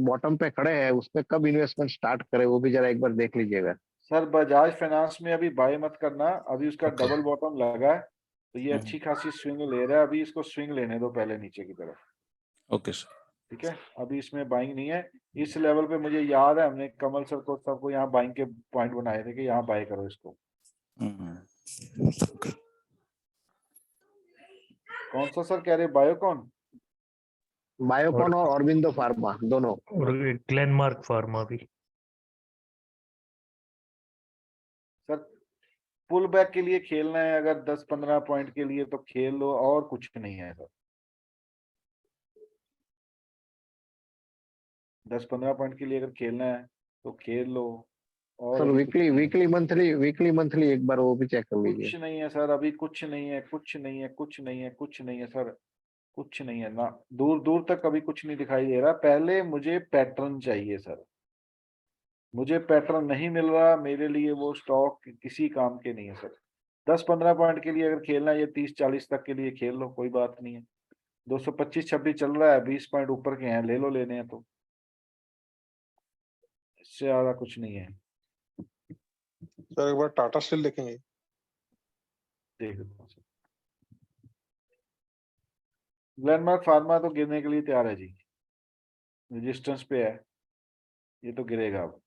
बॉटम पे खड़े हैं, उसमें कब इन्वेस्टमेंट स्टार्ट करें वो भी जरा एक बार देख लीजिएगा। सर बजाज फाइनेंस में अभी बाय मत करना, अभी उसका Okay. डबल बॉटम लगा है तो ये अच्छी खासी स्विंग ले रहा है, अभी इसको स्विंग लेने दो पहले नीचे की तरफ, ओके सर। ठीक है। अभी इसमें बाइंग नहीं है, इस लेवल पे मुझे याद है हमने कमल सर को सबको यहाँ बाइंग के पॉइंट बनाए थे कि यहाँ बाय करो इसको। कौन सा सर कह रहे, बायोकॉन? बायोकॉन और ऑरबिंदो फार्मा दोनों। और ग्लेनमार्क फार्मा भी। सर पुल बैक के लिए खेलना है अगर 10-15 पॉइंट के लिए तो खेल लो, और कुछ नहीं है सर। 10-15 पॉइंट के लिए अगर खेलना है तो खेल लो, और सर अभी कुछ नहीं है। वीकली मंथली एक बार वो भी चेक कर लीजिए। कुछ नहीं है सर, अभी कुछ नहीं है, कुछ नहीं है, कुछ नहीं है, कुछ नहीं है सर, कुछ नहीं है ना, दूर दूर तक अभी कुछ नहीं दिखाई दे रहा। पहले मुझे पैटर्न चाहिए सर, मुझे पैटर्न नहीं मिल रहा, मेरे लिए वो स्टॉक किसी काम के नहीं है सर। 10-15 पॉइंट के लिए अगर खेलना है, ये 30-40 तक के लिए खेल लो, कोई बात नहीं है। 225-26 चल रहा है, 20 पॉइंट ऊपर के हैं, ले लो, लेने हैं तो, इससे ज्यादा कुछ नहीं है। सर एक बार टाटा स्टील देखेंगे। देख लो सर, ग्लेनमार्क फार्मा तो गिरने के लिए तैयार है जी, रेजिस्टेंस पे है, ये तो गिरेगा अब।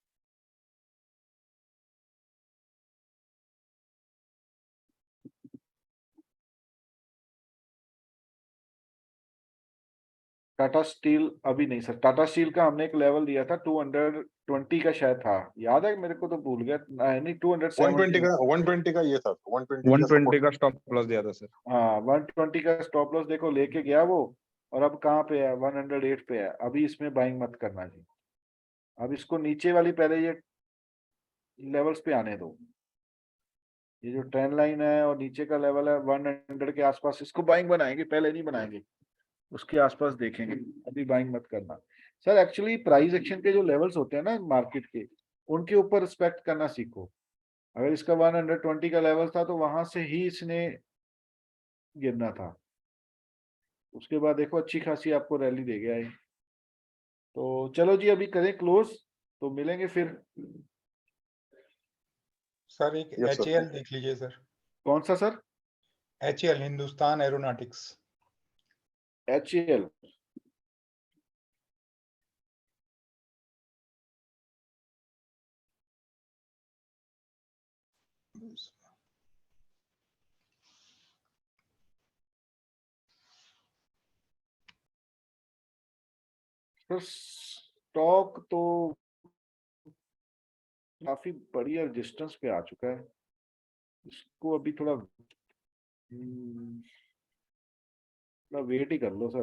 टाटा स्टील अभी नहीं सर, टाटा स्टील का हमने एक लेवल दिया था 220 का शायद था, याद है मेरे को, तो भूल गया, नहीं 270 120 का ये था, 120 का स्टॉप लॉस दिया था सर। हाँ 120 का स्टॉप लॉस देखो लेके गया वो, और अब कहाँ पे है, 108 पे है। अभी इसमें बाइंग मत करना जी, अब इसको नीचे वाली पहले ये लेवल्स पे आने दो, ये जो ट्रेंड लाइन है और नीचे का लेवल है 100 के आसपास, इसको बाइंग बनाएंगे, पहले नहीं बनाएंगे, उसके आसपास देखेंगे, अभी बाइंग मत करना सर। एक्चुअली प्राइस एक्शन के जो लेवल्स होते हैं ना मार्केट के, उनके ऊपर रिस्पेक्ट करना सीखो। अगर इसका 120 का लेवल था तो वहां से ही इसने गिरना था, उसके बाद देखो अच्छी खासी आपको रैली दे गया है। तो चलो जी अभी करें क्लोज, तो मिलेंगे फिर। सर एक HAL देख लीजिए सर। कौन सा sir? HAL Hindustan aeronautics. HAL sir, stock तो काफी बढ़िया डिस्टेंस पे आ चुका है, इसको अभी थोड़ा वेट ही कर लो सर।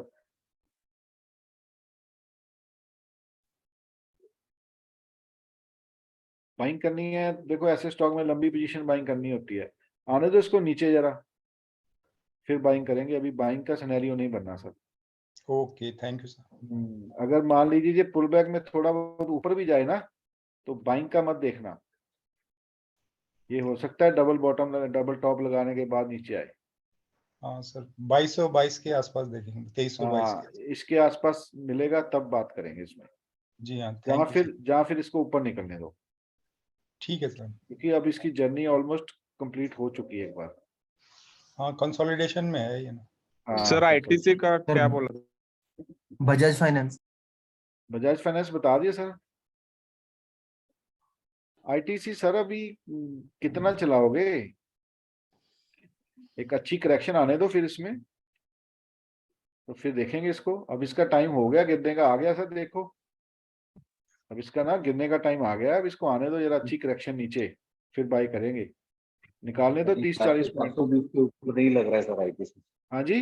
बाइंग करनी है, देखो ऐसे स्टॉक में लंबी पोजीशन बाइंग करनी होती है, आने दो इसको नीचे जरा, फिर बाइंग करेंगे, अभी बाइंग का सिनेरियो नहीं बनना sir. Okay thank you sir. अगर मान लीजिए पुल बैक में थोड़ा बहुत ऊपर भी जाए ना तो बाइंग का मत देखना, ये हो सकता है डबल बॉटम डबल टॉप लगाने के बाद नीचे आए। हाँ सर 2222 के आसपास देखेंगे, 2322 हाँ के। इसके आसपास मिलेगा तब बात करेंगे इसमें, जी हाँ जहाँ थैंक यू जहाँ फिर इसको ऊपर निकलने दो, ठीक है सर। क्योंकि अब इसकी जर्नी ऑलमोस्ट कंप्लीट हो चुकी है एक बार। हाँ कंसोलिडेशन में है ये ना। हाँ, सर ITC का क्या बोला? बजाज फाइनेंस। बजाज फाइनेंस बता दिया सर। ITC सर अभी कितना चलाओगे, एक अच्छी करेक्शन आने दो फिर इसमें, तो फिर देखेंगे इसको। अब इसका टाइम हो गया गिरने का, आ गया सर देखो, अब इसका ना गिरने का टाइम आ गया, अब इसको आने दो जरा अच्छी करेक्शन नीचे, फिर बाय करेंगे, निकालने तो 30-40 पॉइंट। 420 के ऊपर नहीं लग रहा है सर आईटीसी। हाँ जी,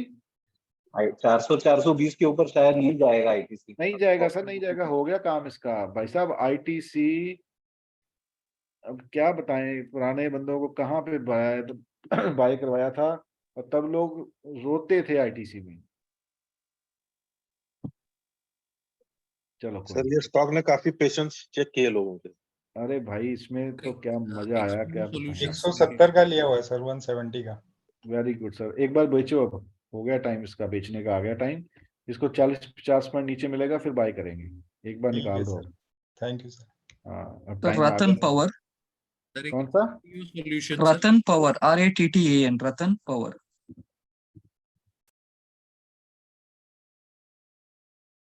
400-420 के ऊपर शायद नहीं जाएगा आईटीसी। नहीं जाएगा सर, नहीं जाएगा, हो गया काम इसका भाई साहब। आईटीसी अब क्या बताएं, पुराने बंदों को कहाँ पे बाय करवाया था, और तब लोग रोते थे आईटीसी में। चलो कोई सर ये स्टॉक ने काफी पेशेंस चेक किए लोगों के। अरे भाई इसमें तो क्या मजा आया, क्या बताएं। 170 का लिया हुआ है सर, 170 का। वेरी गुड सर, एक बार बेचो, अब हो गया टाइम इसका, बेचने का आ गया टाइम। इसको 40-50 पॉइंट नीचे मिलेगा फिर बाय करेंगे, एक बार ठीक है निकाल दो। Sir, thank you sir. हाँ अब सर टाइम आ रतन गया। पावर, कौन सा? रतन पावर, RATTAN, रतन पावर।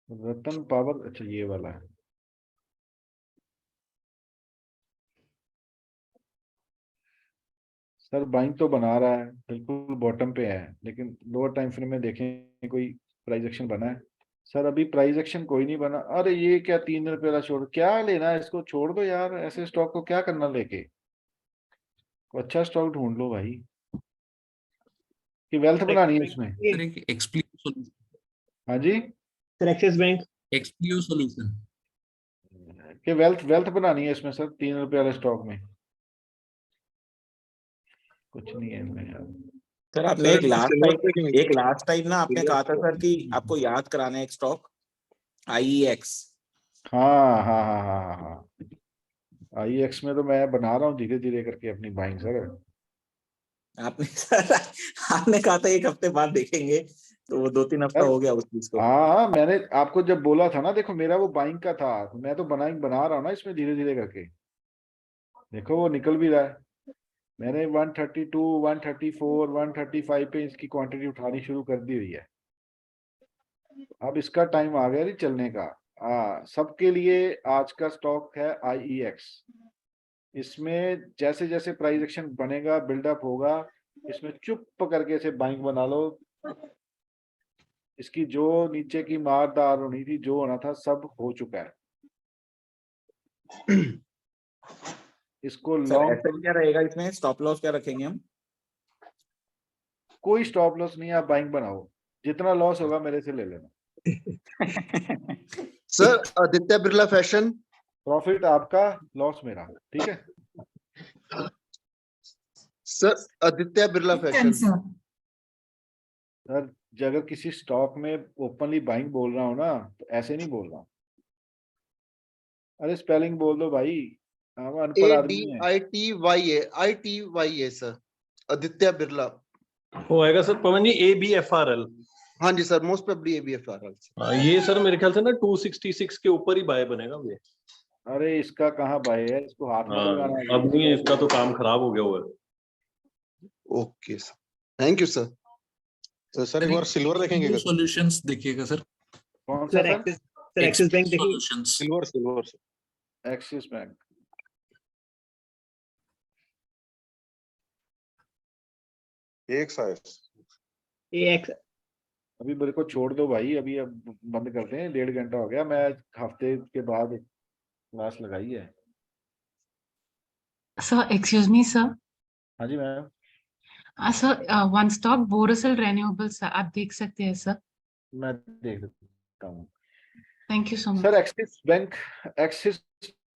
रतन पावर, अच्छा ये वाला है। सर बाइंग तो बना रहा है, बिल्कुल बॉटम पे है, लेकिन लोअर टाइम फ्रेम में देखें कोई प्राइस एक्शन बना है? सर अभी प्राइस एक्शन कोई नहीं बना। अरे ये क्या 3 रुपए वाला छोड़, क्या लेना है इसको, छोड़ दो यार, ऐसे स्टॉक को क्या करना लेके। तो अच्छा स्टॉक ढूंढ लो भाई, कि वेल्थ बनानी है इसमें। सर एक एक्सप्लियो सॉल्यूशन। हाँ जी, सर एक्सिस बैंक एक्सप्लियो सॉल्यूशन। कि वेल्थ वेल्थ बनानी है इसमें सर, 3 रुपए वाले स्टॉक में कुछ नहीं है इनमें यार। सर आपने सर एक लास्ट टाइम ना आपने Silver कहा था सर कि आपको याद कराना है एक स्टॉक, IEX। हाँ हाँ हाँ हाँ हाँ, IEX में तो मैं बना रहा हूँ धीरे धीरे करके अपनी बाइंग सर। आपने सर आपने कहा था 1 हफ्ते बाद देखेंगे, तो वो 2-3 हफ्ता हो गया उस चीज को। हाँ मैंने आपको जब बोला था ना, देखो मेरा वो बाइंग का था, तो मैं तो बना रहा हूँ ना इसमें धीरे धीरे करके, देखो वो निकल भी रहा है। मैंने 132, 134, 135 पे इसकी क्वांटिटी उठानी शुरू कर दी हुई है। अब इसका टाइम आ गया नहीं चलने का। सबके लिए आज का स्टॉक है IEX। इसमें जैसे जैसे प्राइस एक्शन बनेगा, बिल्डअप होगा, इसमें चुप करके से बाइंग बना लो। इसकी जो नीचे की मारदार होनी थी, जो होना था, सब हो चुका है। इसको सर लॉन्ग एसेट क्या रहेगा इसमें, स्टॉप लॉस क्या रखेंगे हम? कोई स्टॉप लॉस नहीं है, आप बाइंग बनाओ, जितना लॉस होगा मेरे से ले लेना। Sir Aditya Birla fashion, profit आपका, लॉस मेरा, ठीक है। Sir Aditya Birla fashion. Sir अगर किसी स्टॉक में ओपनली बाइंग बोल रहा हूँ ना, तो ऐसे नहीं बोल रहा हूँ। अरे स्पेलिंग बोल दो भाई, हम अनपढ़ आदमी हैं। ADITYA sir, Aditya Birla. वो आएगा सर पवन जी ABFRL। हाँ जी सर, मोस्ट प्रोबेबली ABFRL। ये सर मेरे ख्याल से ना 266 के ऊपर ही बाय बनेगा ये। अरे इसका कहाँ बाय है, इसको हाथ में लगाना है। अब नहीं, इसका तो काम खराब हो गया हुआ है। Okay sir, thank you sir. तो सर एक बार सिल्वर देखेंगे क्या? सॉल्यूशंस देखिएगा सर। कौन सा सर? एक्सिस बैंक देखिए। Solutions. Silver axis bank. AX। अभी मेरे को छोड़ दो भाई, अभी अब बंद करते हैं, 1.5 घंटा हो गया, मैं हफ्ते के बाद क्लास लगाई है। Sir, excuse me, sir. हाँ जी ma'am. Sir, one stock Borosil Renewables, sir, आप देख सकते हैं सर। मैं देख लेता हूँ। Thank you so much. Sir axis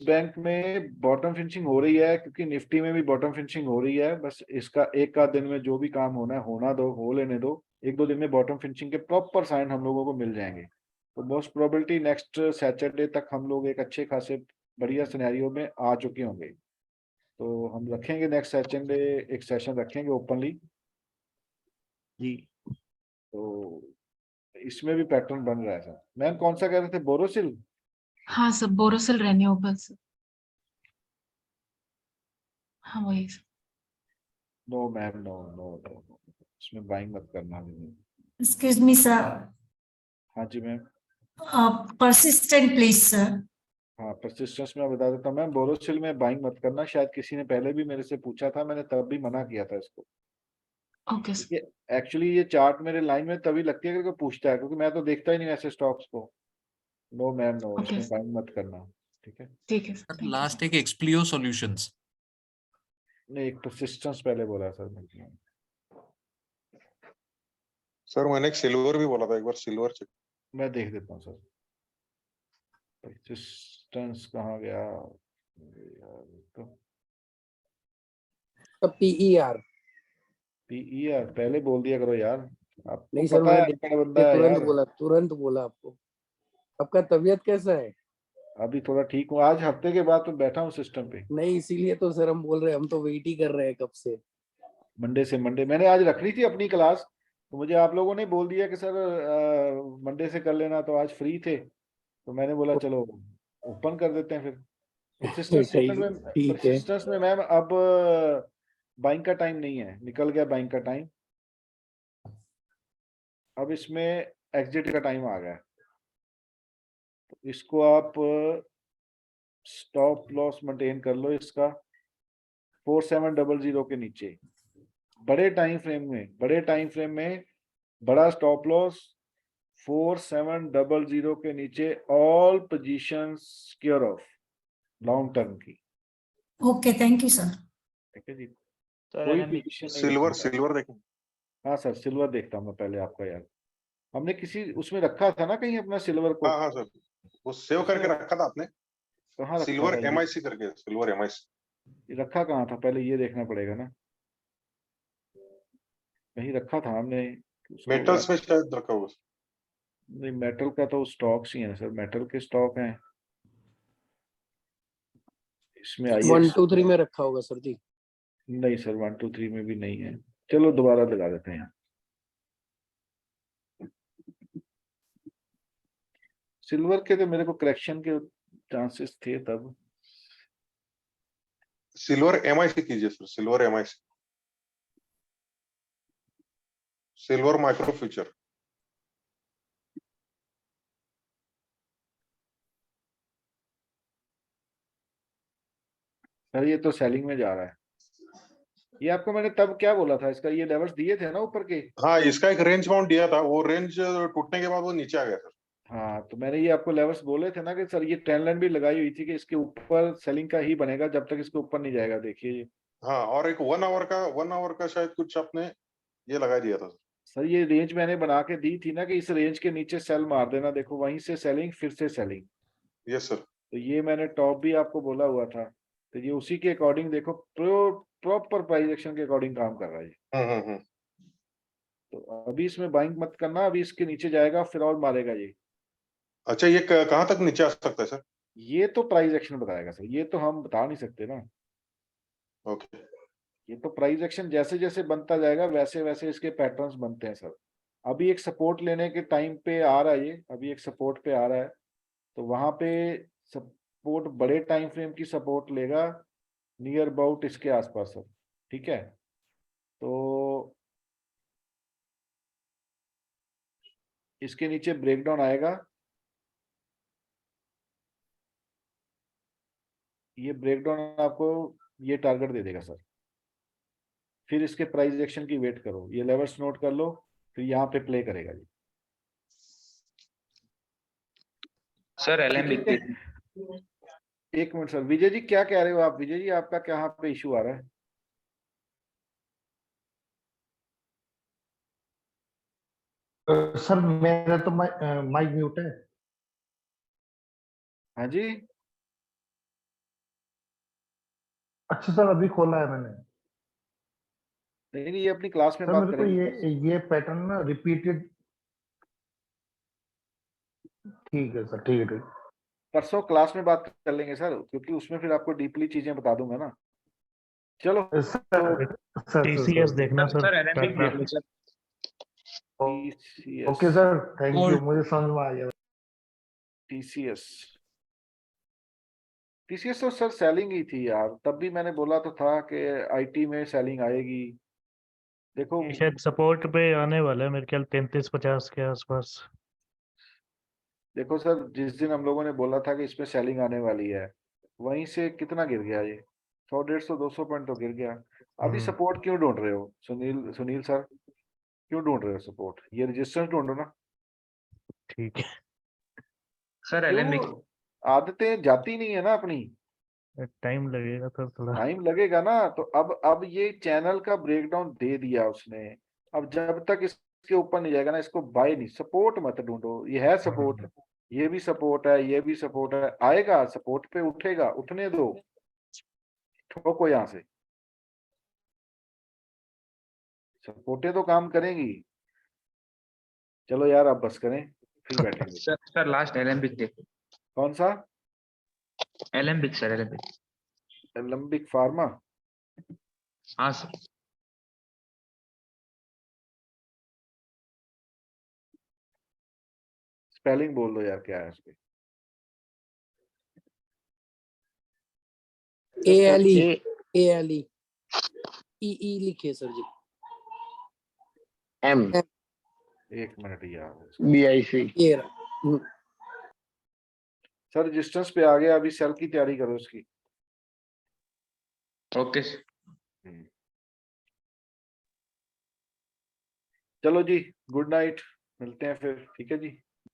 bank में बॉटम फिनिशिंग हो रही है, क्योंकि निफ्टी में भी बॉटम फिनिशिंग हो रही है। बस इसका एक आध दिन में जो भी काम होना है होना दो, हो लेने दो। 1-2 दिन में बॉटम फिनिशिंग के प्रॉपर साइन हम लोगों को मिल जाएंगे। तो मोस्ट प्रोबेबिलिटी नेक्स्ट सैटरडे तक हम लोग एक अच्छे खासे बढ़िया सिनेरियो में आ चुके होंगे। तो हम रखेंगे नेक्स्ट सैटरडे एक सेशन रखेंगे ओपनली जी। तो इसमें भी पैटर्न बन रहा है सर। मैम कौन सा कह रहे थे, बोरोसिल? हाँ सर, Borosil Renewables। हाँ वही sir. No ma'am, no no no, इसमें बाइंग मत करना। Excuse me, sir. हाँ जी मैम। Persistent, please, sir. हाँ परसिस्टेंस में बता देता हूँ मैम, बोरोसिल में बाइंग मत करना। शायद किसी ने पहले भी मेरे से पूछा था, मैंने तब भी मना किया था इसको। Okay sir. एक्चुअली ये चार्ट मेरे लाइन में तभी लगती है अगर कोई पूछता है, क्योंकि मैं तो देखता ही नहीं ऐसे स्टॉक्स को। नो मैम नो, ओके इसमें बाइंग मत करना, ठीक है। ठीक है सर। लास्ट एक एक्सप्लियो सॉल्यूशंस। नहीं, एक परसिस्टेंस पहले बोला सर मैंने। सर मैंने एक सिल्वर भी बोला था, एक बार सिल्वर चेक। मैं देख देता हूँ सर, परसिस्टेंस कहाँ गया यार, तो PER PER पहले बोल दिया करो यार, आपको नहीं सर, पता है मैंने अनपढ़ बंदा है तुरंत यार। बोला आपको। आपका तबीयत कैसा है? अभी थोड़ा ठीक हूँ, आज हफ्ते के बाद तो बैठा हूँ सिस्टम पे। नहीं, इसीलिए तो सर हम बोल रहे हैं, हम तो वेट ही कर रहे हैं कब से। मंडे मैंने आज रखनी थी अपनी क्लास, तो मुझे आप लोगों ने बोल दिया कि सर मंडे से कर लेना, तो आज फ्री थे तो मैंने बोला चलो ओपन कर देते हैं फिर। ठीक है। परसिस्टेंस में मैम अब बाइंग का टाइम नहीं है, निकल गया बाइंग का टाइम, अब इसमें एग्जिट का टाइम आ गया। तो इसको आप स्टॉप लॉस मेंटेन कर लो इसका 4700 के नीचे, बड़े टाइम फ्रेम में बड़ा स्टॉप लॉस 4700 के नीचे, all positions secure off long term की। Okay, thank you sir. ठीक है जी, सर कोई LME पोजीशन नहीं सिल्वर रखनी है। सिल्वर देखें। हाँ सर, सिल्वर देखता हूँ मैं पहले आपका यार, हमने किसी उसमें रखा था ना कहीं अपना सिल्वर को। हाँ हाँ सर, वो सेव करके रखा था आपने, कहाँ रखा सिल्वर था ये? MIC करके, सिल्वर MIC ये रखा कहाँ था, पहले ये देखना पड़ेगा ना, कहीं रखा था हमने उसको मेटल्स में शायद रखा होगा। नहीं, मेटल का तो स्टॉक्स ही है सर, मेटल के स्टॉक हैं इसमें। 1 2 3 में रखा होगा सर जी। नहीं सर, 1 2 3 में भी नहीं है, चलो दोबारा लगा देते हैं। सिल्वर के तो मेरे को करेक्शन के चांसेस थे तब। सिल्वर MIC कीजिए sir, silver MIC, silver micro future. Sir ये तो सेलिंग में जा रहा है, ये आपको मैंने तब क्या बोला था, इसका ये लेवल्स दिए थे ना ऊपर के। हाँ, इसका एक रेंज बाउंड दिया था, वो रेंज टूटने के बाद वो नीचे आ गया सर। हाँ, तो मैंने ये आपको लेवल्स बोले थे ना कि सर ये ट्रेंड लाइन भी लगाई हुई थी कि इसके ऊपर सेलिंग का ही बनेगा जब तक इसके ऊपर नहीं जाएगा। देखिए ये हाँ, और एक 1 आवर का शायद कुछ आपने ये लगा दिया था सर, ये रेंज मैंने बना के दी थी ना कि इस रेंज के नीचे सेल मार देना, देखो वहीं से सेलिंग, फिर से सेलिंग। Yes sir. तो ये मैंने टॉप भी आपको बोला हुआ था, तो ये उसी के अकॉर्डिंग देखो, प्रॉपर प्राइस एक्शन के अकॉर्डिंग काम कर रहा है ये। तो अभी इसमें बाइंग मत करना, अभी इसके नीचे जाएगा फिर और मारेगा ये। अच्छा, ये कहाँ तक नीचे आ सकता है सर? ये तो प्राइस एक्शन बताएगा सर, ये तो हम बता नहीं सकते ना। ओके, ये तो प्राइस एक्शन जैसे जैसे बनता जाएगा वैसे वैसे इसके पैटर्न्स बनते हैं सर। अभी एक सपोर्ट लेने के टाइम पे आ रहा है ये, अभी एक सपोर्ट पे आ रहा है, तो वहां पे सपोर्ट बड़े टाइम फ्रेम की सपोर्ट लेगा नियर अबाउट इसके आसपास सर। ठीक है, तो इसके नीचे ब्रेकडाउन आएगा, ये ब्रेकडाउन आपको ये टारगेट दे देगा सर। फिर इसके प्राइस एक्शन की वेट करो, ये लेवल्स नोट कर लो, फिर यहाँ पे प्ले करेगा जी। सर LME एक मिनट सर, विजय जी क्या कह रहे हो आप? विजय जी आपका क्या पे इशू आ रहा है? सर मेरा तो माइक म्यूट है। हाँ जी, अच्छा सर, अभी खोला है मैंने। नहीं ये अपनी क्लास में सर बात मेरे को करेंगे। ये पैटर्न ना रिपीटेड। ठीक है सर, ठीक है। परसों क्लास में बात कर लेंगे सर, क्योंकि उसमें फिर आपको डीपली चीजें बता दूंगा ना। चलो TCS देखना sir. Okay sir, thank you, मुझे समझ में आ गया। टीसीएस तो सर सेलिंग ही थी यार, तब भी मैंने बोला तो था कि आईटी में सेलिंग आएगी। देखो ये शायद सपोर्ट पे आने वाला है मेरे ख्याल 33-50 के आसपास। देखो सर, जिस दिन हम लोगों ने बोला था कि इसमें सेलिंग आने वाली है, वहीं से कितना गिर गया ये, 100 150 200 पॉइंट तो गिर गया। अभी सपोर्ट क्यों ढूंढ रहे हो सुनील सर, क्यों ढूंढ रहे हो सपोर्ट? ये रेजिस्टेंस ढूंढो ना। ठीक है सर LME आदतें जाती नहीं है ना अपनी। टाइम लगेगा सर थोड़ा। टाइम लगेगा ना, तो अब ये चैनल का ब्रेकडाउन दे दिया उसने। अब जब तक इसके ऊपर नहीं जाएगा ना, इसको बाय नहीं, सपोर्ट मत ढूंढो, ये है सपोर्ट, ये भी सपोर्ट है, ये भी सपोर्ट है, आएगा सपोर्ट पे, उठेगा, उठने दो, ठोको यहाँ से, सपोर्टें तो काम करेंगी। चलो यार अब बस करें, फिर बैठेंगे। सर लास्ट एलेम्बिक देखो। कौन सा? एलेम्बिक सर, एलेम्बिक। एलेम्बिक फार्मा। हाँ सर। स्पेलिंग बोल दो यार, क्या है इसके? ALE EE लिखे सर जी। M एक मिनट यार, BIC। सर रेजिस्टेंस पे आ गया, अभी सेल की तैयारी करो उसकी। ओके। चलो जी, गुड नाइट, मिलते हैं फिर, ठीक है जी।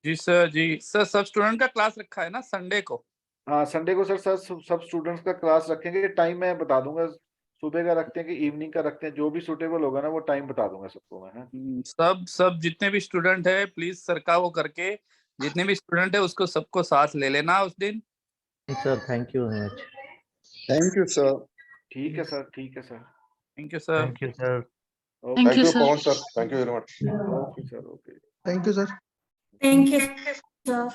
जी सर, जी सर। सब स्टूडेंट का क्लास रखा है ना संडे को? हाँ संडे को सर सब स्टूडेंट्स का क्लास रखेंगे। टाइम मैं बता दूंगा, सुबह का रखते हैं कि इवनिंग का रखते हैं, जो भी सुटेबल होगा ना वो टाइम बता दूंगा सबको मैं। सब जितने भी स्टूडेंट है प्लीज सर का वो करके, जितने भी स्टूडेंट है उसको सबको साथ ले लेना उस दिन। Sir thank you very much. Thank you sir. ठीक है सर, ठीक है sir. Thank you sir. Thank you sir. Thank you, sir. Pawan sir, thank you very much. Okay sir, okay. Thank you sir. Thank you, sir.